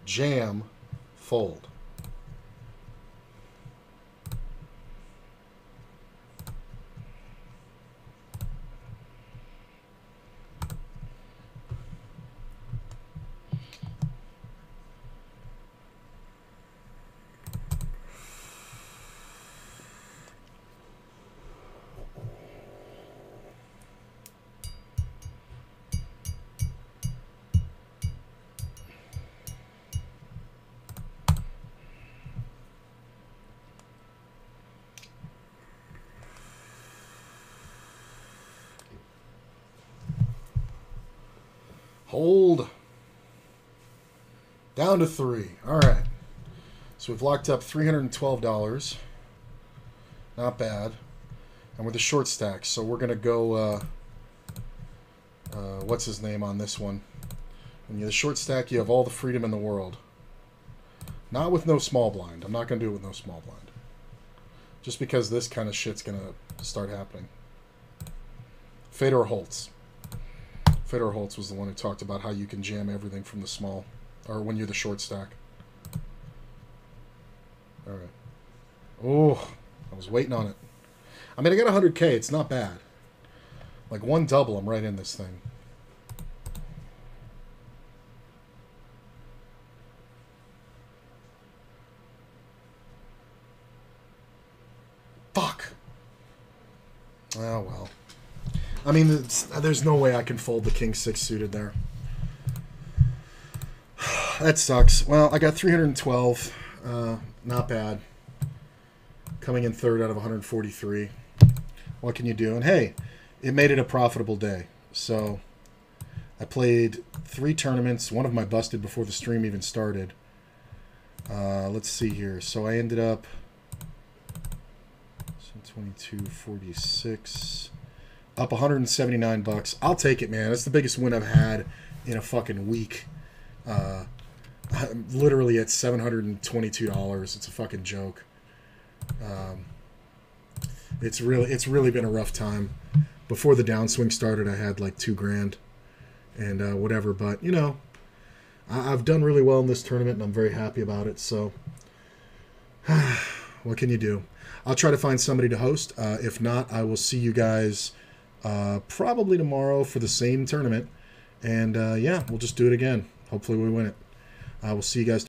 Speaker 1: jam, fold. Down to 3. All right. So we've locked up $312. Not bad. And we're the short stack, so we're going to go, what's his name on this one? When you're the short stack, you have all the freedom in the world. Not with no small blind. I'm not going to do it with no small blind. Just because this kind of shit's going to start happening. Fedor Holtz. Fedor Holtz was the one who talked about how you can jam everything from the small, or when you're the short stack. All right. Oh, I was waiting on it. I mean, I got 100K. It's not bad. Like one double, I'm right in this thing. Fuck. Oh, well. I mean, there's no way I can fold the king 6 suited there. That sucks. Well, I got 312. Not bad. Coming in third out of 143. What can you do? And hey, it made it a profitable day. So I played 3 tournaments. One of them I busted before the stream even started. Let's see here. So I ended up 22.46, up 179 bucks. I'll take it, man. That's the biggest win I've had in a fucking week. I'm literally at $722. It's a fucking joke. It's really been a rough time. Before the downswing started, I had like $2,000 and whatever. But you know, I've done really well in this tournament, and I'm very happy about it. So, what can you do? I'll try to find somebody to host. If not, I will see you guys probably tomorrow for the same tournament. And yeah, we'll just do it again. Hopefully we win it. I will see you guys